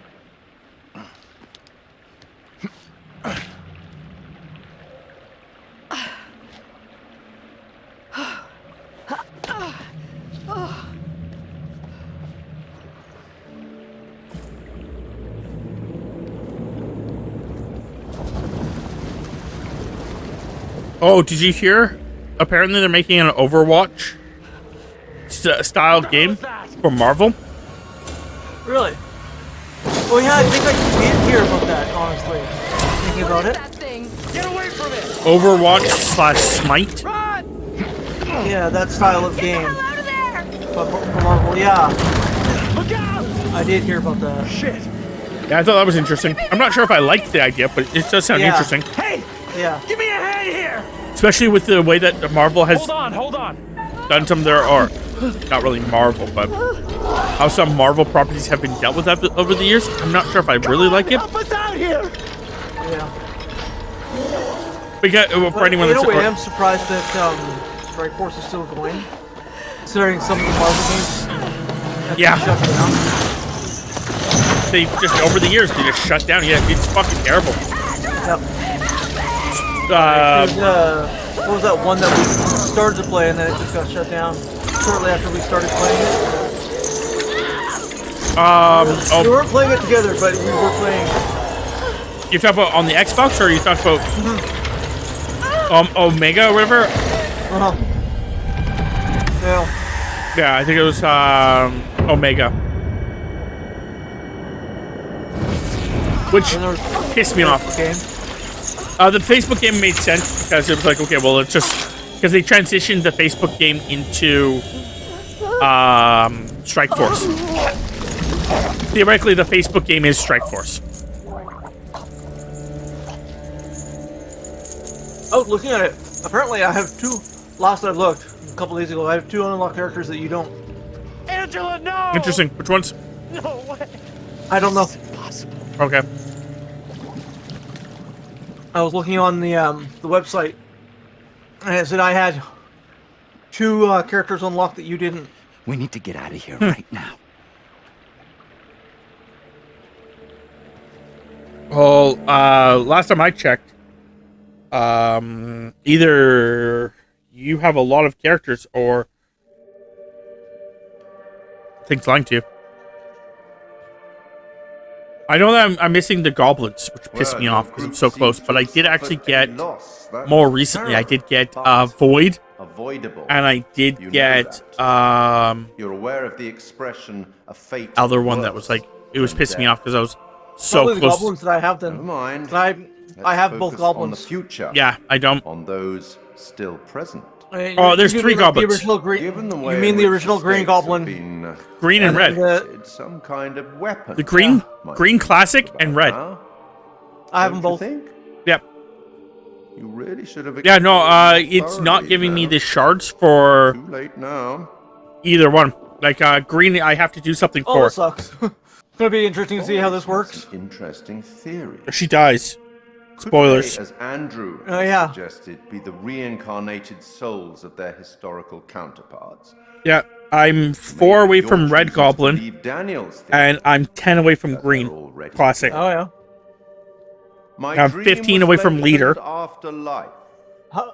Oh, did you hear? Apparently they're making an Overwatch style game from Marvel. Really? Well, yeah, I think I did hear about that, honestly. Thinking about it. Get away from it! Overwatch / Smite. Yeah, that style of game. But for Marvel, yeah. Look out! I did hear about that. Shit. Yeah, I thought that was interesting. I'm not sure if I liked the idea, but it does sound Yeah. interesting. Hey! Yeah. Give me a hand here! Especially with the way that Marvel has Hold on. done some of their, or not really Marvel, but how some Marvel properties have been dealt with over the years. I'm not sure if I really like it. Help us out here! Yeah. Because, for anyone in a that's, way, I'm surprised that Strike Force is still going, considering some of the Marvel games have been Yeah. shut down. they just, over the years, they just shut down. Yeah, it's fucking terrible. Yep. There's, what was that one that we started to play and then it just got shut down shortly after we started playing it? We weren't playing it together, but we were playing. You talk about on the Xbox, or you talk about? Omega River. Yeah. Yeah, I think it was Omega, which pissed me off. The Facebook game made sense because it was like, okay, well, it's just because they transitioned the Facebook game into Strike Force. Theoretically, the Facebook game is Strike Force. Oh, looking at it, apparently I have two. Last I looked a couple days ago, I have two unlocked characters that you don't. Angela, no! Interesting. Which ones? No way. I don't know. Okay. I was looking on the website, and it said I had two characters unlocked that you didn't. We need to get out of here right now. Well, last time I checked, either you have a lot of characters or things lying to you. I know that I'm missing the goblins, which pissed me off because I'm so close, but I did actually get, more recently, I did get Void, and I did get, You're aware of the expression, a fate other one that was like, it was pissing me off because I was so Probably close. the goblins that I have then. Never mind. I have both Focus on the goblins. future. Yeah, I don't. On those still present. Oh, there's You three mean like the goblins. original green, Given the you way mean in the which original the green states have goblin? been, Green and red. it's some kind of weapon. The green, Might green you classic think and about red. now? I have them Don't both. you think? Yep. You really should have. Yeah, no, explored it's not thoroughly giving me now. the shards for Too late now. either one. Like, green, I have to do something Oh, for. that sucks. It's gonna be interesting to see how this works. Interesting theory. She dies. Spoilers. Could they, as Andrew Oh, yeah. suggested, be the reincarnated souls of their historical counterparts? Yeah, I'm 4 away from Red Goblin, Believe Daniel's theory. and I'm 10 away from Green Classic. Oh yeah. My I'm dream 15 was away from lengthened Leader. After life.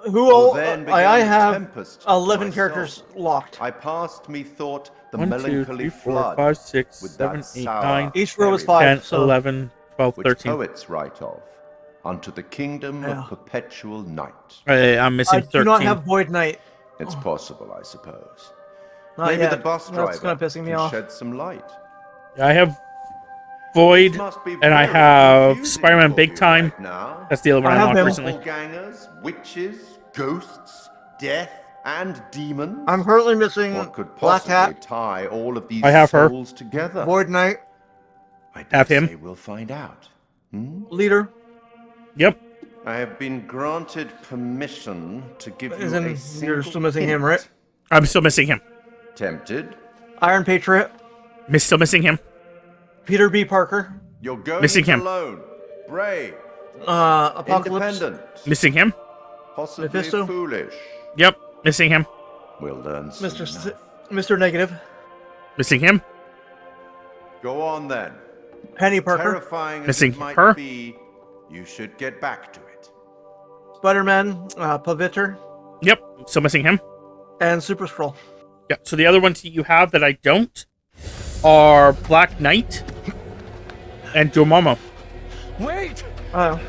Who all? then began I the have tempest 11 myself. characters locked. I passed methought the 1, 2, melancholy 3, 4, flood 5, 6, with 7, that 8, sour 9, Each row is berry 5. 10, so 11, 12, which 13. poets write of unto the kingdom Yeah. of perpetual night. I'm missing I 13. do not have Void Knight. It's possible, I suppose. Not Maybe yet. the bus driver That's kind of pissing me can off. shed some light. I have Void, Must be and I very have confusing Spider-Man for Big you Time. right now. That's the other one I I have unlocked him. recently. Doppelgangers, witches, ghosts, death, and demons. I'm currently missing What could Black possibly Hat, tie all of these I have her. souls together? Void Knight, I Have dare him. say we'll find out. Hmm? Leader. Yep. I have been granted permission to give you Isn't a single you're still missing him, hint. right? I'm still missing him. Tempted? Iron Patriot, Still missing him. Peter B. Parker, You're going Missing it him. alone. Brave. Apocalypse, Independent. Missing him. Possibly Mephisto. foolish. Yep. Missing him. We'll learn soon Mr. enough. Mr. Negative, Missing him. Go on then. Penny Parker, Terrifying as Missing it might her. be, you should get back to it. Spider-Man, Paviter, Yep. Still missing him. and Super Skrull. Yeah. So the other ones that you have that I don't are Black Knight and Dormammu. Wait! Oh,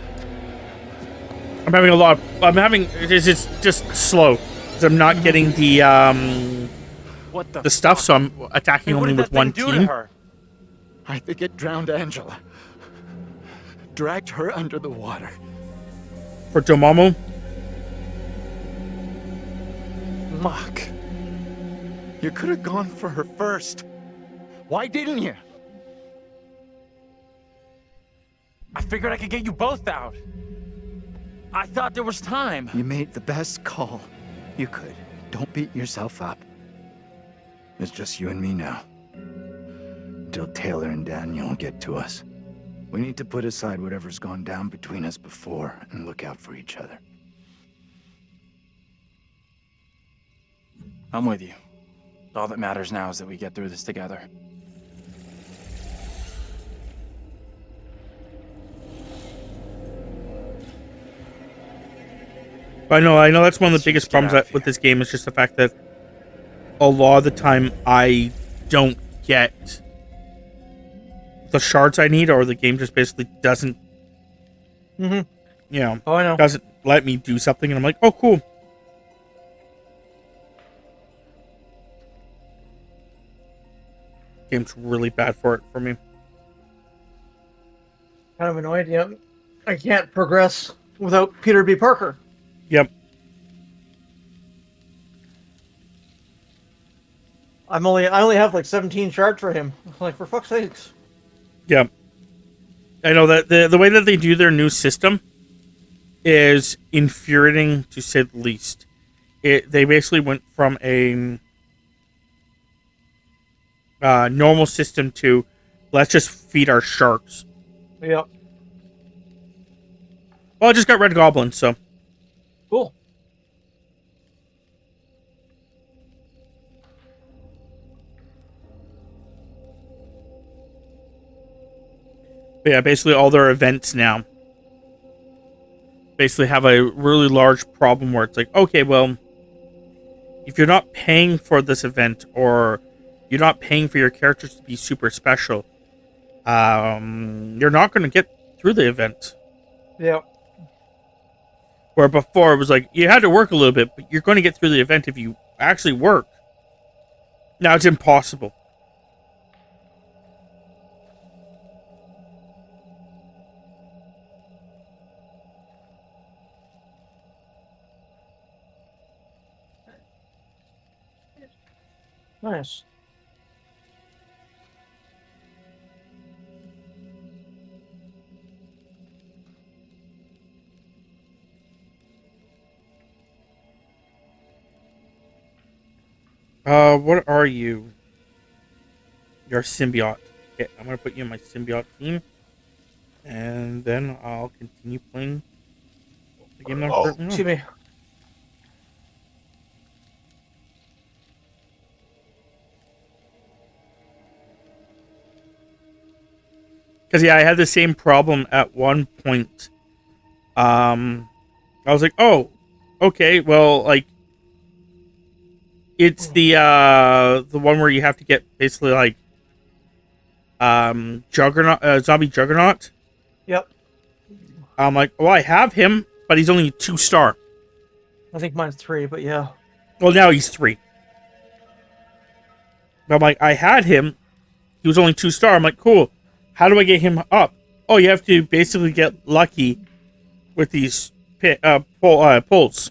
I'm having a lot. It's just slow. 'Cause I'm not getting What the stuff, so I'm attacking What only did with that thing one do to team. her? I think it drowned Angela. Dragged her under the water. For Dormammu, Mock. You could have gone for her first. Why didn't you? I figured I could get you both out. I thought there was time. You made the best call you could. Don't beat yourself up. It's just you and me now. Until Taylor and Daniel get to us. We need to put aside whatever's gone down between us before and look out for each other. I'm with you. All that matters now is that we get through this together. I know that's one of the biggest get problems out of with this game is just the fact that a lot of the time I don't get the shards I need, or the game just basically doesn't, Mm-hmm. you know, Oh, I know. doesn't let me do something, and I'm like, oh, cool. Game's really bad for me. Kind of annoyed. Yeah, I can't progress without Peter B. Parker. Yep. I only have like 17 shards for him. Like, for fuck's sakes. Yep. I know that the way that they do their new system is infuriating, to say the least. They basically went from a normal system to let's just feed our sharks. Yep. Well, I just got Red Goblin, so. Cool. But yeah, basically all their events now basically have a really large problem where it's like, okay, well, if you're not paying for this event or you're not paying for your characters to be super special, you're not going to get through the event. Yep. Where before it was like, you had to work a little bit, but you're going to get through the event if you actually work. Now it's impossible. Nice. What are you? You're a symbiote. Okay, I'm gonna put you in my symbiote team, and then I'll continue playing the game that I'm currently on. Excuse me. Because yeah, I had the same problem at one point. I was like, oh, okay, well, like, it's the one where you have to get basically like Juggernaut, zombie Juggernaut. Yep. I'm like, well, I have him, but he's only 2-star. I think mine's 3, but yeah. Well, now he's 3. But I'm like, I had him. He was only 2-star. I'm like, cool. How do I get him up? Oh, you have to basically get lucky with these pulls.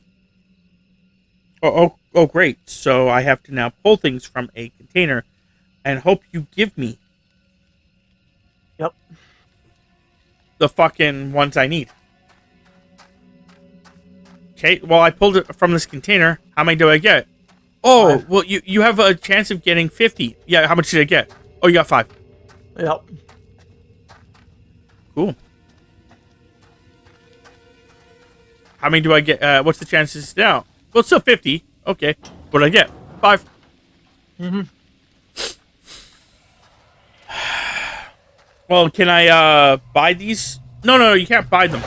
Oh, great. So I have to now pull things from a container and hope you give me the fucking ones I need. Okay, well, I pulled it from this container. How many do I get? Oh, 5. Well, you have a chance of getting 50. Yeah, how much did I get? Oh, you got 5. Yep. Cool. How many do I get? What's the chances now? Well, it's still 50. Okay. What did I get? 5. Mm-hmm. Well, can I buy these? No, you can't buy them.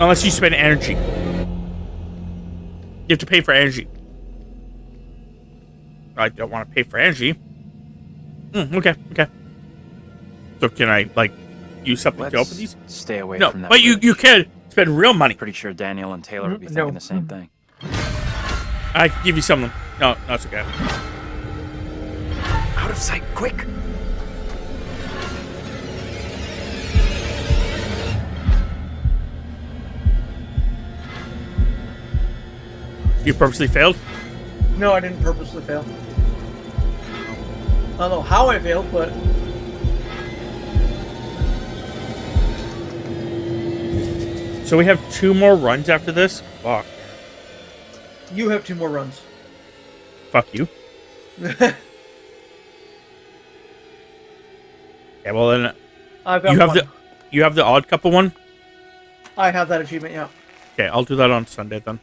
Unless you spend energy. You have to pay for energy. I don't want to pay for energy. Okay. So can I, like, use something to open these? Stay away No, from that. but you can spend real money. Pretty sure Daniel and Taylor would be thinking the same thing. I can give you some of them. No, it's okay. Out of sight, quick! You purposely failed? No, I didn't purposely fail. I don't know how I failed, but... So we have 2 more runs after this? Fuck. You have 2 more runs. Fuck you. Yeah, well then... I've got you have one. You have the Odd Couple one? I have that achievement, yeah. Okay, I'll do that on Sunday then.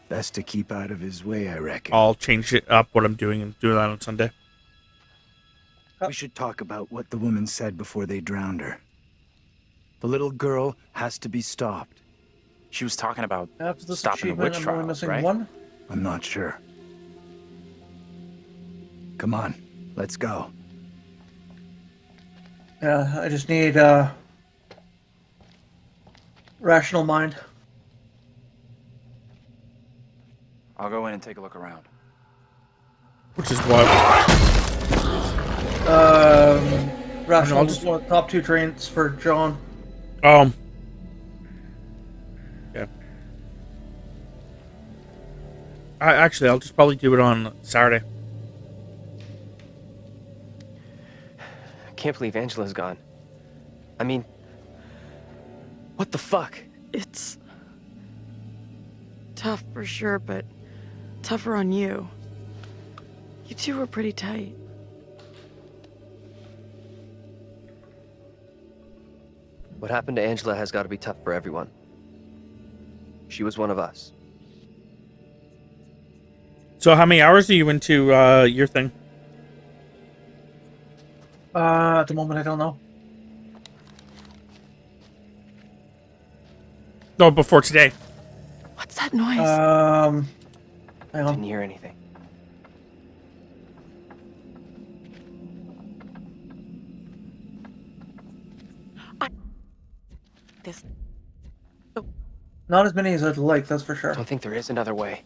Best to keep out of his way, I reckon. I'll change it up what I'm doing and do that on Sunday. We should talk about what the woman said before they drowned her. The little girl has to be stopped. She was talking about After this stopping the achievement, witch I'm only trials, missing right? 1. I'm not sure. Come on, let's go. Yeah, I just need, Rational mind. I'll go in and take a look around. Which is what? Rational I'll was just- one of the top 2 trains for John. Yeah. I'll just probably do it on Saturday. I can't believe Angela's gone. I mean, what the fuck? It's tough for sure, but tougher on you. You two were pretty tight. What happened to Angela has got to be tough for everyone. She was one of us. So how many hours are you into your thing? At the moment, I don't know. No, before today. What's that noise? Hang on. Didn't hear anything. This. Not as many as I'd like, that's for sure. I don't think there is another way.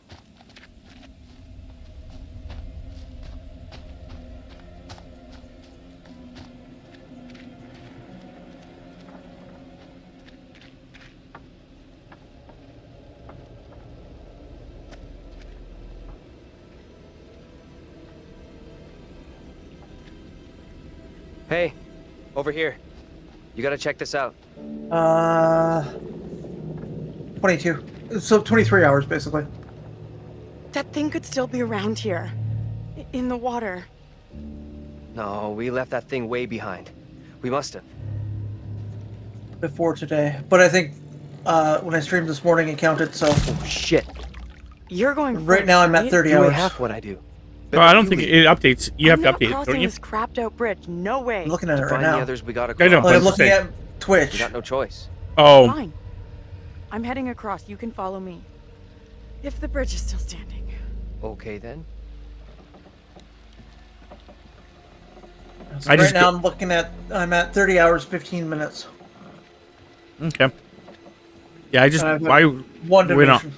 Hey, over here. You gotta check this out. 22. So 23 hours, basically. That thing could still be around here. In the water. No, we left that thing way behind. We must have. Before today. But I think when I streamed this morning, it counted, so... Oh, shit. You're going Right now, I'm at 30 You hours. ain't half what I do. No, I don't think it updates. You have to update it, crossing don't you? this crapped out bridge. No way. I'm looking at it right Find now. the others, we gotta I know, cross. but I'm I'm just looking saying. at Twitch. We got no choice. Oh. Fine. I'm heading across. You can follow me. If the bridge is still standing. Okay, then. So right now, I'm at 30 hours, 15 minutes. Okay. Yeah, I just why one we don't. division.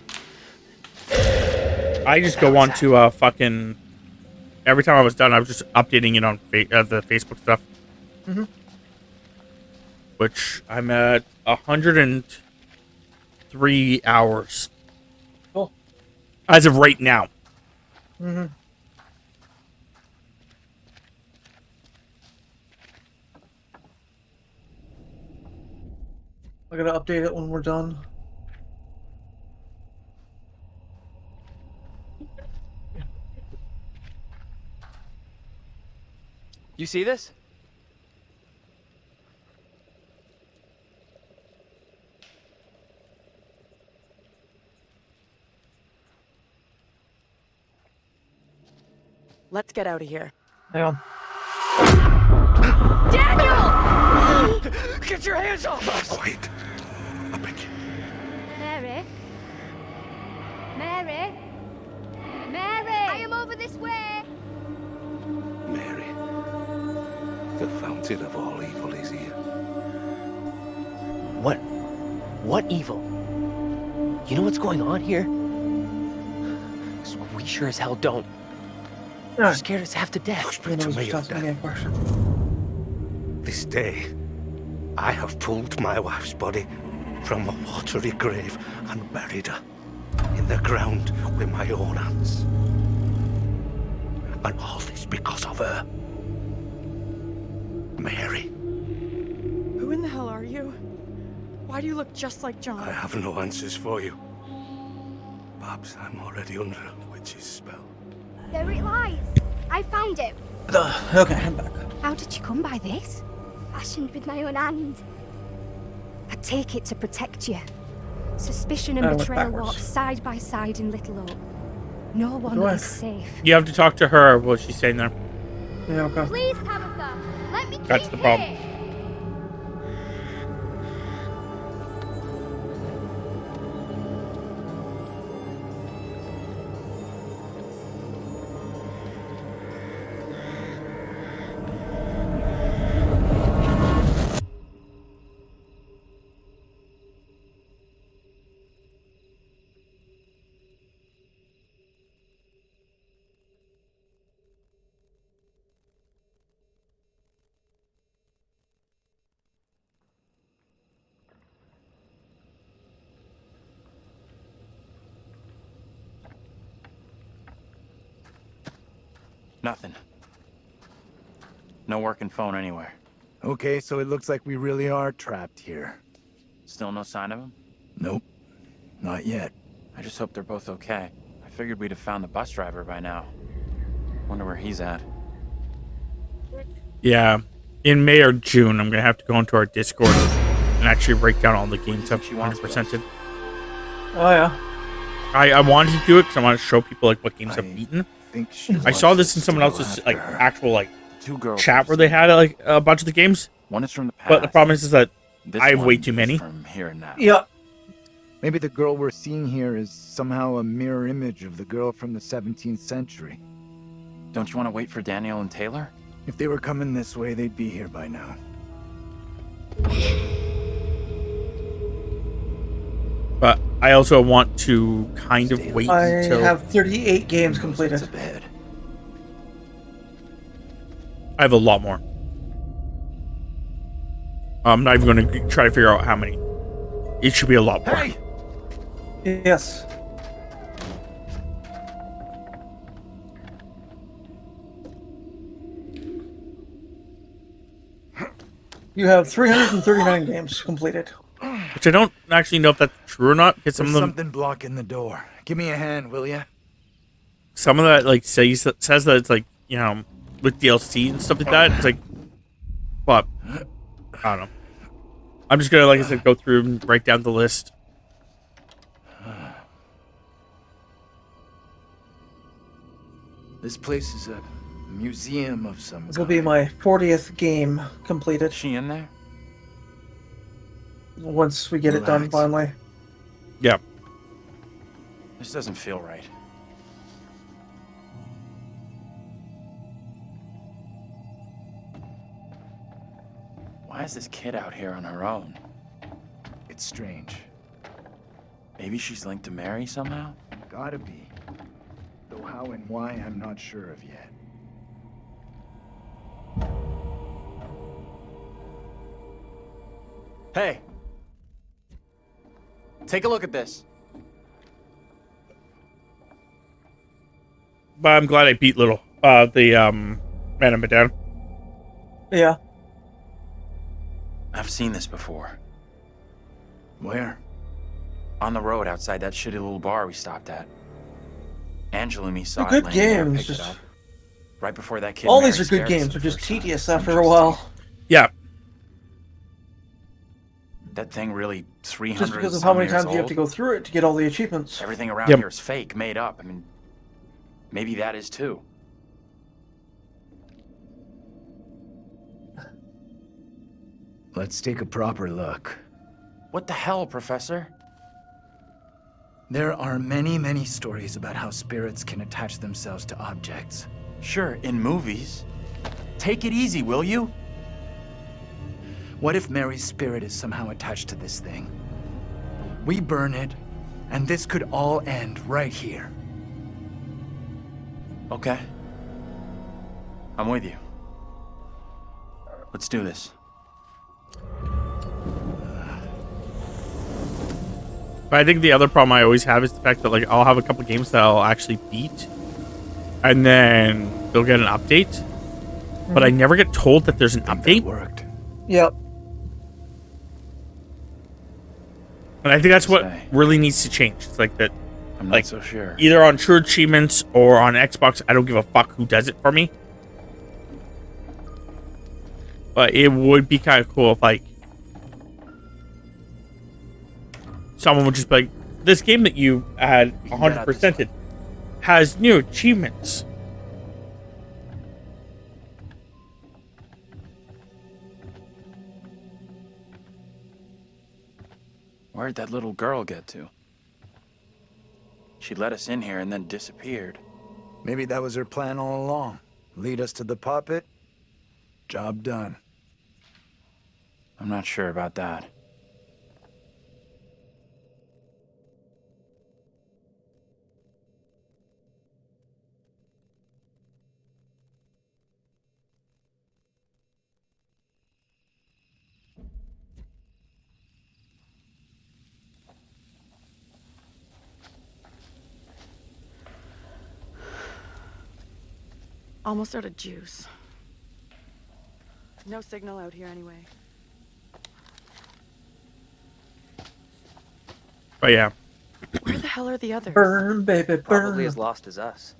I just go on to fucking. Every time I was done, I was just updating it on the Facebook stuff. Mm-hmm. Which I'm at 103 hours. Cool. As of right now. Mm-hmm. I gotta update it when we're done. You see this? Let's get out of here. Hang on. Daniel! Get your hands off us! Quiet. I beg you. Mary? Mary? Mary! I am over this way! Mary. The fountain of all evil is here. What? What evil? You know what's going on here? We sure as hell don't. You're scared us half to death. Speak to me of death. This day, I have pulled my wife's body from a watery grave and buried her in the ground with my own hands. And all this because of her. Mary. Who in the hell are you? Why do you look just like John? I have no answers for you. Perhaps I'm already under a witch's spell. There it lies. I found it. Okay, I'm back. How did you come by this? Fashioned with my own hand. I take it to protect you. Suspicion and I went betrayal backwards. walk side by side in Little Oak. No one Do I? is safe. You have to talk to her. What she's saying there. Yeah, okay. Please, Tabitha, let me That's keep the problem. here. Nothing. No working phone anywhere. Okay, so it looks like we really are trapped here. Still no sign of him? Nope. Not yet. I just hope they're both okay. I figured we'd have found the bus driver by now. Wonder where he's at. Yeah. In May or June, I'm going to have to go into our Discord and actually break down all the games I've 100%ed. Oh, yeah. I wanted to do it because I want to show people like what games I've beaten. I saw this in someone else's like actual like chat where they had like a bunch of the games. One is from the past. But the problem is that This I have way one too is many. From here and now. Yeah. Maybe the girl we're seeing here is somehow a mirror image of the girl from the 17th century. Don't you want to wait for Daniel and Taylor? If they were coming this way, they'd be here by now. But I also want to kind of wait I until have 38 games completed. I have a lot more. I'm not even going to try to figure out how many. It should be a lot more. Hey! Yes. You have 339 games completed. Which I don't actually know if that's true or not. Because some There's of them, something blocking the door. Give me a hand, will ya? some of that like says that it's like, you know, with DLC and stuff like that. It's like, but I don't know. I'm just gonna, like I said, go through and break down the list. This place is a museum of some This will be my 40th game completed. She in there? Once we get it done, Relax. finally. Yeah. This doesn't feel right. Why is this kid out here on her own? It's strange. Maybe she's linked to Mary somehow? Gotta be. Though how and why, I'm not sure of yet. Hey! Take a look at this. But I'm glad I beat Man of Medan. Yeah. I've seen this before. Where? On the road outside that shitty little bar we stopped at. Angela and me saw They're it good laying there, games, picked it just- up. Right before that kid All Mary these are good scared us games. the They're just first time. tedious after a while. Yeah. That thing really 300 Just because of and how some many years times you have old? to go through it to get all the achievements. Everything around Yep. here is fake, made up. I mean, maybe that is too. Let's take a proper look. What the hell, Professor? There are many, many stories about how spirits can attach themselves to objects. Sure, in movies. Take it easy, will you? What if Mary's spirit is somehow attached to this thing? We burn it, and this could all end right here. Okay. I'm with you. Let's do this. But I think the other problem I always have is the fact that like I'll have a couple games that I'll actually beat, and then they'll get an update, but I never get told that there's an update. Worked. Yep. And I think that's what really needs to change. It's like that. I'm not like, so sure. Either on True Achievements or on Xbox, I don't give a fuck who does it for me. But it would be kind of cool if like someone would just be like, this game that you had 100%ed has new achievements. Where'd that little girl get to? She let us in here and then disappeared. Maybe that was her plan all along. Lead us to the puppet. Job done. I'm not sure about that. Almost out of juice. No signal out here anyway. But yeah. Where the hell are the others? Burn, baby, burn. Probably as lost as us.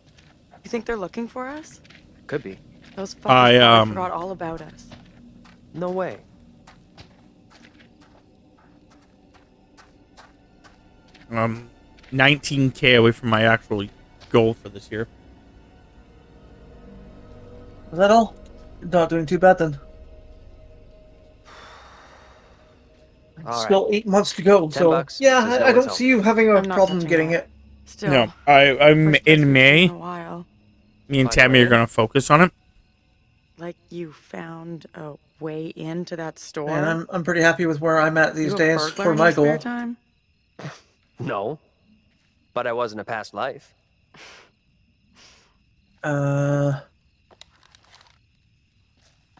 You think they're looking for us? Could be. Those fuckers probably forgot all about us. No way. I'm 19K away from my actual goal for this year. Is that all? Not doing too bad then. Still 8 months to go, so $10, yeah, says no I don't one's see you having a I'm not problem touching getting that. it. Still. No, I'm in May. In a while. Me and Find a Tammy way are gonna focus on it. Like you found a way into that store. And I'm pretty happy with where I'm at these You a days burglar for in my your spare goal. time? No. But I was in a past life. I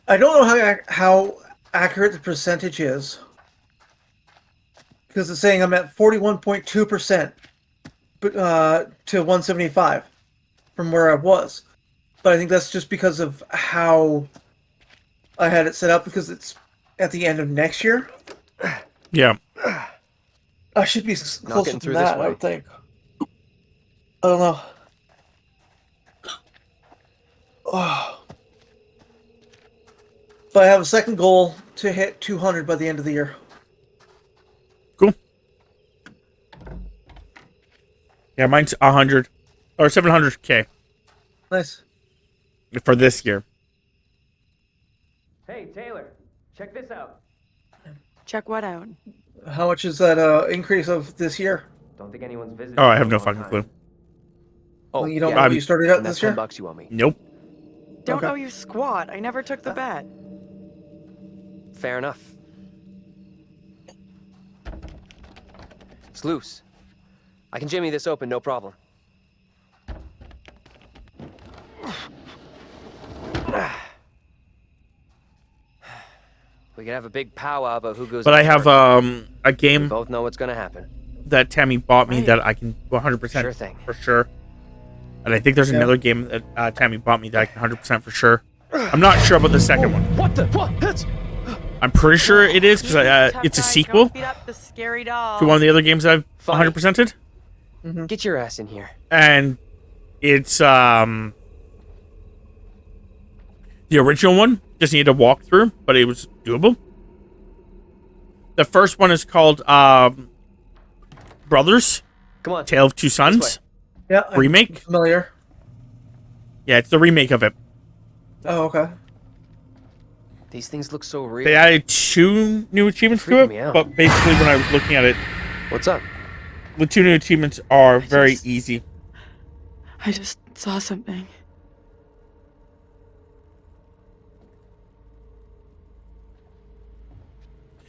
don't know how accurate the percentage is. Because it's saying I'm at 41.2% to 175 from where I was. But I think that's just because of how I had it set up, because it's at the end of next year. Yeah. I should be closer getting to through this that, I way. would think. I don't know. Oh. But I have a second goal to hit 200 by the end of the year. Cool. Yeah, mine's 100 or 700K Nice. for this year. Hey, Taylor, check this out. Check what out? How much is that increase of this year? Don't think anyone's visited. Oh, I in have a no long fucking time. clue. Oh, You don't yeah. know what you started out And that's this year? $10 you owe me. Nope. Don't Okay. owe you squat. I never took the bet. Fair enough. It's loose. I can jimmy this open, no problem. We could have a big powwow about who goes. But I in have first. a We game both know what's gonna happen. that Tammy bought me Right. that I can 100% Sure thing. for sure. And I think there's Yeah. another game that Tammy bought me that I can 100% for sure. I'm not sure about the second one. What the? What? That's... I'm pretty sure it is because Tough it's a guys, sequel don't beat up the scary doll. to one of the other games I've Fine. 100%ed. Get your ass in here. And it's the original one just needed a walkthrough, but it was doable. The first one is called Brothers, Come on. Tale of Two Sons Yeah. I'm remake. familiar. Yeah, it's the remake of it. Oh, okay. These things look so real. They added 2 new achievements to Freaking me it, out. but basically when I was looking at it, What's up? the 2 new achievements are very easy. I just saw something.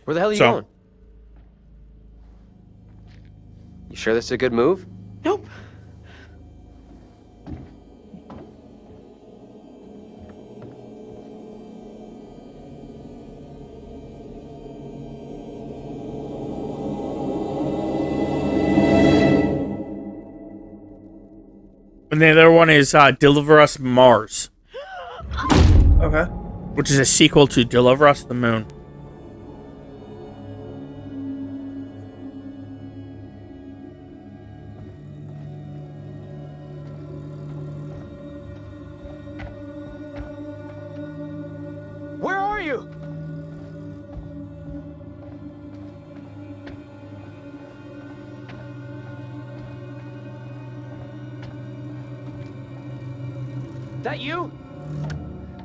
Where the hell are you So- going? You sure this is a good move? Nope. And the other one is Deliver Us Mars, Okay. which is a sequel to Deliver Us the Moon. Where are you? That you?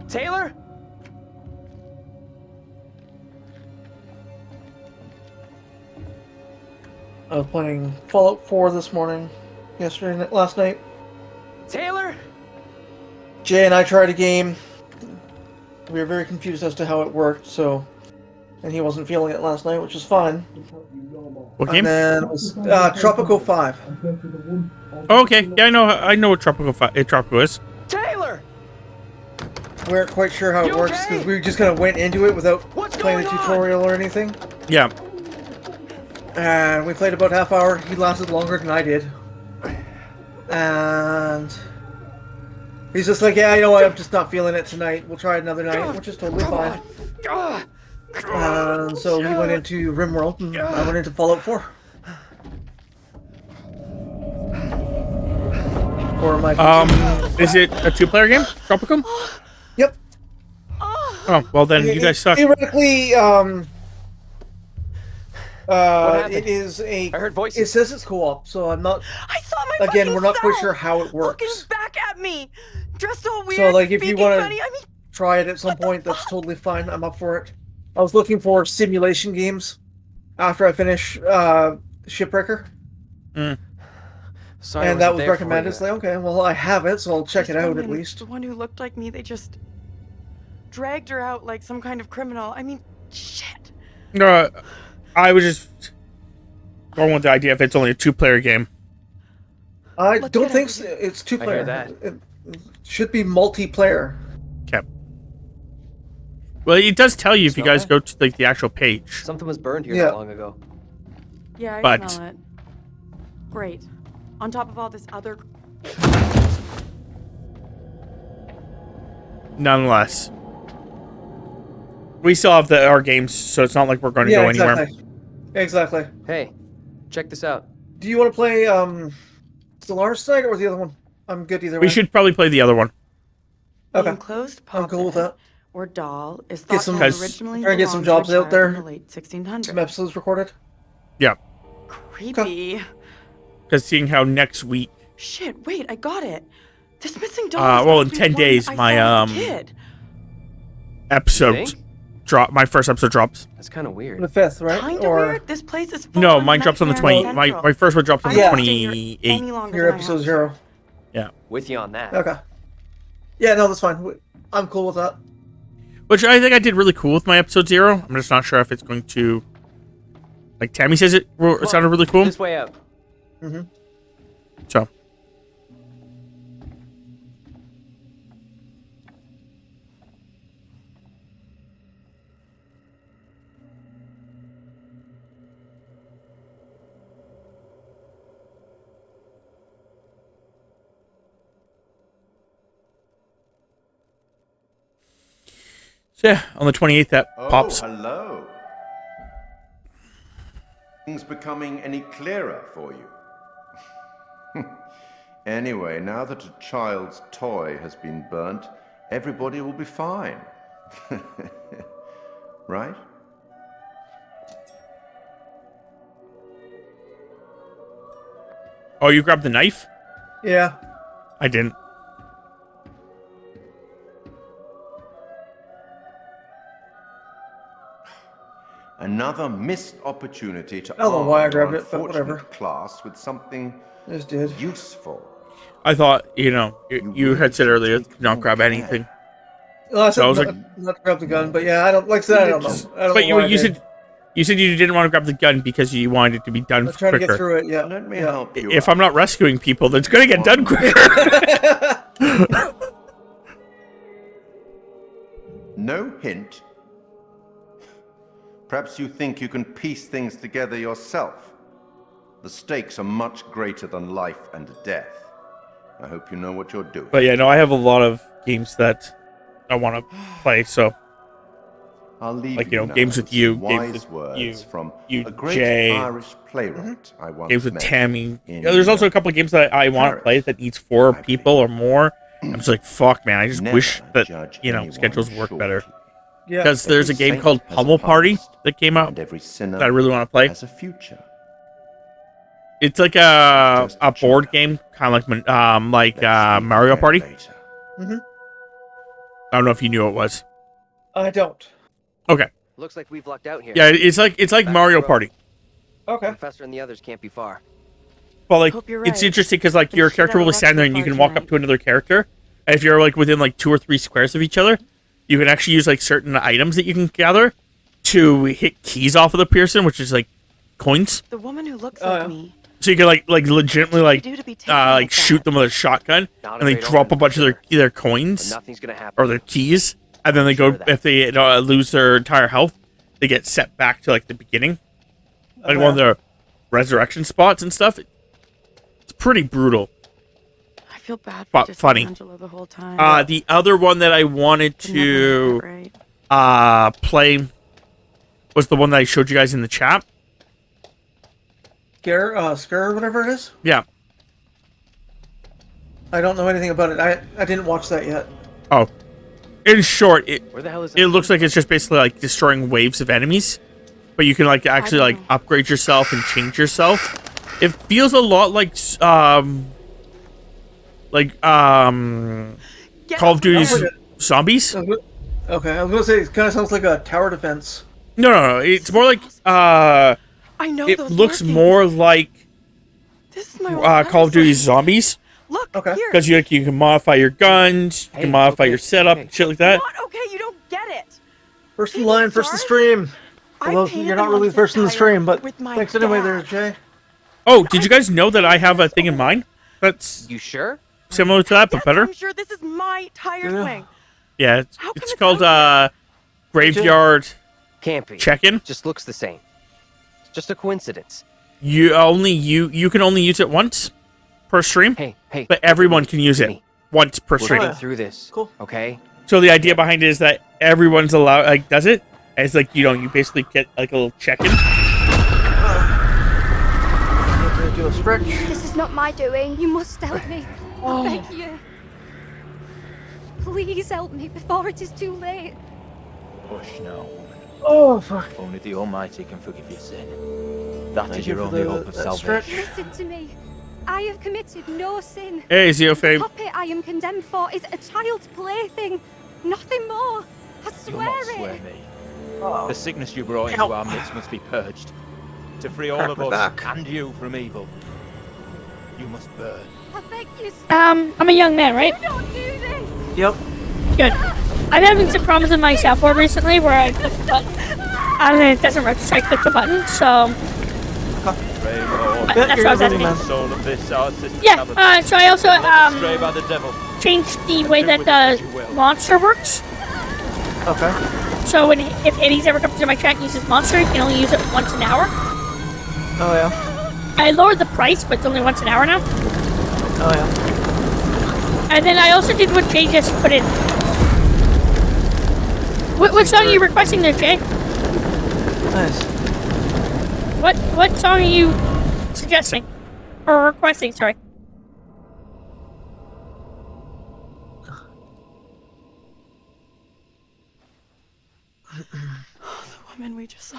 Taylor? I was playing Fallout 4 this morning, last night. Taylor? Jay and I tried a game. We were very confused as to how it worked, and he wasn't feeling it last night, which is fine. What game? And then it was Tropico 5. Oh, okay, yeah, I know what Tropico is. Taylor! We weren't quite sure how it You works okay? because we just kind of went into it without What's playing the going on? tutorial or anything. Yeah, And we played about half hour. He lasted longer than I did. And He's just like, yeah, you know what? I'm just not feeling it tonight. We'll try another night, which is totally fine. So he went into RimWorld, and I went into Fallout 4. For my is it a 2-player game? Tropicum? Yep. Oh, well then you guys suck. Theoretically, it is a. I heard voices. It says it's co-op, so I'm not. I saw my Again, fucking we're not quite self sure how it works. looking back at me, dressed all weird. So, like, if you speaking want funny, to I mean, try it at some point, that's totally fine. I'm up for it. I was looking for simulation games after I finish Shipwrecker. Sorry, And that was wasn't there for recommended. you. It's like, okay, well, I have it, so I'll check This it out at woman, least. The one who looked like me, they just dragged her out like some kind of criminal. I mean, shit. No, I was just going with the idea if it's only a 2-player game. I don't think so. It's I hear 2-player. that. It should be multiplayer. Okay. Well, it does tell you if you Smell guys that? go to like the actual page. Something was burned here Yeah. not long ago. Yeah, I But- smell it. Great. On top of all this other... Nonetheless, we still have our games, so it's not like we're going to go anywhere. Exactly. Hey, check this out. Do you want to play Stellaris tonight or the other one? I'm good either way. We should probably play the other one. The Okay. enclosed I'm cool with that. or doll is Get thought some, to have originally try and get some belonged to jobs a out child there. in the late 1600s. Some episodes recorded. Yeah, Creepy. because seeing how next week, Shit, wait, I got it. This missing doll is well, in supposed to be 10 the one days, I my saw as a kid. episode drop. My first episode drops. That's kind of weird. The 5th, right? Kinda or weird. This place is full No, on mine drops on the Nightmare 20. My Central. first one drops on I the won't stay here 28th. any longer your than I episode have to. 0. Yeah. With you on that. Okay. Yeah, no, that's fine. I'm cool with that. Which I think I did really cool with my episode 0. I'm just not sure if it's going to, like Tammy says, it sounded really cool. This way out. Mm-hmm. So. So yeah, on the 28th that pops. Oh, hello. Things becoming any clearer for you? Anyway, now that a child's toy has been burnt, everybody will be fine. Right? Oh, you grabbed the knife? Yeah. I didn't. Another missed opportunity to I don't know arm why I your grabbed it, but unfortunate whatever. class with something Just did. useful. I thought, you had said earlier, not grab anything. Well, I said So I was not, like- not to grab the gun, but yeah, I don't like I said. I don't know. I don't But know why I you did. said you didn't want to grab the gun because you wanted it to be done I was trying quicker. to get through it. Yeah. Let me yeah. help you. If I'm not rescuing people, then it's gonna get done quicker. No hint? Perhaps you think you can piece things together yourself. The stakes are much greater than life and death. I hope you know what you're doing. But yeah, no, I have a lot of games that I want to play. So, I'll leave like now games with you, some games wise with words you, from you, a great Jay, Irish playwright I once games with met Tammy. in Yeah, there's also a couple of games that I want to play that needs 4 people or more. I'm just like, fuck, man. I just wish that schedules work better. Yeah. Because there's a Every game saint called has a Pummel Party past, that came out and every sinner that I really want to play. has a future. It's like a board game, kind of like Mario Party. Mm-hmm. I don't know if you knew what it was. I don't. Okay. Looks like we've lucked out here. Yeah, it's like Back Mario to the road. Party. Okay. Professor and the others can't be far. But like, Hope you're it's right. interesting because like Been your shit character out will of be standing there luck and you so can far walk up to another character, and if you're like within like 2 or 3 squares of each other, you can actually use like certain items that you can gather to hit keys off of the person, which is like coins. The woman who looks like me. So you can like legitimately What do you do to be taken like shoot them with a shotgun, Not and they a great drop a omen, bunch of their either But coins nothing's gonna happen. or their keys, and then they go if they lose their entire health, they get set back to like the beginning, like one of their resurrection spots and stuff. It's pretty brutal. I feel bad for just funny. Angela the whole time. The other one that I wanted to play was the one that I showed you guys in the chat. Scare, whatever it is. Yeah. I don't know anything about it. I didn't watch that yet. Oh. In short, Where the hell is it looks like it's just basically like destroying waves of enemies. But you can like actually like upgrade yourself and change yourself. It feels a lot like Call of Duty's Zombies. Okay, I was gonna say it kind of sounds like a tower defense. No. It's more like I know it those looks markings. more like This is my Call of Duty's Zombies. Look, here. Because you can modify your guns, you can modify your setup, and shit like that. Okay, you don't get it. First in line, first in stream. Although you're not really the first in the stream, but thanks anyway there, Jay. Oh, did you guys know that I have a thing in mind? That's you sure? Similar to that, but better. I'm sure this is my tire swing. Yeah, it's called Graveyard Can't be. Check-in. Just looks the same. It's just a coincidence. You can only use it once per stream. Hey, but everyone can use it once per We're stream. getting through this. Cool. Okay. So the idea behind it is that everyone's allowed, like, does it. And it's like you basically get like a little check-in. Do a stretch. This is not my doing. You must help me. I beg you. Please help me before it is too late. Hush now. Oh, fuck. Only the Almighty can forgive your sin. That Thank is you your for only hope of salvation. Listen to me. I have committed no sin. Hey, The Zeofabe. puppet I am condemned for is a child's plaything. Nothing more. I You'll not swear swear it. me. The sickness you brought into our midst must be purged. To free all of us back. and you from evil, you must burn. I beg you. I'm a young man, right? Don't do this. Yep. Good. I'm having some problems with my soundboard recently where I click the button and then it doesn't register I click the button, so that's what I was asking. Soul of this, our sister Yeah, so I also stray by the devil. changed the way that the monster works. Okay. So if Eddie's ever comes to my chat and uses monster, you can only use it once an hour. Oh yeah. I lowered the price, but it's only once an hour now. Oh yeah. And then I also did what Jay just put in. What song are you requesting there, Jay? Nice. What song are you suggesting? Or requesting, sorry. The woman we just saw,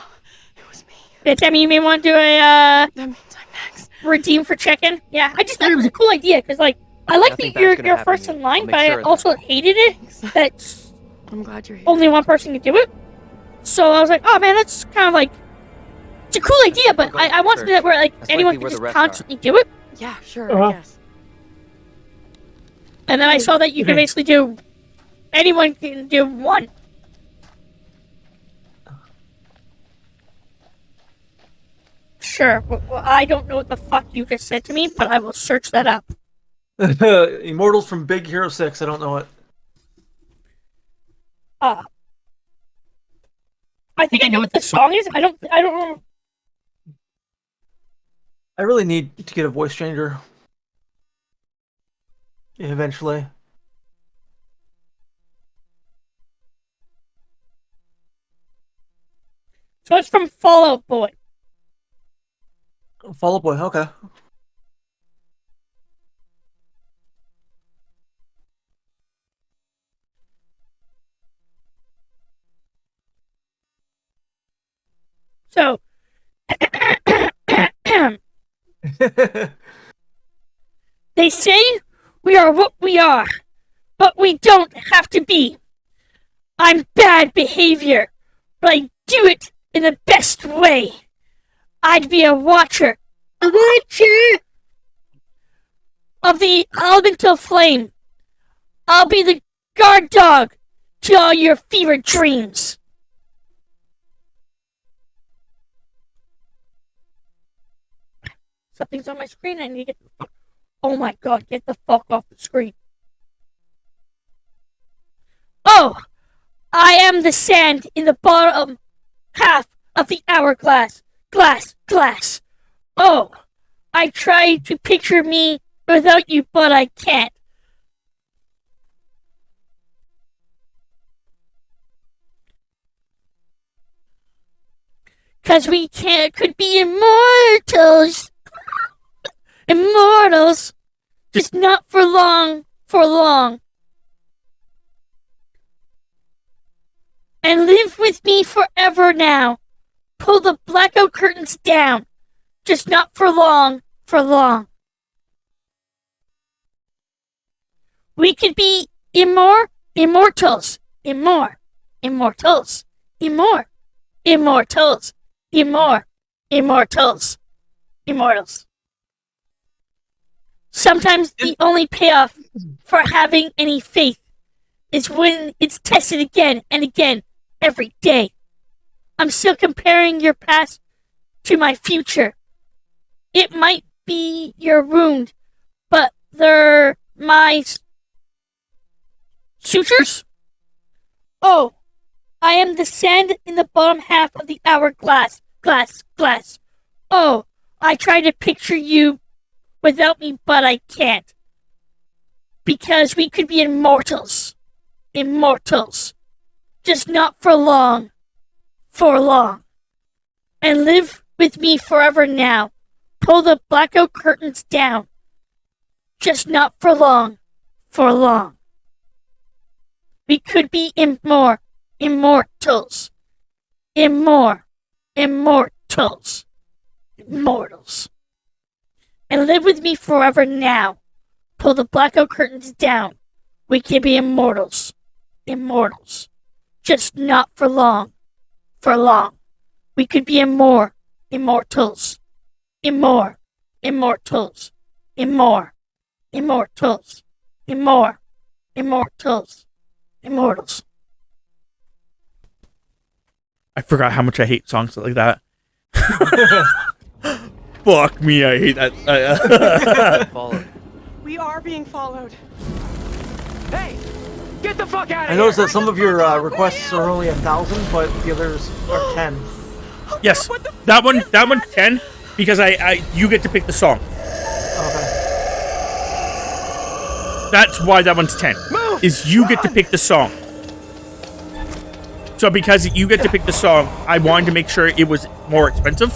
it was me. Yeah, Tammy, you may want to do a That means I'm next. redeem for check-in. Yeah, I just thought it was a cool idea because, like, I like Nothing that you're bad's gonna first happen in to you. line, I'll but make I sure of also hated it that I'm glad you're here. only one person can do it. So I was like, oh man, that's kind of like it's a cool idea, but I want something that where like That's anyone likely can where just the rest constantly do it. Yeah, sure, yes. And then I saw that you can basically do anyone can do one. Sure. Well, I don't know what the fuck you just said to me, but I will search that up. Immortals from Big Hero 6. I don't know it. I think I know what the song is. I don't know. I really need to get a voice changer. Eventually. So it's from Fallout Boy. Fall Out Boy, okay. So they say we are what we are, but we don't have to be. I'm bad behavior, but I do it in the best way. I'd be a watcher of the elemental flame. I'll be the guard dog to all your fevered dreams. Something's on my screen. I need to get. Oh my god! Get the fuck off the screen. Oh, I am the sand in the bottom half of the hourglass. Glass. Oh, I try to picture me without you, but I can't. 'Cause we could be immortals. Immortals. Just not for long. For long. And live with me forever now. Pull the blackout curtains down. Just not for long. For long. We could be immortals. Immortals. Immortals. Immortals. Sometimes the only payoff for having any faith is when it's tested again and again every day. I'm still comparing your past to my future. It might be your wound, but they're my sutures? Oh, I am the sand in the bottom half of the hourglass. Glass. Oh, I try to picture you without me, but I can't. Because we could be immortals. Immortals. Just not for long. For long. And live with me forever now. Pull the blackout curtains down. Just not for long. For long. We could be immortals. Immortals. Immortals. And live with me forever now. Pull the blackout curtains down. We can be immortals. Immortals. Just not for long. For long. We could be immortals. Immortals. Immortals. Immortals. I forgot how much I hate songs like that. Fuck me, I hate that. We are being followed. Hey, get the fuck out of here! I noticed that some of your requests are only 1,000, but the others are 10. Yes, that one's 10 because you get to pick the song. Okay. That's why that one's 10. Is you get to pick the song. So because you get to pick the song, I wanted to make sure it was more expensive.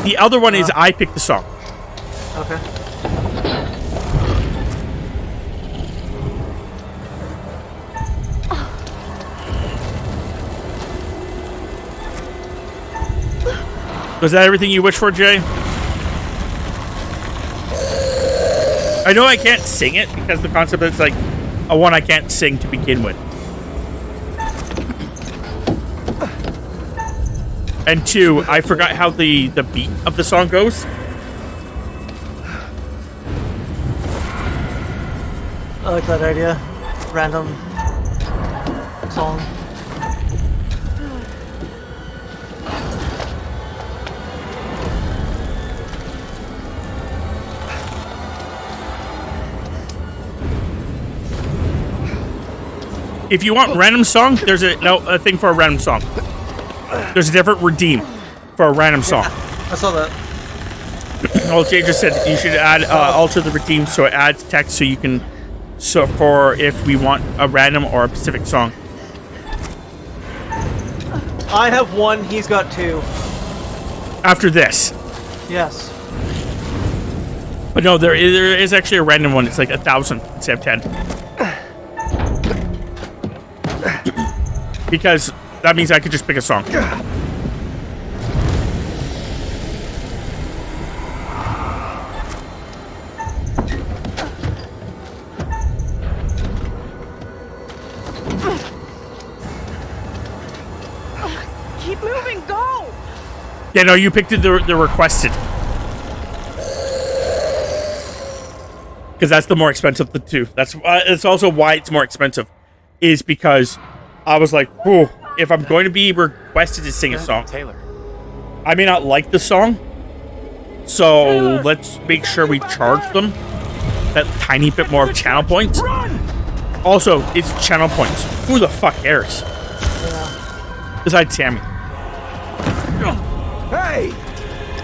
The other one is I pick the song. Okay. Was that everything you wished for, Jay? I know I can't sing it because the concept is like a one I can't sing to begin with. And two, I forgot how the beat of the song goes. I like that idea. Random song. If you want random song, there's a thing for a random song. There's a different redeem for a random song. Yeah, I saw that. Well, Jay just said you should add alter the redeem so it adds text so you can for if we want a random or a specific song. I have one. He's got two. After this. Yes. But no, there is actually a random one. It's like 1,000 instead of 10. Because that means I could just pick a song. Keep moving, go! Yeah, no, you picked the requested. Because that's the more expensive of the two. It's also why it's more expensive. Is because I was like, oh, if I'm going to be requested to sing a song, Taylor, I may not like the song, so let's make sure we charge them that tiny bit more of channel points. Also, it's channel points. Who the fuck cares? Besides Tammy. Hey!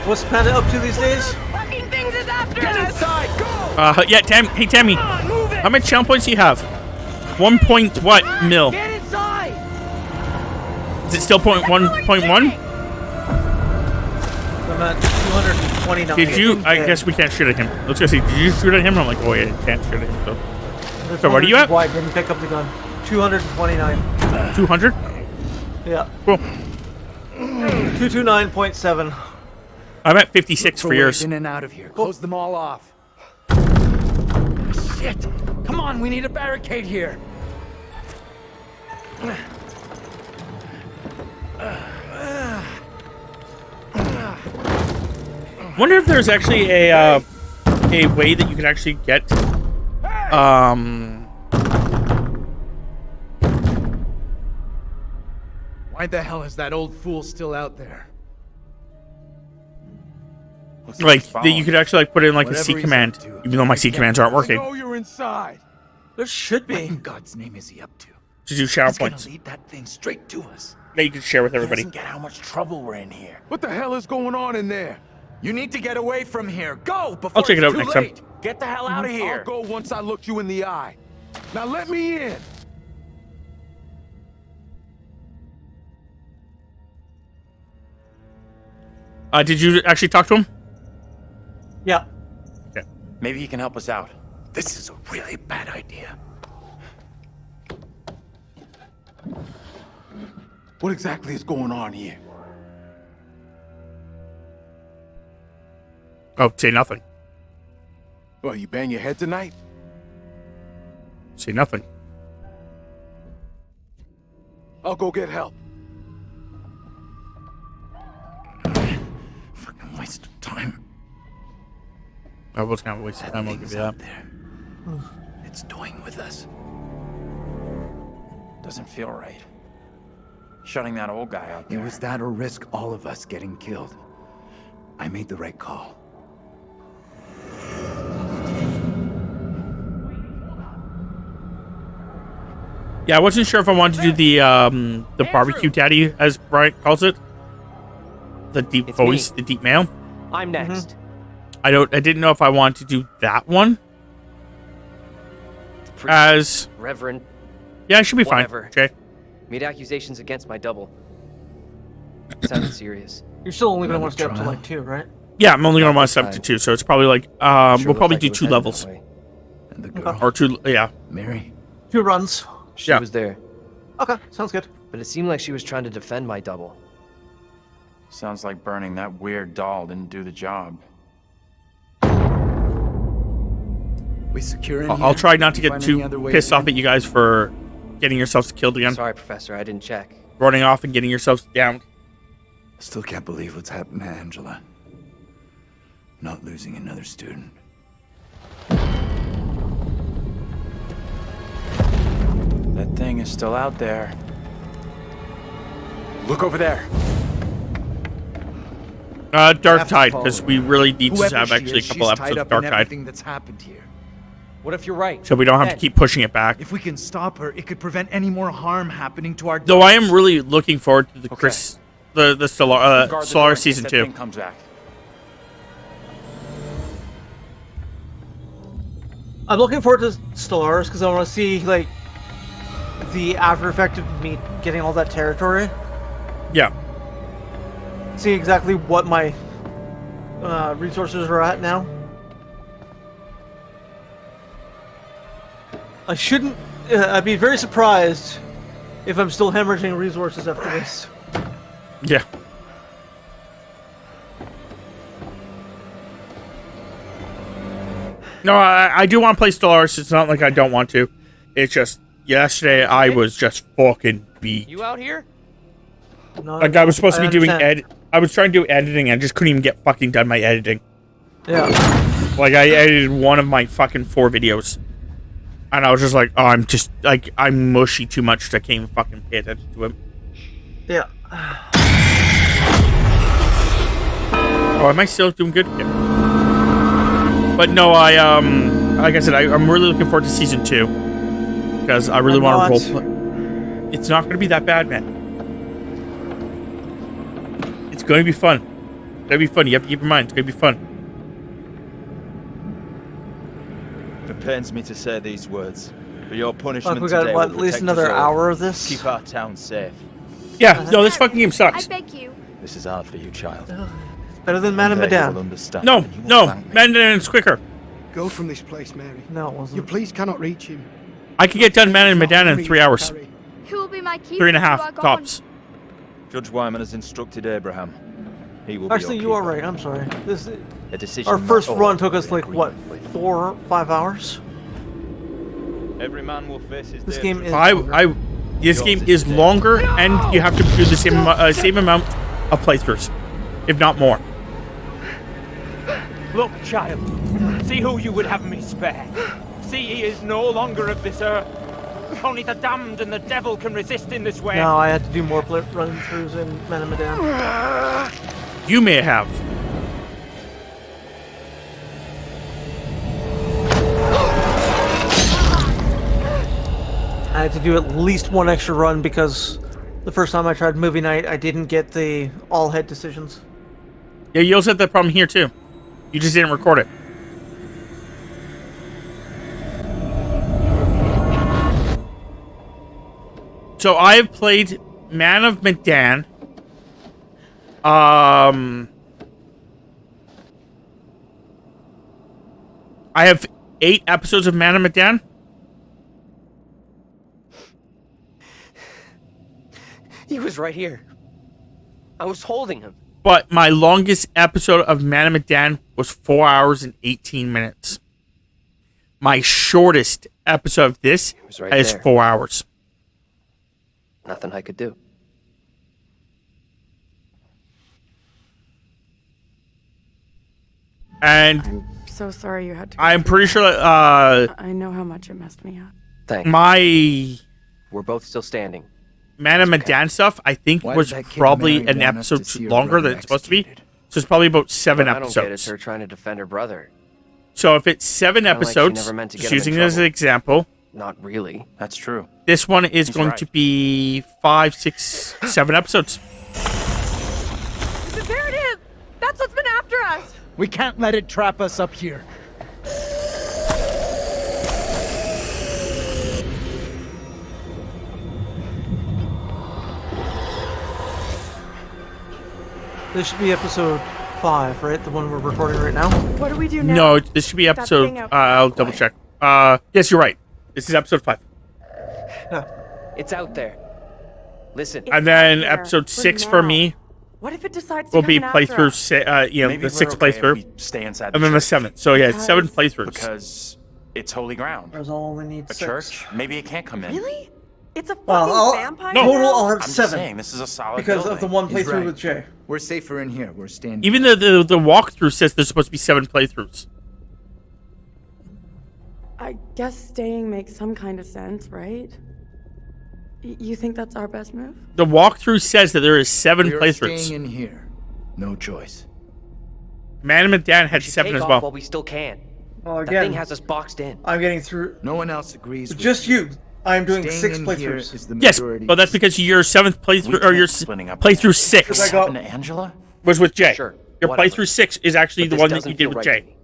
What's Panda up to these days? Fucking things is after us! Get inside, go! Yeah, hey Tammy, how many channel points do you have? 1 point what mil? Get inside! Is it still 1.1? I'm at 229. Did you? I guess we can't shoot at him. I was gonna say, did you shoot at him? I'm like, oh yeah, you can't shoot at him. So what are you at? Why I didn't pick up the gun. 229. 200? Yeah. Cool. 229.7. I'm at 56 for yours. In and out of here. Close them all off. Shit! Come on, we need a barricade here. Wonder if there's actually a way that you can actually get Why the hell is that old fool still out there? like that you could actually like put in like a C command, even though my C commands aren't working. I know you're inside. There should be. What in God's name is he up to? To do shower He's points. gonna lead that thing straight to us. That you can share with everybody. He doesn't get how much trouble we're in here. What the hell is going on in there? You need to get away from here. Go before I'll check it it's out too next time. late. Get the hell out of here. I'll go once I look you in the eye. Now let me in. Did you actually talk to him? Yeah. Okay. Maybe he can help us out. This is a really bad idea. What exactly is going on here? Oh, say nothing. Well, you bang your head tonight? Say nothing. I'll go get help. Fucking waste of time. I was kind of wasting time. I'll give you that. It's toying with us. Doesn't feel right. Shutting that old guy out there. It was that or risk all of us getting killed. I made the right call. Yeah, I wasn't sure if I wanted to do the barbecue daddy, as Bryant calls it. The deep It's voice, me. the deep male. I'm next. I didn't know if I wanted to do that one. As Reverend. yeah, it should be Whatever. fine. Okay. Made accusations against my double. Sounded serious. You're still only going to Another want to stay up to trial? like 2, right? Yeah, I'm only gonna want to Fine. step to 2, so it's probably like Sure we'll looked probably like do it was 2 headed levels that way. And the girl, or 2. Yeah. Mary. 2 runs. She Yeah. was there, Okay, sounds good. but it seemed like she was trying to defend my double. Sounds like burning that weird doll didn't do the job. We secure in I'll here? try not to You get find too any other way pissed off in? at you guys for getting yourselves killed again, Sorry, Professor, I didn't check. running off and getting yourselves down. Still can't believe what's happened to Angela. Not losing another student. That thing is still out there. Look over there. Dark Tide, because we really need to Whoever have she actually a is, couple she's episodes tied of up Dark in Tide, everything that's happened here. What if you're right? so we don't have to Ben, keep pushing it back. If we can stop her, it could prevent any more harm happening to our Though I am really looking forward to the Chris, the Guard Solar, the door Solar in case season that 2. thing comes back. I'm looking forward to Stellaris because I want to see like the after effect of me getting all that territory. Yeah. See exactly what my resources are at now. I shouldn't. I'd be very surprised if I'm still hemorrhaging resources after this. Yeah. No, I do want to play Stellaris. It's not like I don't want to. It's just yesterday I was just fucking beat. You out here? No, Like I was supposed to be doing understand. I was trying to do editing. I just couldn't even get fucking done my editing. Yeah. Like I edited one of my fucking 4 videos, and I was just like, oh, I'm mushy too much to can't even fucking pay attention to him. Yeah. Oh, am I still doing good? Yeah. But no, like I said, I'm really looking forward to season 2 because I really want to roleplay. It's not going to be that bad, man. It's going to be fun. It's going to be fun. You have to keep in mind, it's going to be fun. It pains me to say these words, but your punishment Fuck, we got today what, will at least protect another us all. hour of this? Keep our town safe. Yeah, no, this fucking game sucks. I beg you. This is hard for you, child. Better than Man and There you will Medan. understand, No, and you will no, thank me. Mandarin's quicker. Go from this place, Mary. No, it wasn't. You please cannot reach him. I could get done Man and Medan in 3 hours. Who will be my keeper? 3.5 tops. Judge Wyman has instructed Abraham. He will Actually, be you are right. I'm sorry. This a decision. our first not run took us like what, 4 or 5 hours? Every man will face his This day. game is. This game is longer, and you have to do the same amount of playthroughs, if not more. Look, child. See who you would have me spare. See he is no longer of this earth. Only the damned and the devil can resist in this way. No, I had to do more run-throughs in Man and Medan. You may have. I had to do at least one extra run because the first time I tried movie night, I didn't get the all-head decisions. Yeah, you also had that problem here too. You just didn't record it. So I have played Man of Medan. I have 8 episodes of Man of Medan. He was right here. I was holding him. But my longest episode of Man of Medan was 4 hours and 18 minutes. My shortest episode of this was right is there. 4 hours. Nothing I could do. And I'm so sorry you had to. I'm pretty sure I know how much it messed me up. Thanks. my We're both still standing. Man of Medan stuff, I think, Why was did that kid probably Mary an want us to episode see her longer brother than it's supposed to be. executed? So it's probably about 7 What I don't get is episodes. her trying to defend her brother. So if it's 7 Kinda like she episodes, never meant to just get him in using it as an trouble. example, Not really. That's true. this one is He's going right. to be 5, 6, 7 episodes. There it is! That's what's been after us! We can't let it trap us up here. This should be episode 5, right? The one we're recording right now. What do we do now? No, this should be That episode. thing out- I'll double check. Yes, you're right. This is episode 5. It's out there. Listen. And then there episode for 6 for now. me What if it decides to will come be in after playthrough, us? Maybe the we're 6th okay if playthrough, we stay inside and then the church. 7th. So yeah, it's 7 playthroughs. Because it's holy ground. There's only need A 6. church? Maybe it can't come in. Really? It's a fucking Well, vampire? No. total, I'll have I'm 7 just saying, this is a solid because of the building. one He's playthrough right. with Jay. We're safer in here. We're standing. Even though the walkthrough says there's supposed to be 7 playthroughs. I guess staying makes some kind of sense, right? You think that's our best move? The walkthrough says that there is 7 We're playthroughs. staying in here. No choice. Man of Medan had We should 7 take as off well. while we still can. Well, That again, thing has us boxed in. I'm getting through. No one else agrees. With Just me. you. I'm doing Staying 6 in here playthroughs. is the Yes, majority but that's because your 7th We playthrough or your can't splitting up. playthrough 6 Because I got- Happened to Angela? was with Jay. Sure, Your whatever. playthrough 6 is actually But the this one that doesn't you did feel with right Jay. to me.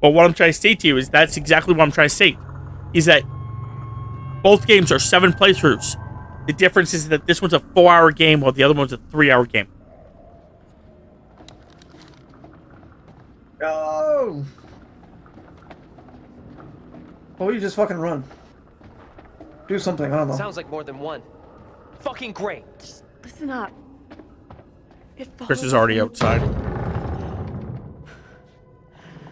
But what I'm trying to say to you is that's exactly what I'm trying to say. Is that both games are 7 playthroughs. The difference is that this one's a 4-hour game while the other one's a 3-hour game. Go! Oh, you just fucking run. Do something, I don't know. Sounds like more than one. Fucking great. Listen up. It Chris is follows already you. outside.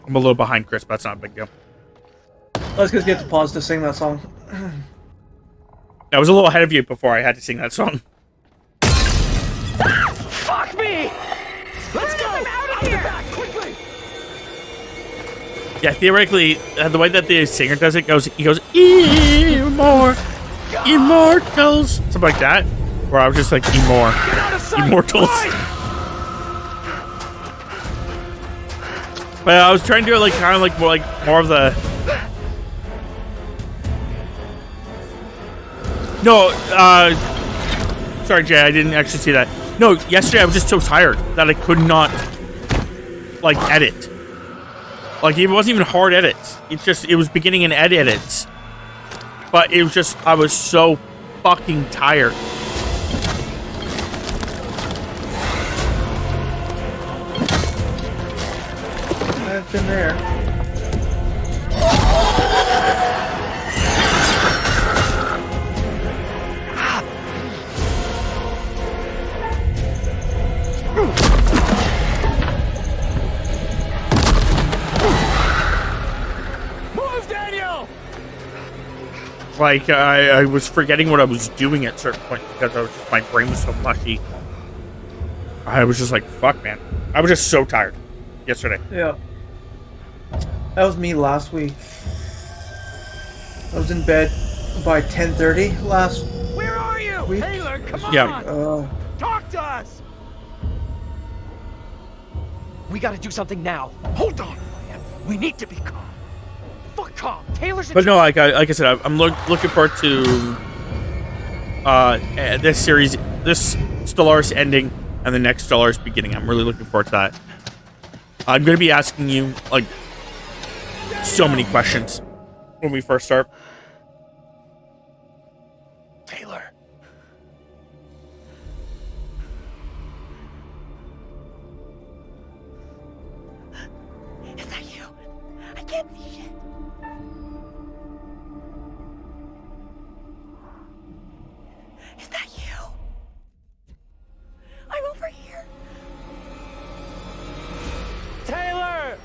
I'm a little behind Chris, but that's not a big deal. Let's just get to pause to sing that song. I was a little ahead of you before I had to sing that song. Fuck me! Let's go! I'm out of here! Quickly! Yeah, theoretically, the way that the singer does it he goes, Immortals! Something like that. Where I was just like, Immortals. But I was trying to do it like kind of like more of the. No, sorry, Jay, I didn't actually see that. No, yesterday I was just so tired that I could not like edit. Like it wasn't even hard edits. It was beginning and end edits. But it was just I was so fucking tired. I've been there. Move, Daniel! Like, I was forgetting what I was doing at certain points because my brain was so mushy. I was just like, fuck, man. I was just so tired yesterday. Yeah. That was me last week. I was in bed by 10:30 last Where are you? week. Taylor, come on! Yeah. Talk to us! We gotta do something now. Hold on, Bryant. We need to be calm. Fuck calm. Taylor's in But no, like I said, I'm looking forward to this series, this Stellaris ending, and the next Stellaris beginning. I'm really looking forward to that. I'm going to be asking you, like, so many questions when we first start. Taylor. Is that you? I can't see shit. Is that you? I'm over here. Taylor!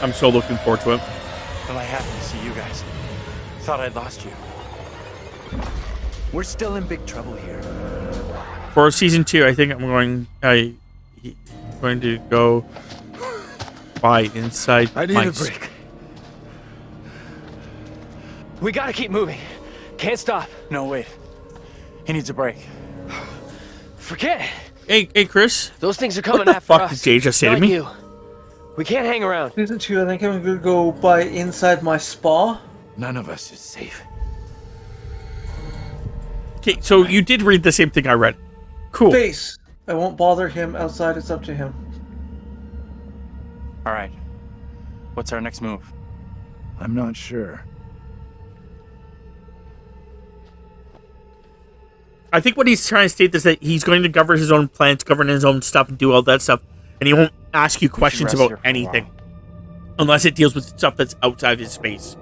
I'm so looking forward to it. Well, I happened to see you guys. Thought I'd lost you. We're still in big trouble here. For season 2, I think I'm going to go by inside. I need my a break. We gotta keep moving. Can't stop. No, wait. He needs a break. Forget it. Hey, Chris. Those things are coming What the after fuck us. did Jay just say to Not me? you. We can't hang around. Season 2, I think I'm gonna go by inside my spa. None of us is safe. Okay, so you did read the same thing I read. Cool. Base. I won't bother him outside. It's up to him. All right. What's our next move? I'm not sure. I think what he's trying to state is that he's going to govern his own plans, govern his own stuff, and do all that stuff, and he won't ask you questions rest here about for a anything, unless it deals with stuff that's outside his space.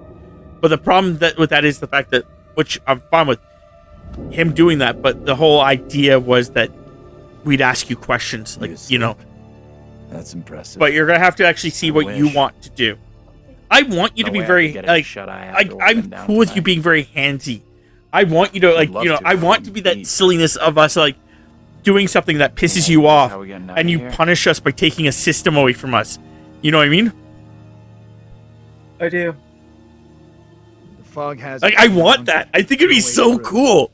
But the problem with that is the fact that, which I'm fine with him doing that, but the whole idea was that we'd ask you questions, like, you know. That's impressive. But you're gonna have to actually see what you wish. want to do. I want you to No be way I very could get it like. shut eye after what I'm went down cool with you tonight. being very handsy. I want you to like, love you know, to I if want we to be that meet. silliness of us like doing something that pisses you off, how we getting out and of you here? punish us by taking a system away from us. You know what I mean? I do. The fog has. Like, I want that. I think it'd be so cool.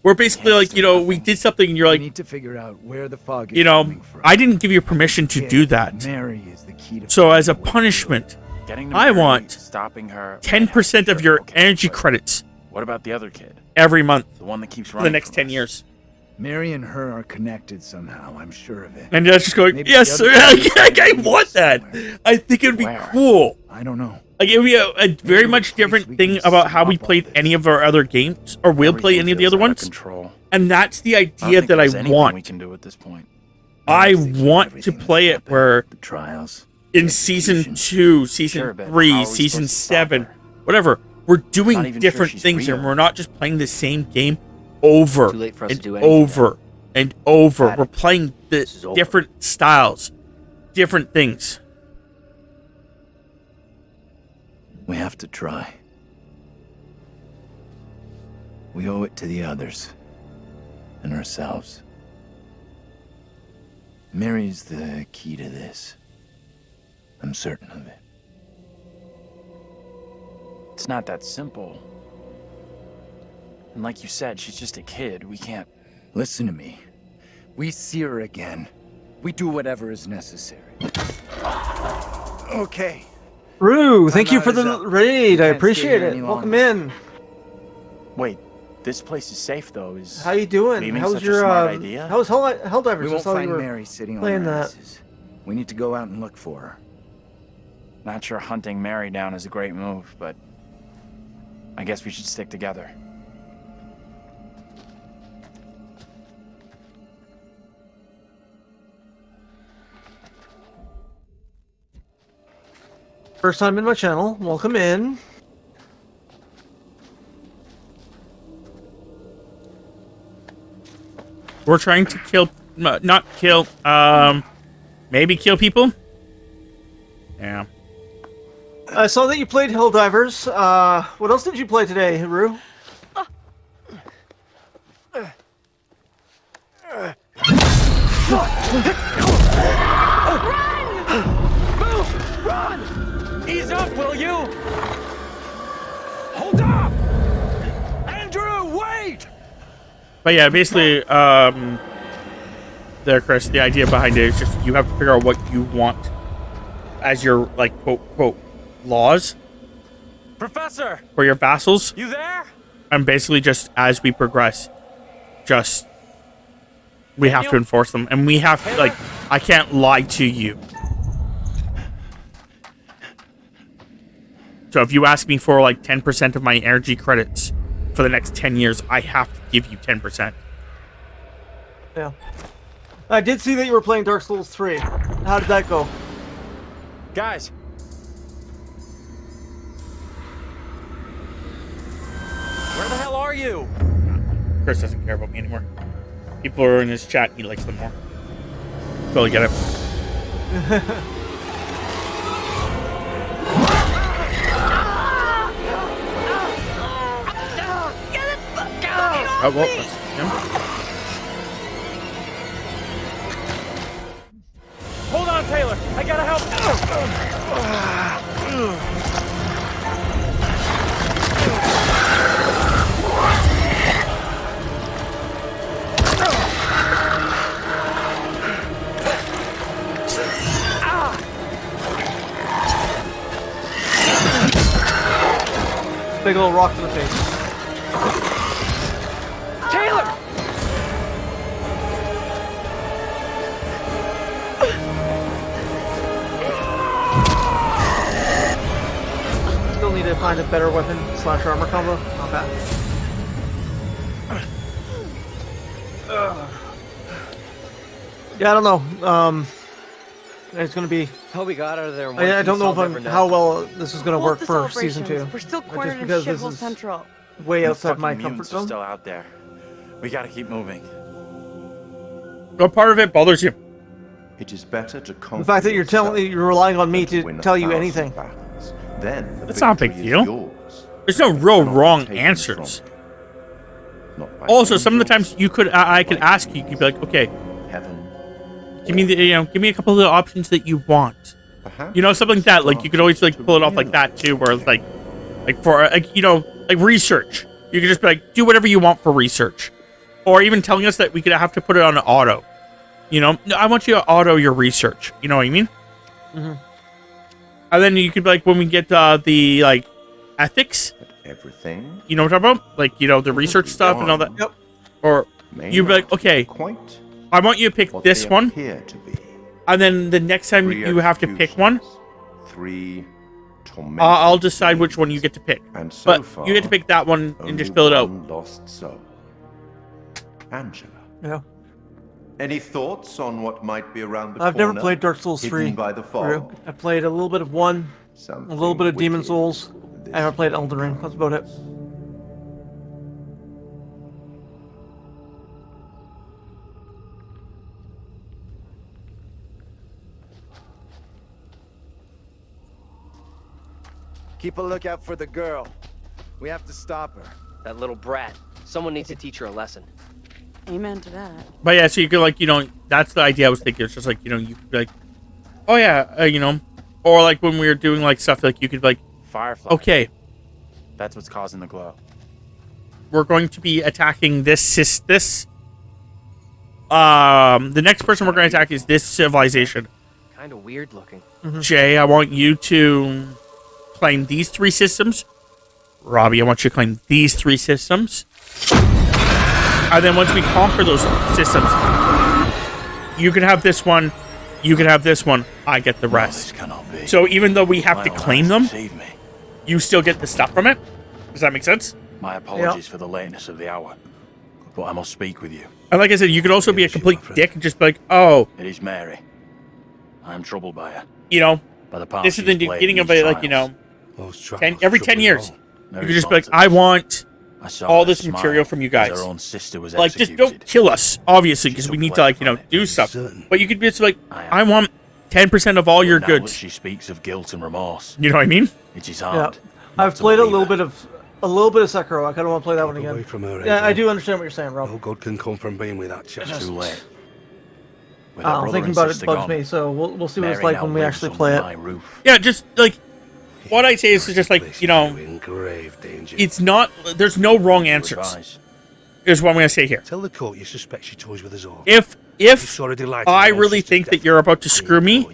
We're basically like, you know, we did something, and you're We like, need to figure out where the fog is you know, coming from. I didn't give you permission to do that. Mary is the key to. So as a punishment, Getting to I Mary, want stopping her. 10% of your energy credits What about the other kid? every month The one that keeps for running the next from 10 us? years. Mary and her are connected somehow. I'm sure of it. And that's just going, Maybe yes, the sir. other kid I is want that. somewhere. I think it would be Where? cool. I don't know. Like, it would be a very Maybe much a place different we thing can about how we stop all played this. any of our other games, or will play Everything any of the feels other out of ones. Control. And that's the I don't idea think that there's I anything we want. can do at this point. I Unless they keep want to everything that's play it happened, where the trials. in the season execution. 2, season Sure, but how 3, are we season supposed to stop 7, her? whatever, we're Not doing even sure different she's things, and real. we're not just playing the same game over Too late for us and to do anything over and over. Got it. We're playing the is over. different styles, different things. We have to try. We owe it to the others and ourselves. Mary's the key to this. I'm certain of it. It's not that simple. And like you said, she's just a kid. We can't. Listen to me. We see her again. We do whatever is necessary. Okay. Rue, thank Time you out for is the up. raid. I Can't stay appreciate here it. any Welcome longer. in. Wait, this place is safe though. Is How you doing? leaving How's such your a smart idea? how's Helldivers? We I won't saw you find were Mary sitting on playing her that. asses. We need to go out and look for her. Not sure hunting Mary down is a great move, but I guess we should stick together. First time in my channel. Welcome in. We're trying to kill, not kill, maybe kill people? Yeah. I saw that you played Helldivers. What else did you play today, Rue? Move! Run! Ease up, will you? Hold up! Andrew, wait! But yeah, basically, there, Chris, the idea behind it is just you have to figure out what you want as your, like, quote, laws. Professor! For your vassals. You there? And basically just as we progress, just, we have to enforce them. And we have to, like, I can't lie to you. So if you ask me for, like, 10% of my energy credits for the next 10 years, I have to give you 10%. Yeah. I did see that you were playing Dark Souls 3. How did that go? Guys. Where the hell are you? Chris doesn't care about me anymore. People are in his chat, he likes them more. Totally get it. Oh, well, that's him. Hold on, Taylor. I gotta help. Big old rock to the face. Taylor! Still need to find a better weapon / armor combo. Not bad. Yeah, I don't know. It's gonna be. Oh, we got out of there. I don't know if how well this is gonna work the for season 2. We're still Just cornered in because this Shithole is Central. way outside The my fucking comfort mutants are zone. still out there. We gotta keep moving. What part of it bothers you? It is better to The fact that you're relying on me to tell you anything. Then the That's not a big victory is deal. yours. There's no real wrong answers. Also, some of the times you could, I could ask you, you'd be like, okay, give me the, give me a couple of the options that you want. You know, something like that. Like you could always like pull it off like that too, where it's like for like like research. You could just be like, do whatever you want for research, or even telling us that we could have to put it on auto. You know, I want you to auto your research. You know what I mean? Mm-hmm. And then you could be like, when we get the like ethics, everything. You know what I'm talking about? Like the research stuff and all that. Yep. Or you'd be like, okay, I want you to pick this one. And then the next time you have to pick one, I'll decide which one you get to pick. And so but far, you get to pick that one and just fill it out. Lost soul. Angela. Yeah. Any thoughts on what might be around the I've corner? never played Dark Souls 3. Hidden by the fog? I played a little bit of 1, a little bit of Demon Souls. I never played Elden Ring. That's about it. Keep a lookout for the girl. We have to stop her. That little brat. Someone needs to teach her a lesson. Amen to that. But yeah, so you could like, that's the idea I was thinking. It's just like, you could be like, oh yeah, or like when we were doing like stuff, like you could be like, Firefly. okay, That's what's causing the glow. we're going to be attacking the next person we're going to attack is this civilization. Kind of weird looking. Jay, I want you to claim these 3 systems. Robbie, I want you to claim these 3 systems. And then once we conquer those systems, you can have this one, you can have this one, I get the rest. So even though we have to claim them, you still get the stuff from it. Does that make sense? My apologies for the lateness of the hour, but I must speak with you. And like I said, you could also be a complete dick and just be like, oh. It is Mary. I am troubled by her. You know, by the part this is the she's played beginning in of these it, like, you know, trials. every 10 years. You Mary could just be like, responds I want saw all her this smile material from you as guys. her own sister was Like, just executed. don't kill us, obviously, because we need to, like, you know, do stuff. But you could be just like, I want 10% of all your Now goods. that she speaks of guilt and remorse. You know what I mean? It is Yeah. hard. I've played a little bit of Sekiro. I kind of want to play that one again. Away from her, Yeah, I Adrian. do understand what you're saying, Rob. No good can come from being with that chap. Too late. With her brother Thinking and about it sister bugs gone, me, so we'll see what it's Mary like now when we lives actually under play my it. roof. Yeah, just, like, what I say is just, like, you know, it's not, there's no wrong answers. Is what I'm going to say here. Tell the court you suspect she toys with us all. If already lied to I her, really she's think that you're about to screw me,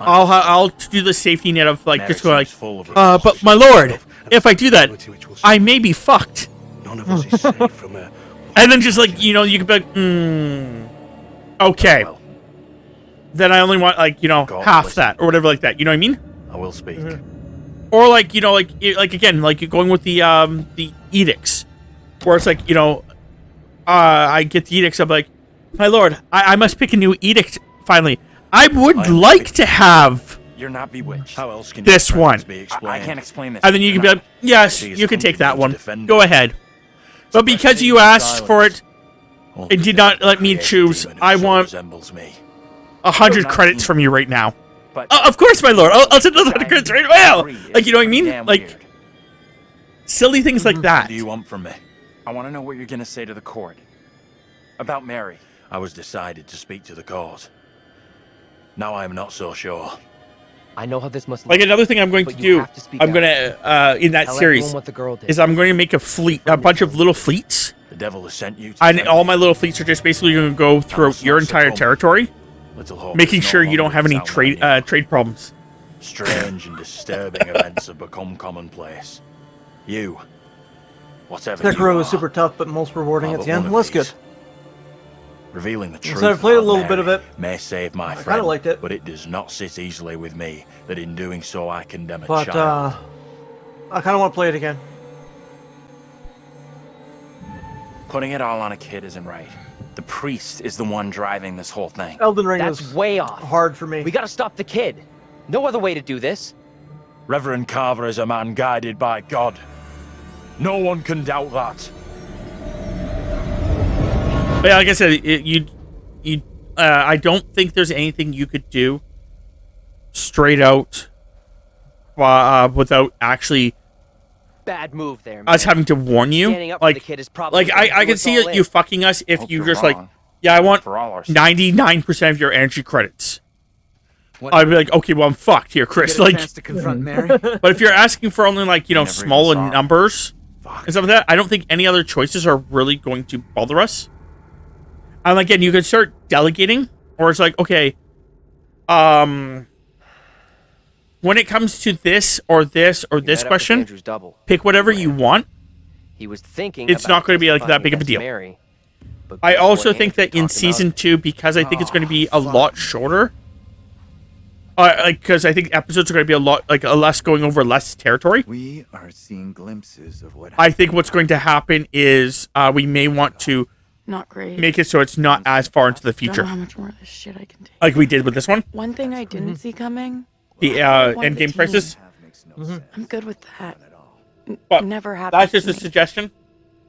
I'll do the safety net of, like, just go like, but my lord, if I do that, I may be fucked. None of us is safe from her. And then just, like, you know, you could be like, okay. Then I only want, like, you know, half that, or whatever like that. You know what I mean? I will speak. Or, like, you know, like again, like, going with the edicts. Where it's like, you know, I get the edicts, I'm like, my lord, I must pick a new edict, finally. I would like to have You're not bewitched. How else can this your one. presence be explained? I can't explain this. And then you can be like, yes, you can take that one. Go ahead. But because you asked for it and did not let me choose, I want 100 credits from you right now. Of course, my lord. I'll send those 100 credits right now. Like, you know what I mean? Like, silly things like that. What do you want from me? I want to know what you're going to say to the court. About Mary. I was decided to speak to the court. Now I am not so sure. I know how this must Like, look, another thing I'm going to but you do, have to speak I'm out. going to, in that Tell series, everyone what the girl did. is I'm going to make a bunch of little fleets. The devil has sent you to And all my little fleets are just basically going to go throughout your entire territory, making sure you don't have any trade problems. Strange and disturbing events have become commonplace. You, whatever Sekiro you was are, super tough, but most rewarding are at but the end. one of Was good. these. Revealing the truth So I've played a about little bit of Mary it. may save my kinda friend, liked it. but it does not sit easily with me that in doing so I condemn a But child. I kind of want to play it again. Putting it all on a kid isn't right. The priest is the one driving this whole thing. Elden Ring That's was way off. hard for me. We gotta stop the kid. No other way to do this. Reverend Carver is a man guided by God. No one can doubt that. But yeah, like I said, I don't think there's anything you could do straight out without actually Bad move there, man. us having to warn you. Standing up for Like, the kid is probably like gonna I do can us see all you in. fucking us if Hope you you're just like, wrong. yeah, I want For all our sakes. 99% of your energy credits. I'd be like, okay, well, I'm fucked here, Chris. Get a Like, chance to confront Mary. but if you're asking for only, like, you know, Never even small saw in her. numbers and stuff like that, I don't think any other choices are really going to bother us. And again, you can start delegating, or it's like, okay, when it comes to this or this or this met up with question, Andrew's double. pick whatever you want. He was thinking It's about not going to be like that testifying big of a against deal. Mary, but I good also boy think that Andrew in talked him out season of it. 2, because I think it's going to be a lot shorter. Like, because I think episodes are going to be a lot, like, a less going over less territory. We are seeing glimpses of what I think what's going to happen is we may want to Not great. make it so it's not as far into the I don't future, know how much more of this shit I can take. like we did with this one, One thing I didn't see coming. the One of end the game team. crisis. I'm good with that. But Never happened. that's just to a me. suggestion.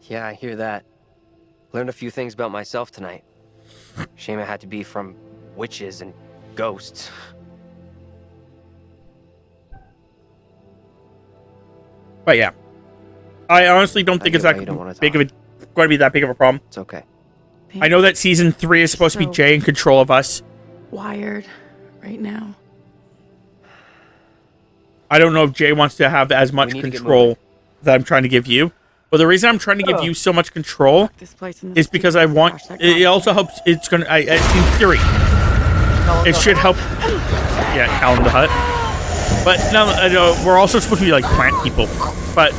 Yeah, I hear that. Learned a few things about myself tonight. Shame it had to be from witches and ghosts. But yeah, I honestly don't think I it's get that why you don't wanna big of a going to be that big of a problem. It's okay. I know that season 3 is supposed to be So- Jay in control of us. Wired right now. I don't know if Jay wants to have as much need to get control that I'm trying to give you. But the reason I'm trying to give you so much control This place in this is because I want. It also helps. It's gonna. In theory, it should help. Yeah, Calum the Hut. But now I know we're also supposed to be like plant people. But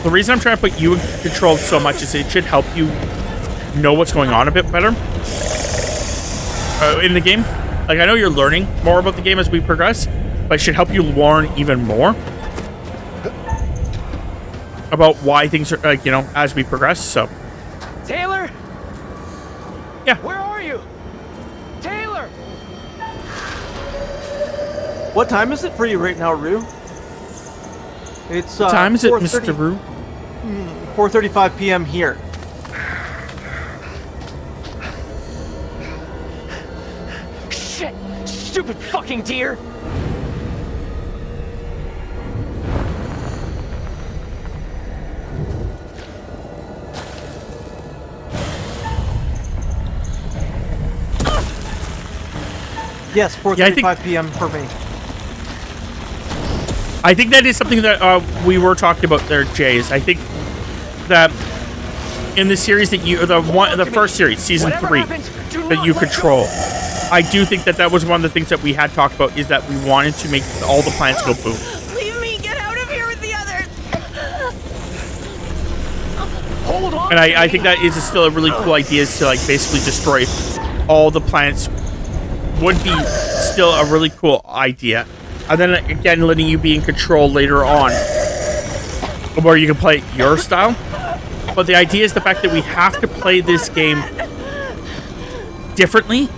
the reason I'm trying to put you in control so much is it should help you know what's going on a bit better in the game. Like, I know you're learning more about the game as we progress, but it should help you learn even more. about why things are, like, as we progress. So, Taylor? Yeah. Where are you? Taylor! What time is it for you right now, Rue? It's what time is it, 4:30 Mr. Rue? 4:35 p.m. here. Shit! Stupid fucking deer! Yes, 4:35 p.m. for me. I think that is something that we were talking about there, Jays. I think that in the series that the first series, season 3, that you control, I do think that was one of the things that we had talked about, is that we wanted to make all the planets go boom. Leave me! Get out of here with the others! Hold on! And I think that is still a really cool idea, is to like basically destroy all the planets. Would be still a really cool idea. And then again, letting you be in control later on, where you can play your style. But the idea is the fact that we have to play this game differently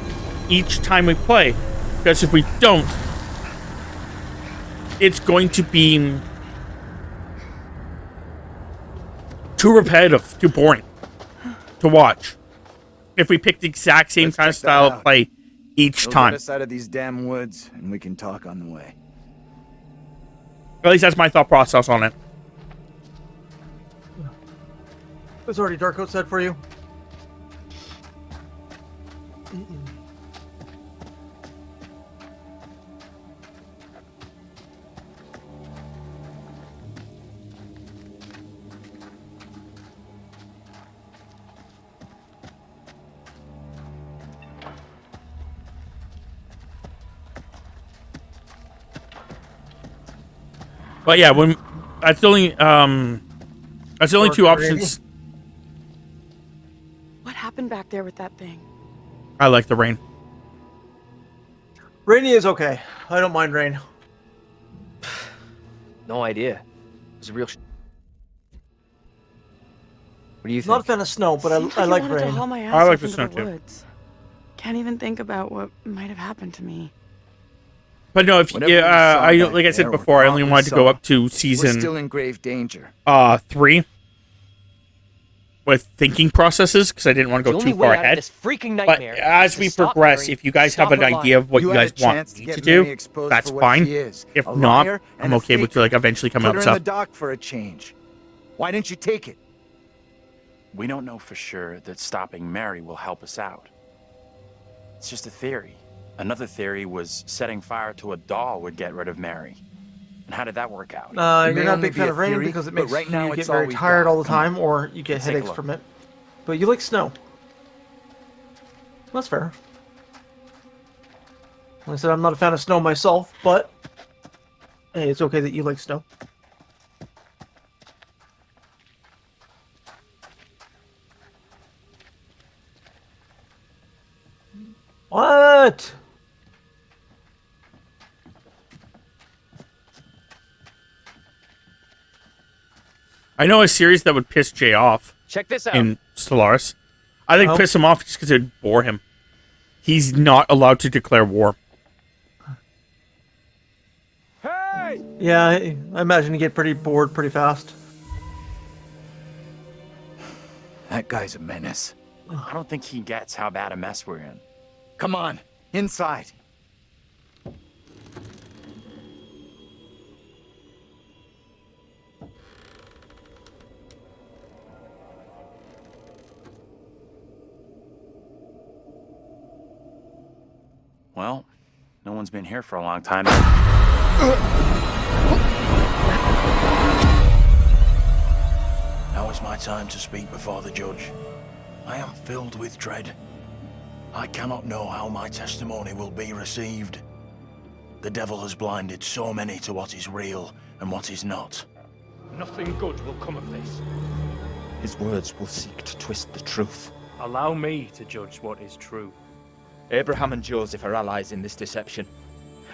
each time we play, because if we don't, it's going to be too repetitive, too boring to watch. If we pick the exact same kind of style of play each time. Get us out of these damn woods, and we can talk on the way. At least that's my thought process on it. It's already dark outside for you. But yeah, when that's the only two options. What happened back there with that thing? I like the rain. Rainy is okay. I don't mind rain. No idea. It was a real. What do you think? Not a fan of snow, but Seems I like you wanted rain. to haul my ass I like off the into snow too. woods. Can't even think about what might have happened to me. But no, if Whatever we saw I back like I said there, before, I what only we wanted to go saw, up to we're season still in grave danger. 3 with thinking processes, because I didn't want to go too far ahead. But as we progress, if you guys have an idea of what you guys want me to do, that's fine. If not, I'm okay with like eventually coming up Put with her in the stuff. dock for a change. Why didn't you take it? We don't know for sure that stopping Mary will help us out. It's just a theory. Another theory was setting fire to a doll would get rid of Mary. And how did that work out? You're not a big fan of rain because it makes right now you get it's very all we've tired got. all the Come on. time, or you get Let's take a headaches look. from it. But you like snow. That's fair. Like I said, I'm not a fan of snow myself, but hey, it's okay that you like snow. What? I know a series that would piss Jay off. Check this out. In Stellaris. I think piss him off just because it would bore him. He's not allowed to declare war. Hey! Yeah, I imagine you get pretty bored pretty fast. That guy's a menace. I don't think he gets how bad a mess we're in. Come on, inside. Well, no one's been here for a long time. Now is my time to speak before the judge. I am filled with dread. I cannot know how my testimony will be received. The devil has blinded so many to what is real and what is not. Nothing good will come of this. His words will seek to twist the truth. Allow me to judge what is true. Abraham and Joseph are allies in this deception.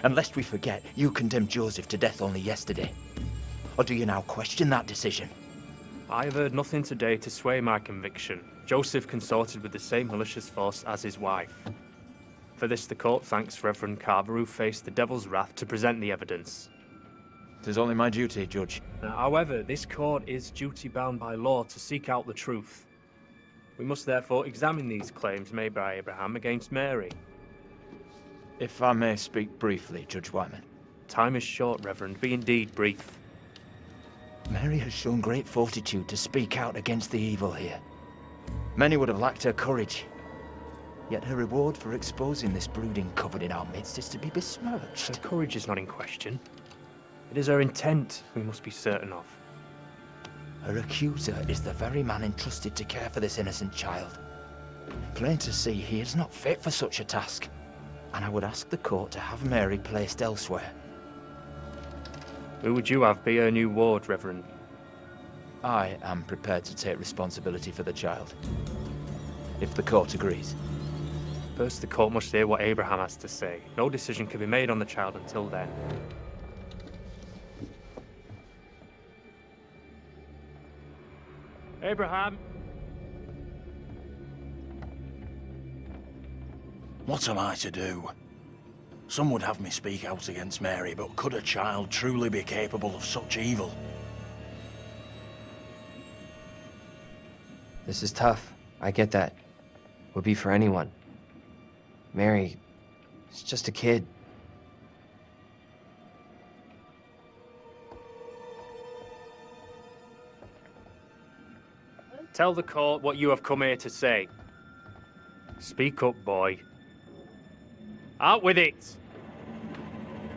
And lest we forget, you condemned Joseph to death only yesterday. Or do you now question that decision? I have heard nothing today to sway my conviction. Joseph consorted with the same malicious force as his wife. For this, the court thanks Reverend Carver, who faced the devil's wrath to present the evidence. 'Tis only my duty, Judge. However, this court is duty-bound by law to seek out the truth. We must therefore examine these claims made by Abraham against Mary. If I may speak briefly, Judge Wyman. Time is short, Reverend. Be indeed brief. Mary has shown great fortitude to speak out against the evil here. Many would have lacked her courage. Yet her reward for exposing this brooding coven in our midst is to be besmirched. Her courage is not in question. It is her intent we must be certain of. Her accuser is the very man entrusted to care for this innocent child. Plain to see, he is not fit for such a task, and I would ask the court to have Mary placed elsewhere. Who would you have be her new ward, Reverend? I am prepared to take responsibility for the child, if the court agrees. First, the court must hear what Abraham has to say. No decision can be made on the child until then. Abraham! What am I to do? Some would have me speak out against Mary, but could a child truly be capable of such evil? This is tough. I get that. Would be for anyone. Mary is just a kid. Tell the court what you have come here to say. Speak up, boy. Out with it!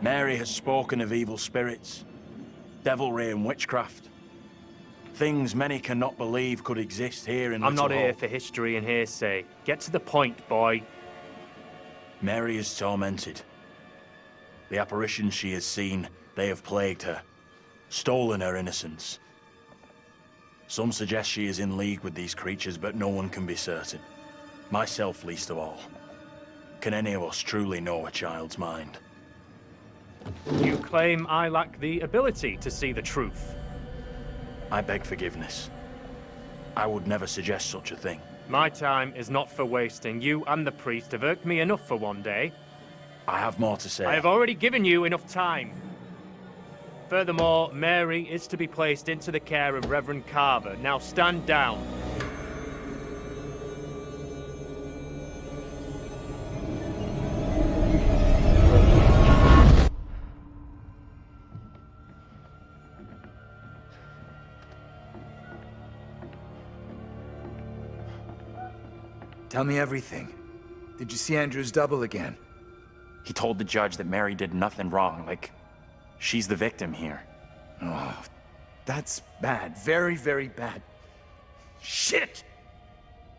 Mary has spoken of evil spirits, devilry and witchcraft. Things many cannot believe could exist here in I'm Little not here Hope. for history and hearsay. Get to the point, boy. Mary is tormented. The apparitions she has seen, they have plagued her, stolen her innocence. Some suggest she is in league with these creatures, but no one can be certain. Myself least of all. Can any of us truly know a child's mind? You claim I lack the ability to see the truth. I beg forgiveness. I would never suggest such a thing. My time is not for wasting. You and the priest have irked me enough for one day. I have more to say. I have already given you enough time. Furthermore, Mary is to be placed into the care of Reverend Carver. Now stand down. Tell me everything. Did you see Andrew's double again? He told the judge that Mary did nothing wrong, like she's the victim here. Oh, that's bad. Very, very bad. Shit!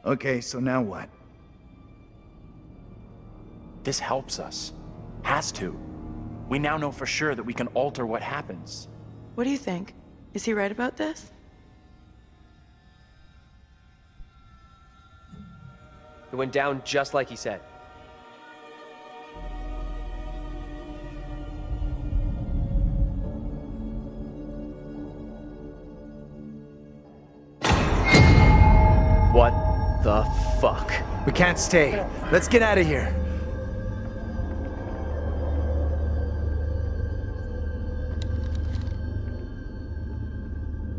Okay, so now what? This helps us. Has to. We now know for sure that we can alter what happens. What do you think? Is he right about this? It went down just like he said. What the fuck? We can't stay. Let's get out of here.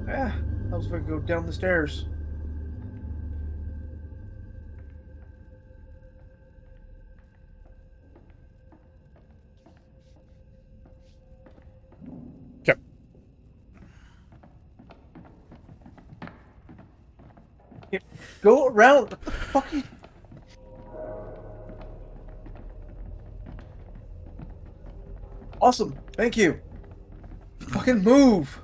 Yeah, I was going to go down the stairs. Yep. Go around. What the fuck? Awesome. Thank you. Fucking move.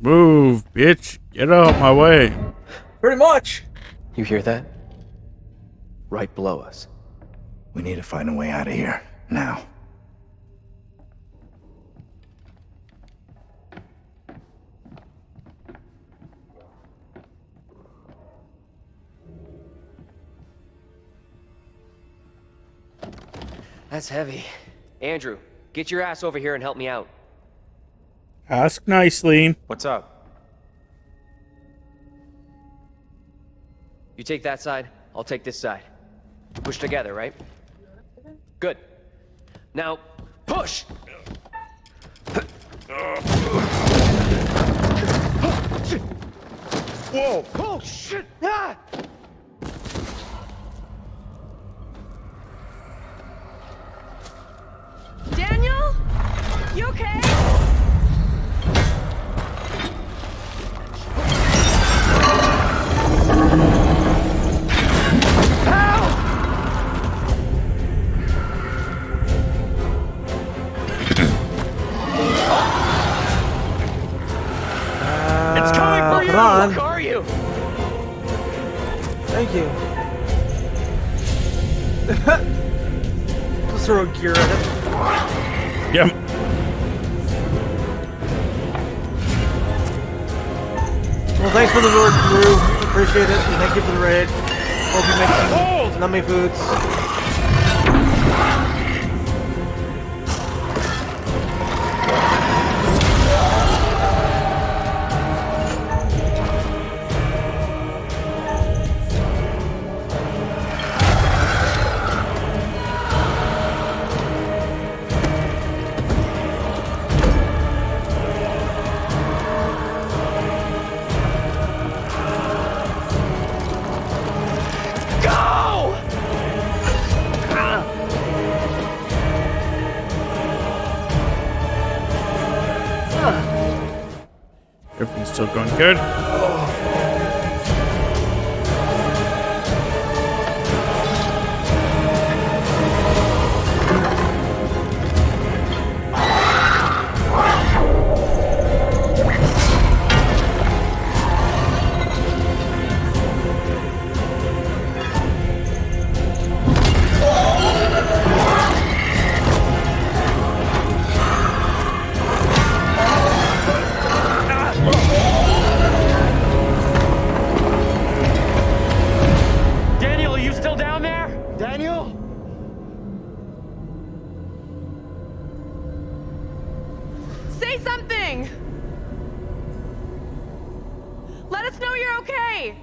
Move, bitch. Get out my way. Pretty much. You hear that? Right below us. We need to find a way out of here. Now. That's heavy. Andrew, get your ass over here and help me out. Ask nicely. What's up? You take that side, I'll take this side. Push together, right? Good. Now, push! Whoa! Oh, shit! Ah! Daniel? You okay? It's coming for you! Come on. Look, are you? Thank you. Let's throw a gear at it. Yep. Well, thanks for the word, Drew. Appreciate it. And thank you for the raid. Hope you make some nummy foods. Everything's still going good. Daniel, are you still down there? Daniel? Say something! Let us know you're okay!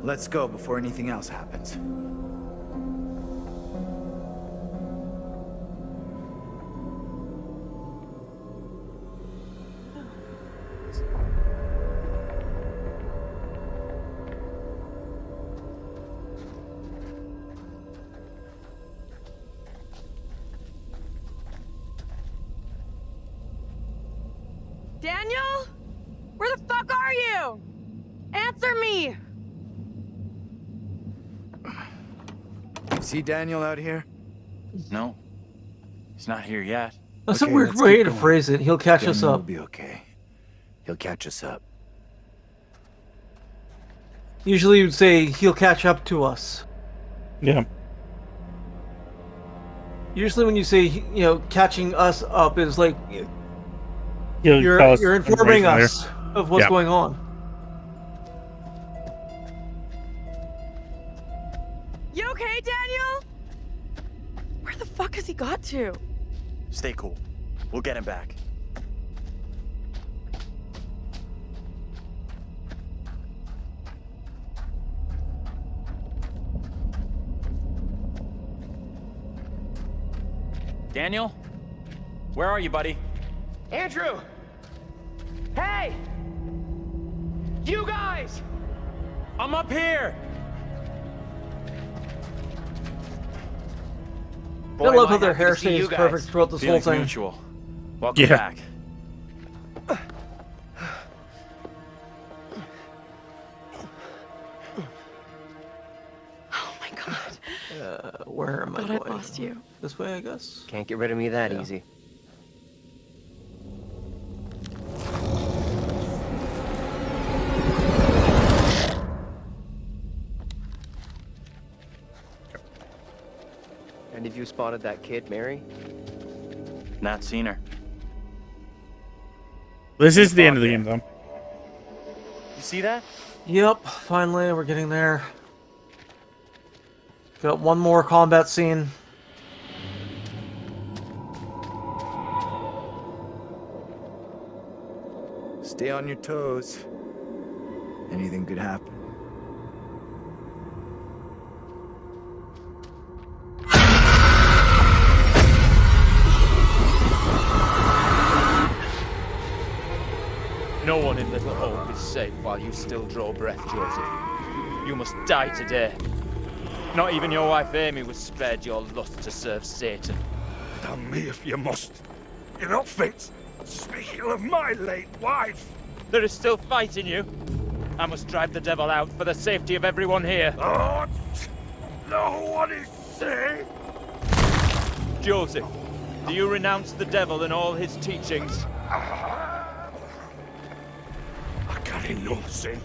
Let's go before anything else happens. Daniel? Where the fuck are you? Answer me! See Daniel out here? No. He's not here yet. That's Okay, a weird let's way keep to going. phrase it. He'll catch us Daniel up. will be okay. He'll catch us up. Usually you'd say he'll catch up to us. Yeah. Usually when you say, catching us up is like He'll you're tell us informing information us of what's Yeah. going on. You okay, Daniel? Where the fuck has he got to? Stay cool. We'll get him back. Daniel? Where are you, buddy? Andrew! Hey! You guys! I'm up here! I love how their happy hair to see you stays guys. perfect throughout this whole Feelings thing. mutual. Welcome Yeah. back. Oh my god. Where am I Thought going? I'd lost you. This way, I guess. Can't get rid of me that easy. Any of you spotted that kid, Mary? Not seen her. This is the end of the game, though. You see that? Yep, finally we're getting there. Got one more combat scene. Stay on your toes. Anything could happen. No one in Little Hope is safe while you still draw breath, Joseph. You must die today. Not even your wife Amy was spared your lust to serve Satan. Damn me if you must. You're not fit. Speaking of my late wife. There is still fight in you. I must drive the devil out for the safety of everyone here. Oh, no one is safe. Joseph, do you renounce the devil and all his teachings? I carry no sin.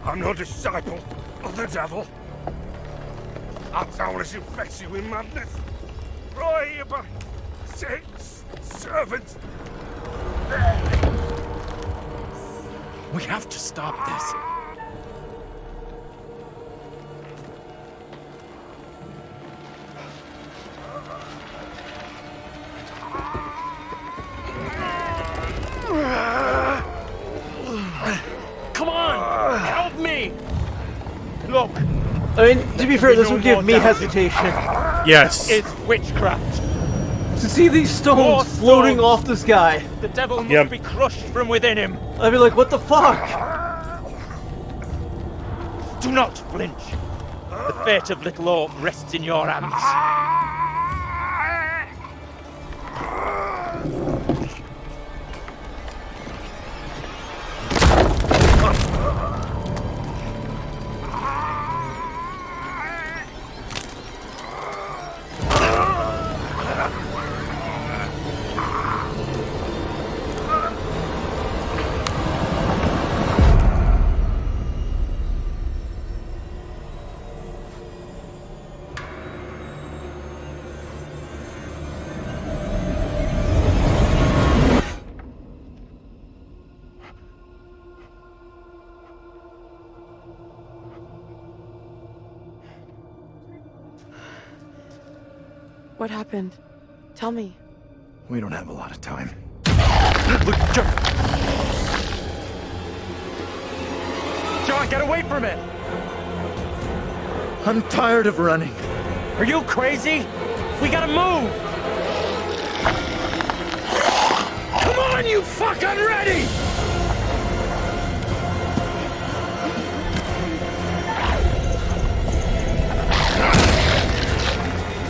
I'm no disciple of the devil. Our town is infected with madness. Brought here by Satan's servants. We have to stop this. Come on! Help me! Look! I mean, to be fair, this would give me hesitation. Yes. It's witchcraft. To see these stones floating off the sky. The devil must be crushed from within him. I'd be like, what the fuck? Do not flinch. The fate of Little Hope rests in your hands. What happened? Tell me. We don't have a lot of time. Look, John, get away from it! I'm tired of running. Are you crazy? We gotta move! Come on, you fucking ready!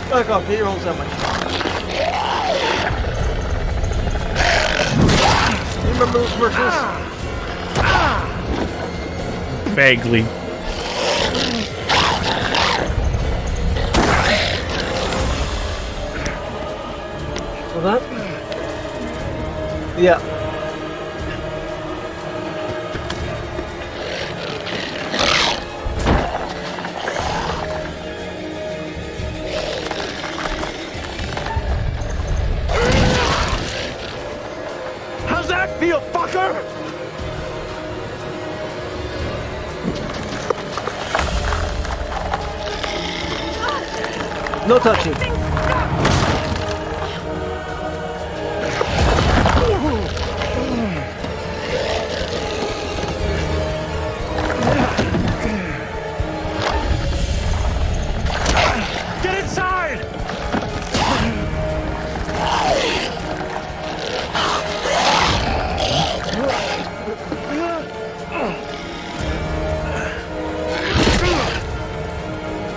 Back off, get your own sandwich. You remember those commercials? Vaguely. So that? Yeah. How's that feel, fucker? No touching. Get inside!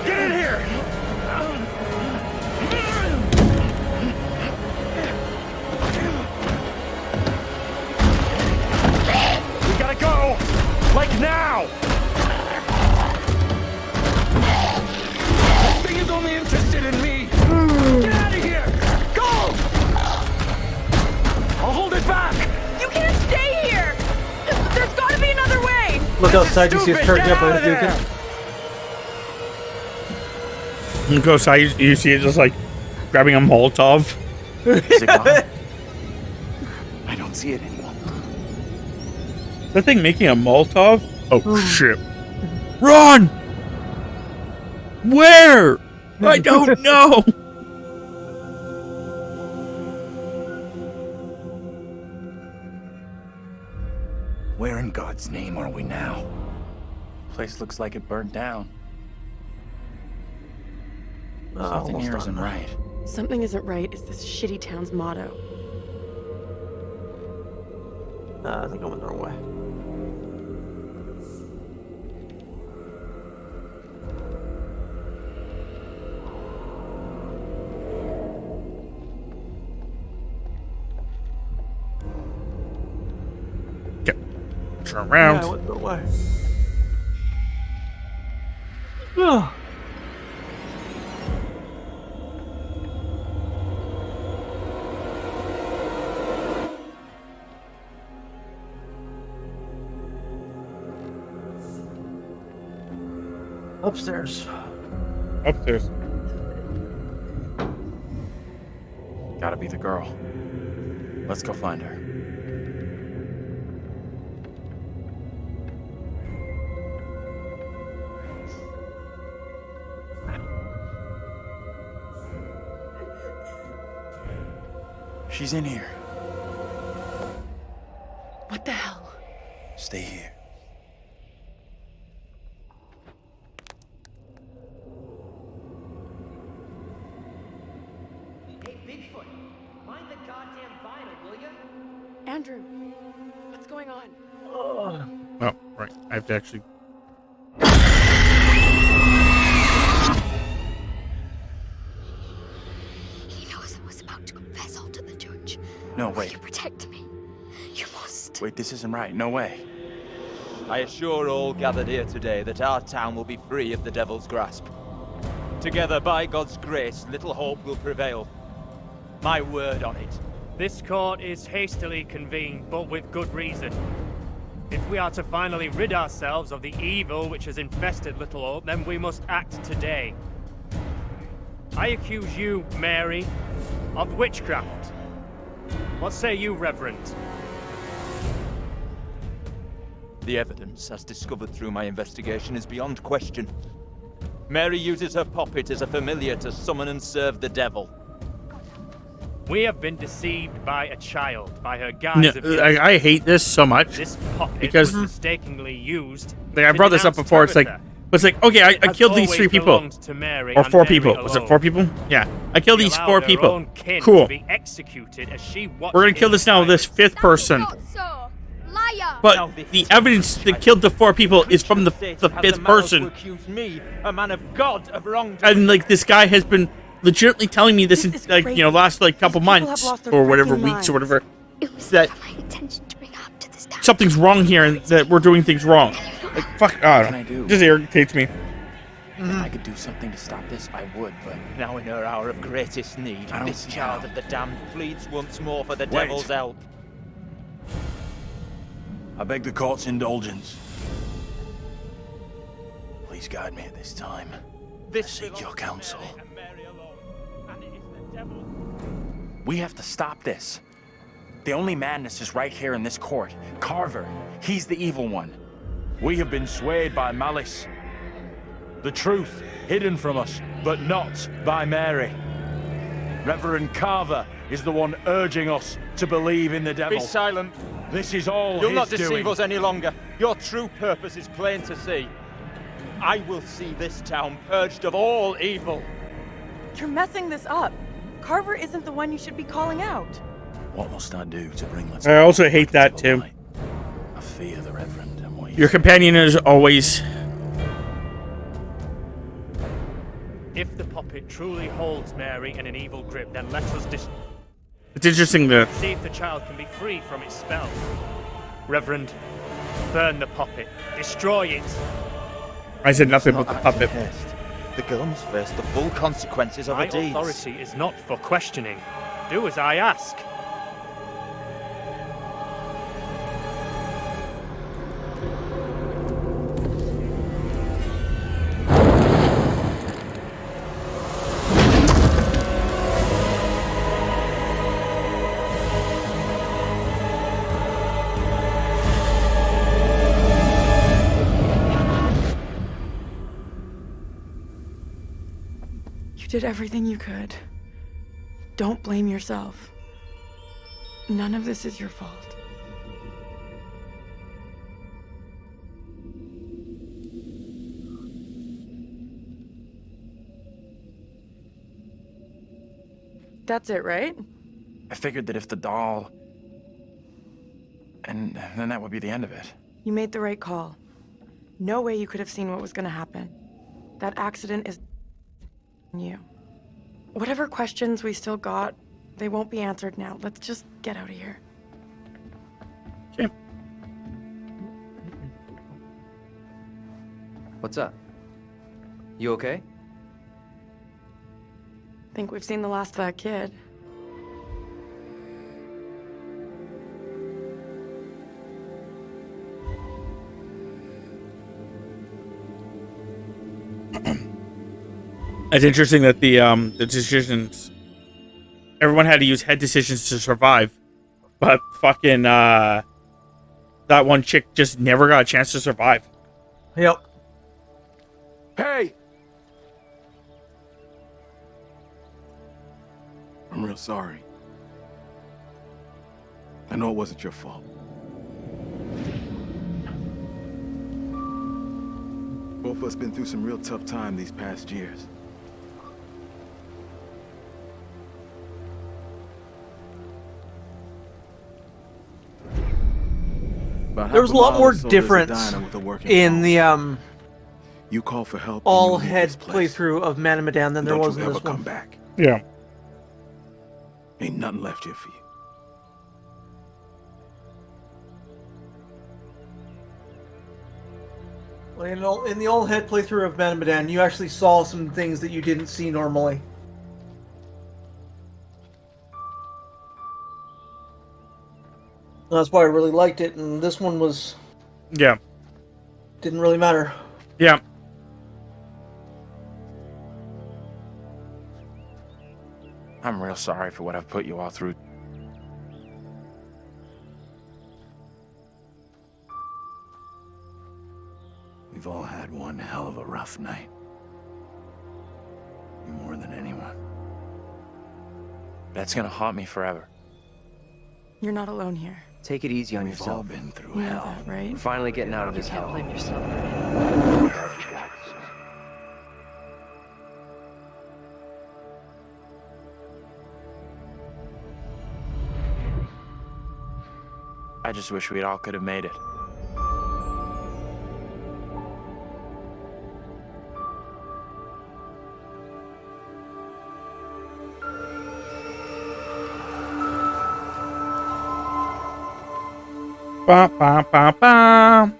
Get in here! We gotta go! Like now! This thing is only interested in me! Get out of here! Go! I'll hold it back! You can't stay here! There's gotta be another way! Look outside, you see us turning up Get out like of a there! beacon. You go outside, you see it just like grabbing a Molotov. Is it gone? I don't see it anymore. That thing making a Molotov? Oh shit. Run! Where? I don't know. Where in God's name are we now? Place looks like it burnt down. Something Almost here done. isn't right. Something isn't right is this shitty town's motto. I think I went the wrong way. Turn around. Yeah, I went the wrong way. Oh. Upstairs. Upstairs. Gotta be the girl. Let's go find her. She's in here. What the hell? Stay here. Hey, Bigfoot, mind the goddamn vinyl, will ya? Andrew, what's going on? Oh, right. I have to actually. He knows I was about to confess all to the judge. No, Will wait. you protect me? You must. Wait, this isn't right. No way. I assure all gathered here today that our town will be free of the devil's grasp. Together, by God's grace, little hope will prevail. My word on it. This court is hastily convened, but with good reason. If we are to finally rid ourselves of the evil which has infested Little Hope, then we must act today. I accuse you, Mary, of witchcraft. What say you, Reverend? The evidence, as discovered through my investigation, is beyond question. Mary uses her puppet as a familiar to summon and serve the devil. We have been deceived by a child, by her No, guise of guilt. I hate this so much This puppet because was mistakenly used. like, I to brought this up denounce before. It's like, Tabitha. but it's like, okay, I Has killed these always 3 people belonged to Mary or and 4 Mary people. Was it alone. 4 people? Yeah, I killed She these allowed 4 her people. own kin Cool. to be executed as she watched We're gonna kill in this now with this 5th person. So, liar. But the evidence that killed the 4 people is from the 5th person. Accuse me, a man of God, of wrongdoing. And like this guy has been legitimately telling me this in like last like couple months or whatever weeks or whatever that something's wrong here and that we're doing things wrong. Like fuck, What can I do? it just irritates me. If I could do something to stop this, I would, but Now in her hour of greatest need, I don't this see child how. of the damned pleads once more for the Wait. devil's help. I beg the court's indulgence. Please guide me at this time. I seek your counsel. we have to stop this. The only madness is right here in this court. Carver, he's the evil one. We have been swayed by malice. The truth hidden from us, but not by Mary. Reverend Carver is the one urging us to believe in the devil. Be silent. This is all You'll his not deceive doing. us any longer. Your true purpose is plain to see. I will see this town purged of all evil. You're messing this up. Carver isn't the one you should be calling out. What must I do to bring this? I also hate that too. I fear the Reverend and what he Your companion is always. If the puppet truly holds Mary in an evil grip, then let us It's interesting that see if the child can be free from its spell. Reverend, burn the puppet. Destroy it. I said nothing about the puppet. The girl must face the full consequences of My her deeds. authority is not for questioning. Do as I ask. You did everything you could. Don't blame yourself. None of this is your fault. That's it, right? I figured that if the doll... And then that would be the end of it. You made the right call. No way you could have seen what was gonna happen. That accident is you. Whatever questions we still got, they won't be answered now. Let's just get out of here. Okay. What's up? You okay? Think we've seen the last of that kid. It's interesting that the decisions, everyone had to use head decisions to survive, but fucking that one chick just never got a chance to survive. Yep. Hey! I'm real sorry. I know it wasn't your fault. Both of us been through some real tough time these past years. There was a lot more difference in the you call for help all head playthrough of Man and Medan than there was in this one. Back. Yeah. Ain't nothing left here for you. Well, in the all head playthrough of Man and Medan, you actually saw some things that you didn't see normally. That's why I really liked it, and this one was... Yeah. Didn't really matter. Yeah. I'm real sorry for what I've put you all through. We've all had one hell of a rough night. More than anyone. That's gonna haunt me forever. You're not alone here. Take it easy on We've yourself. all been through You know hell. that, right? We're finally getting out of this hell. Blame yourself. I just wish we all could have made it. Ba, ba, ba, ba.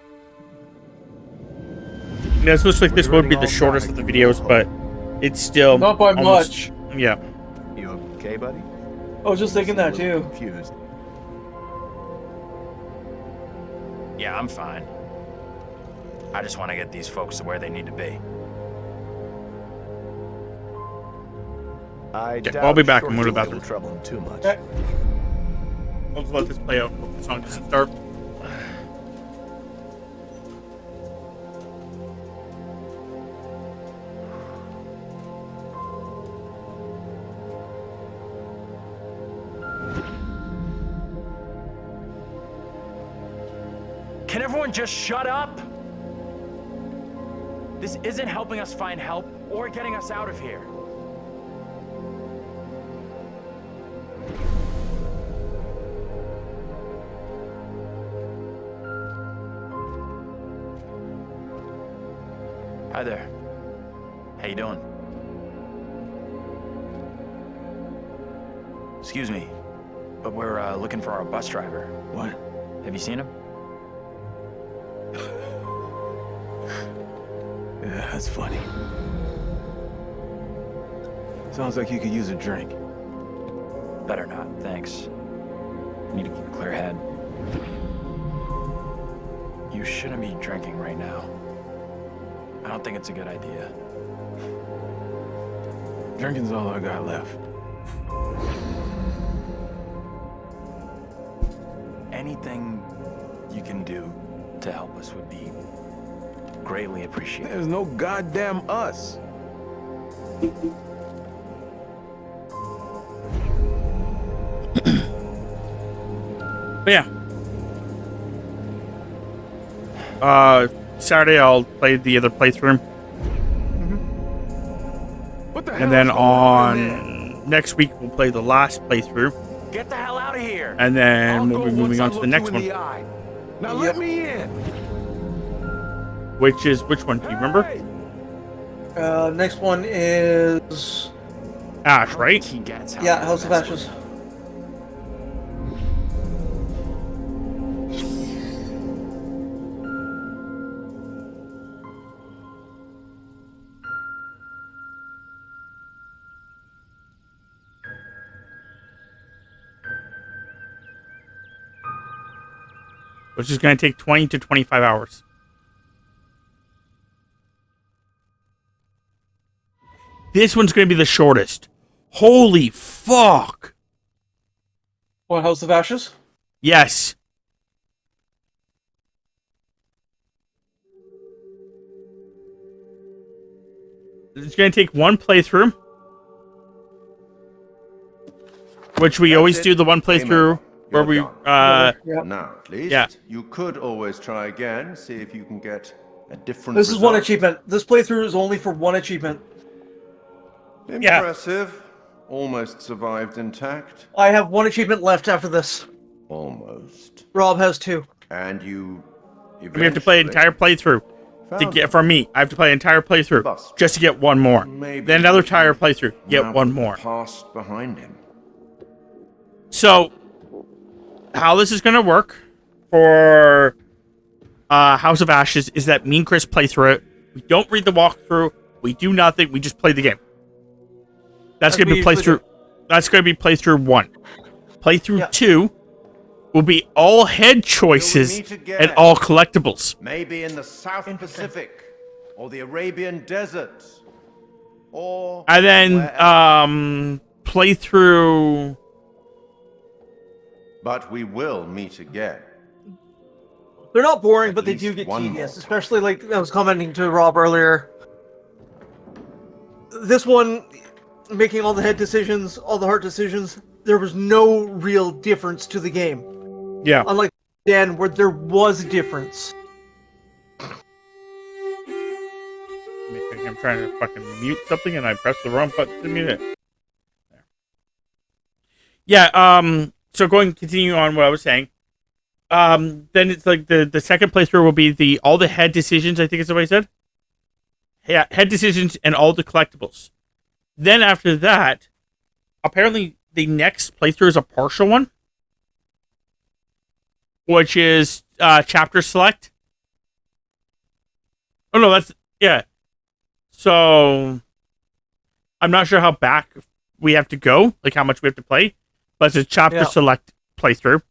Yeah, this looks like this would be the shortest of the videos, but it's still Not by almost, much. Yeah. You okay, buddy? I was just thinking that too. Confused. Yeah, I'm fine. I just want to get these folks to where they need to be. Okay, I'll be back. I'm going to the bathroom. Trouble him too much. Okay. I'll just let this play out. Hope the song doesn't start. Can everyone just shut up? This isn't helping us find help or getting us out of here. Hi there. How you doing? Excuse me, but we're looking for our bus driver. What? Have you seen him? Yeah, that's funny. Sounds like you could use a drink. Better not, thanks. Need to keep a clear head. You shouldn't be drinking right now. I don't think it's a good idea. Drinking's all I got left. Anything you can do to help us would be greatly appreciated. There's no goddamn us. But yeah. Saturday I'll play the other playthrough. What the hell And then is going on in on next week we'll play the last playthrough. Get the hell out of here. And then we'll be moving on to the next one. Now let me in. Which one? Do you remember? Next one is Ash, right? Yeah, House of Ashes. Which is going to take 20 to 25 hours. This one's going to be the shortest. Holy fuck. What, House of Ashes? Yes. It's going to take one playthrough. Which we always do the one playthrough where we... Now, at least, yeah. you could always try again, see if you can get a different This is one result. achievement. This playthrough is only for one achievement. Impressive. Almost survived intact. I have one achievement left after this. Almost. Rob has 2. And you... We have to play an entire playthrough to get from me. I have to play an entire playthrough just to get one more. Then another entire playthrough, get one more. Passed behind him. So, how this is going to work for House of Ashes is that me and Chris play through it. We don't read the walkthrough. We do nothing. We just play the game. That's going to be playthrough. That's going to be playthrough 1. Playthrough 2 will be all head choices and all collectibles. Maybe in the South Pacific or the Arabian Desert or... And then playthrough... But we will meet again. They're not boring, but they do get tedious. Especially, like I was commenting to Rob earlier. This one, making all the head decisions, all the hard decisions, there was no real difference to the game. Yeah. Unlike Dan, where there was a difference. I'm trying to fucking mute something and I pressed the wrong button to mute it. There. Yeah, so continue on what I was saying. Then it's like the second playthrough will be all the head decisions, I think is the way I said. Yeah, head decisions and all the collectibles. Then after that, apparently the next playthrough is a partial one. Which is chapter select. Oh no, yeah. So I'm not sure how back we have to go, like how much we have to play, but it's a chapter select playthrough.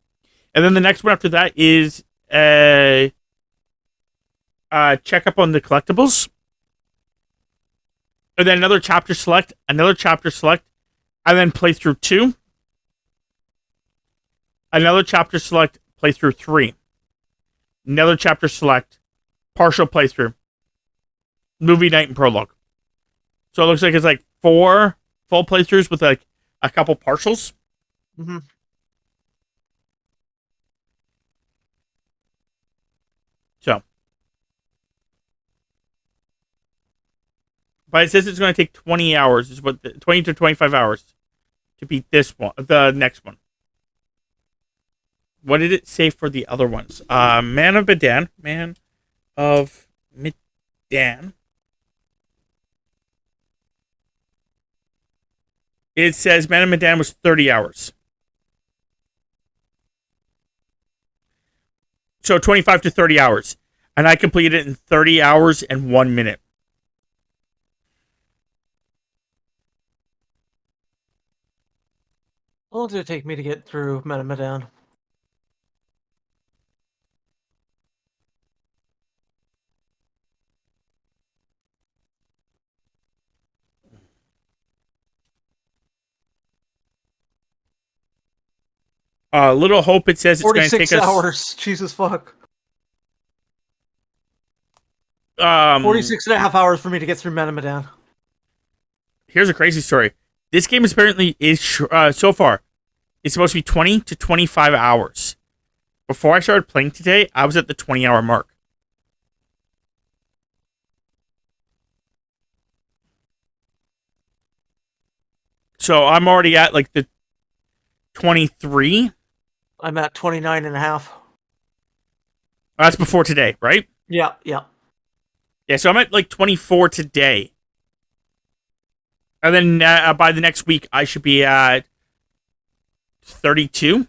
And then the next one after that is a check up on the collectibles. And then another chapter select, and then playthrough 2. Another chapter select, playthrough 3. Another chapter select, partial playthrough. Movie night and prologue. So it looks like it's like 4 full playthroughs with like a couple partials. Mm-hmm. So. But it says it's going to take 20 hours, 20 to 25 hours to beat this one, the next one. What did it say for the other ones? Man of Medan. It says Man of Medan was 30 hours. So 25 to 30 hours. And I completed it in 30 hours and 1 minute. How long did it take me to get through Medan? Little Hope, it says it's going to take us 46 hours. Jesus fuck. 46 and a half hours for me to get through Medan. Here's a crazy story. This game is so far, it's supposed to be 20 to 25 hours. Before I started playing today, I was at the 20-hour mark. So I'm already at like the 23. I'm at 29 and a half. That's before today, right? Yeah, yeah. Yeah, so I'm at like 24 today. And then by the next week, I should be at 32.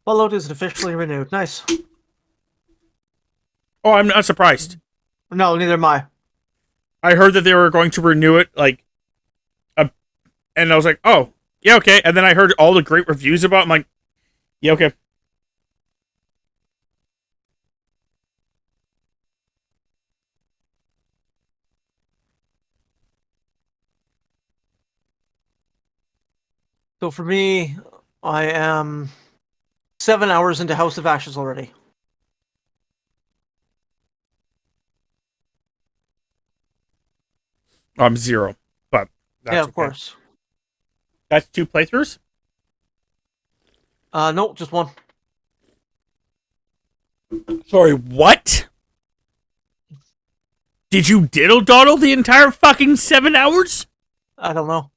Fallout is officially renewed. Nice. Oh, I'm not surprised. No, neither am I. I heard that they were going to renew it, and I was like, oh, yeah, okay. And then I heard all the great reviews about it. I'm like, yeah, okay. So for me, I am 7 hours into House of Ashes already. I'm 0, but that's Yeah, of okay. course. That's 2 playthroughs? No, just 1. Sorry, what? Did you diddle-daddle the entire fucking 7 hours? I don't know.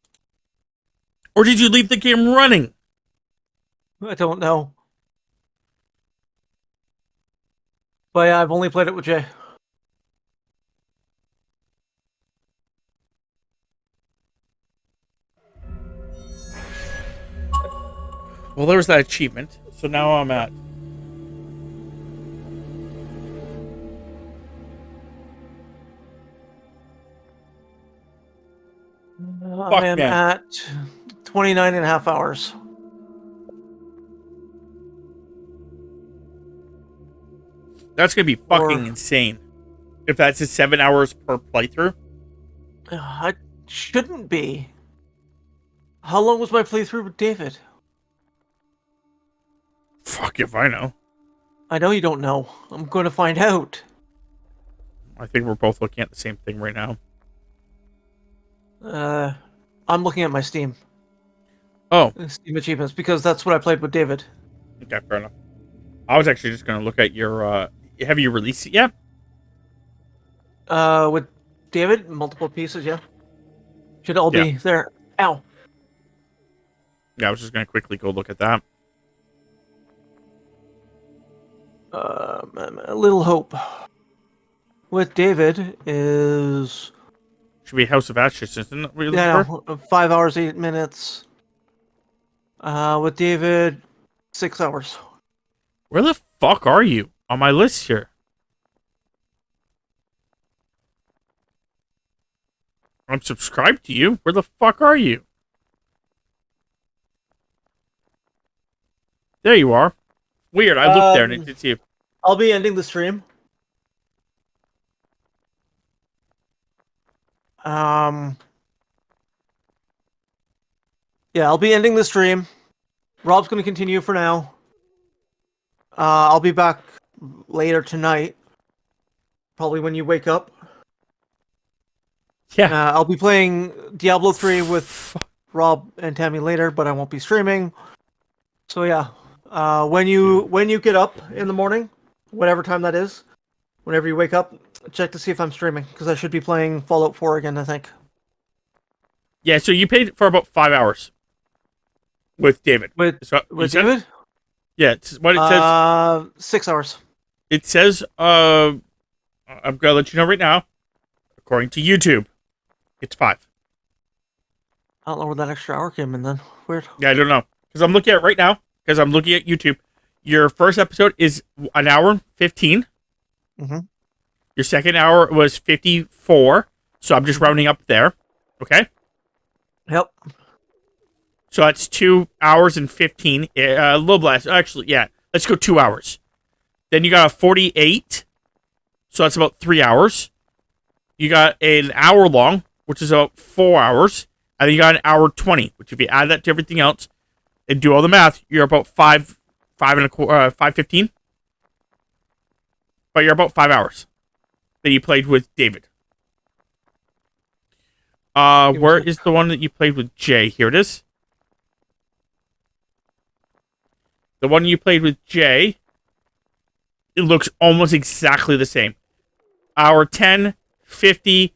Or did you leave the game running? I don't know. But yeah, I've only played it with Jay. Well, there was that achievement. So now I'm at... I am at 29 and a half hours. That's going to be fucking insane. If that's 7 hours per playthrough. It shouldn't be. How long was my playthrough with David? Fuck if I know. I know you don't know. I'm going to find out. I think we're both looking at the same thing right now. I'm looking at my Steam. Oh. Steam achievements, because that's what I played with David. Okay, fair enough. I was actually just going to look at your... have you released it yet? With David, multiple pieces, yeah. Should all be there. Ow. Yeah, I was just going to quickly go look at that. A little hope. With David is... Should be House of Ashes, isn't it? Really? Yeah, no, 5 hours, 8 minutes. With David, 6 hours. Where the fuck are you on my list here? I'm subscribed to you. Where the fuck are you? There you are. Weird. I looked there and it didn't see you. I'll be ending the stream. Yeah, I'll be ending the stream. Rob's going to continue for now. I'll be back later tonight. Probably when you wake up. Yeah. I'll be playing Diablo 3 with Rob and Tammy later, but I won't be streaming. So yeah, when you get up in the morning, whatever time that is, whenever you wake up, check to see if I'm streaming, because I should be playing Fallout 4 again, I think. Yeah, so you paid for about 5 hours with David. With David? Yeah, it's what it says. 6 hours. It says, I'm gonna let you know right now. According to YouTube, it's 5. I don't know where that extra hour came in then. Weird. Yeah, I don't know. Because I'm looking at it right now. Because I'm looking at YouTube. Your first episode is 1 hour and 15. Mm-hmm. Your second hour was 54. So I'm just rounding up there. Okay? Yep. So that's 2 hours and 15. A little less. Actually, yeah. Let's go 2 hours. Then you got a 48. So that's about 3 hours. You got an hour long, which is about 4 hours. And then you got an hour 20, which if you add that to everything else and do all the math, you're about 5:15. But you're about 5 hours that you played with David. Where is the one that you played with Jay? Here it is. The one you played with Jay, it looks almost exactly the same. Hour 10, 50,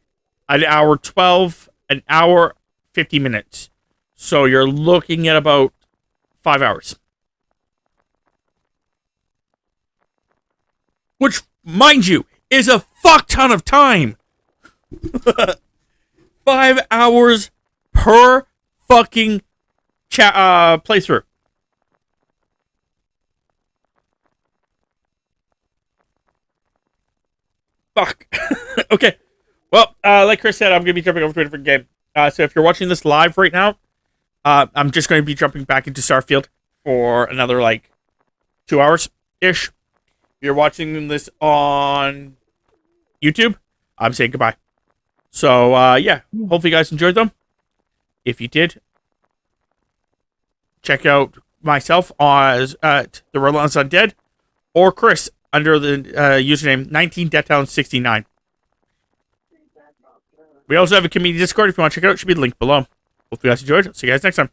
an hour 12, an hour 50 minutes. So you're looking at about 5 hours. Which, mind you, is a fuck ton of time. 5 hours per fucking playthrough. Fuck. Okay. Well, like Chris said, I'm going to be jumping over to a different game. So if you're watching this live right now, I'm just going to be jumping back into Starfield for another, 2 hours-ish. If you're watching this on YouTube, I'm saying goodbye. So, yeah. Hopefully you guys enjoyed them. If you did, check out myself at The Relentless Undead or Chris under the username 19deathtown69. We also have a community Discord if you want to check it out. It should be linked below. Hope you guys enjoyed. See you guys next time.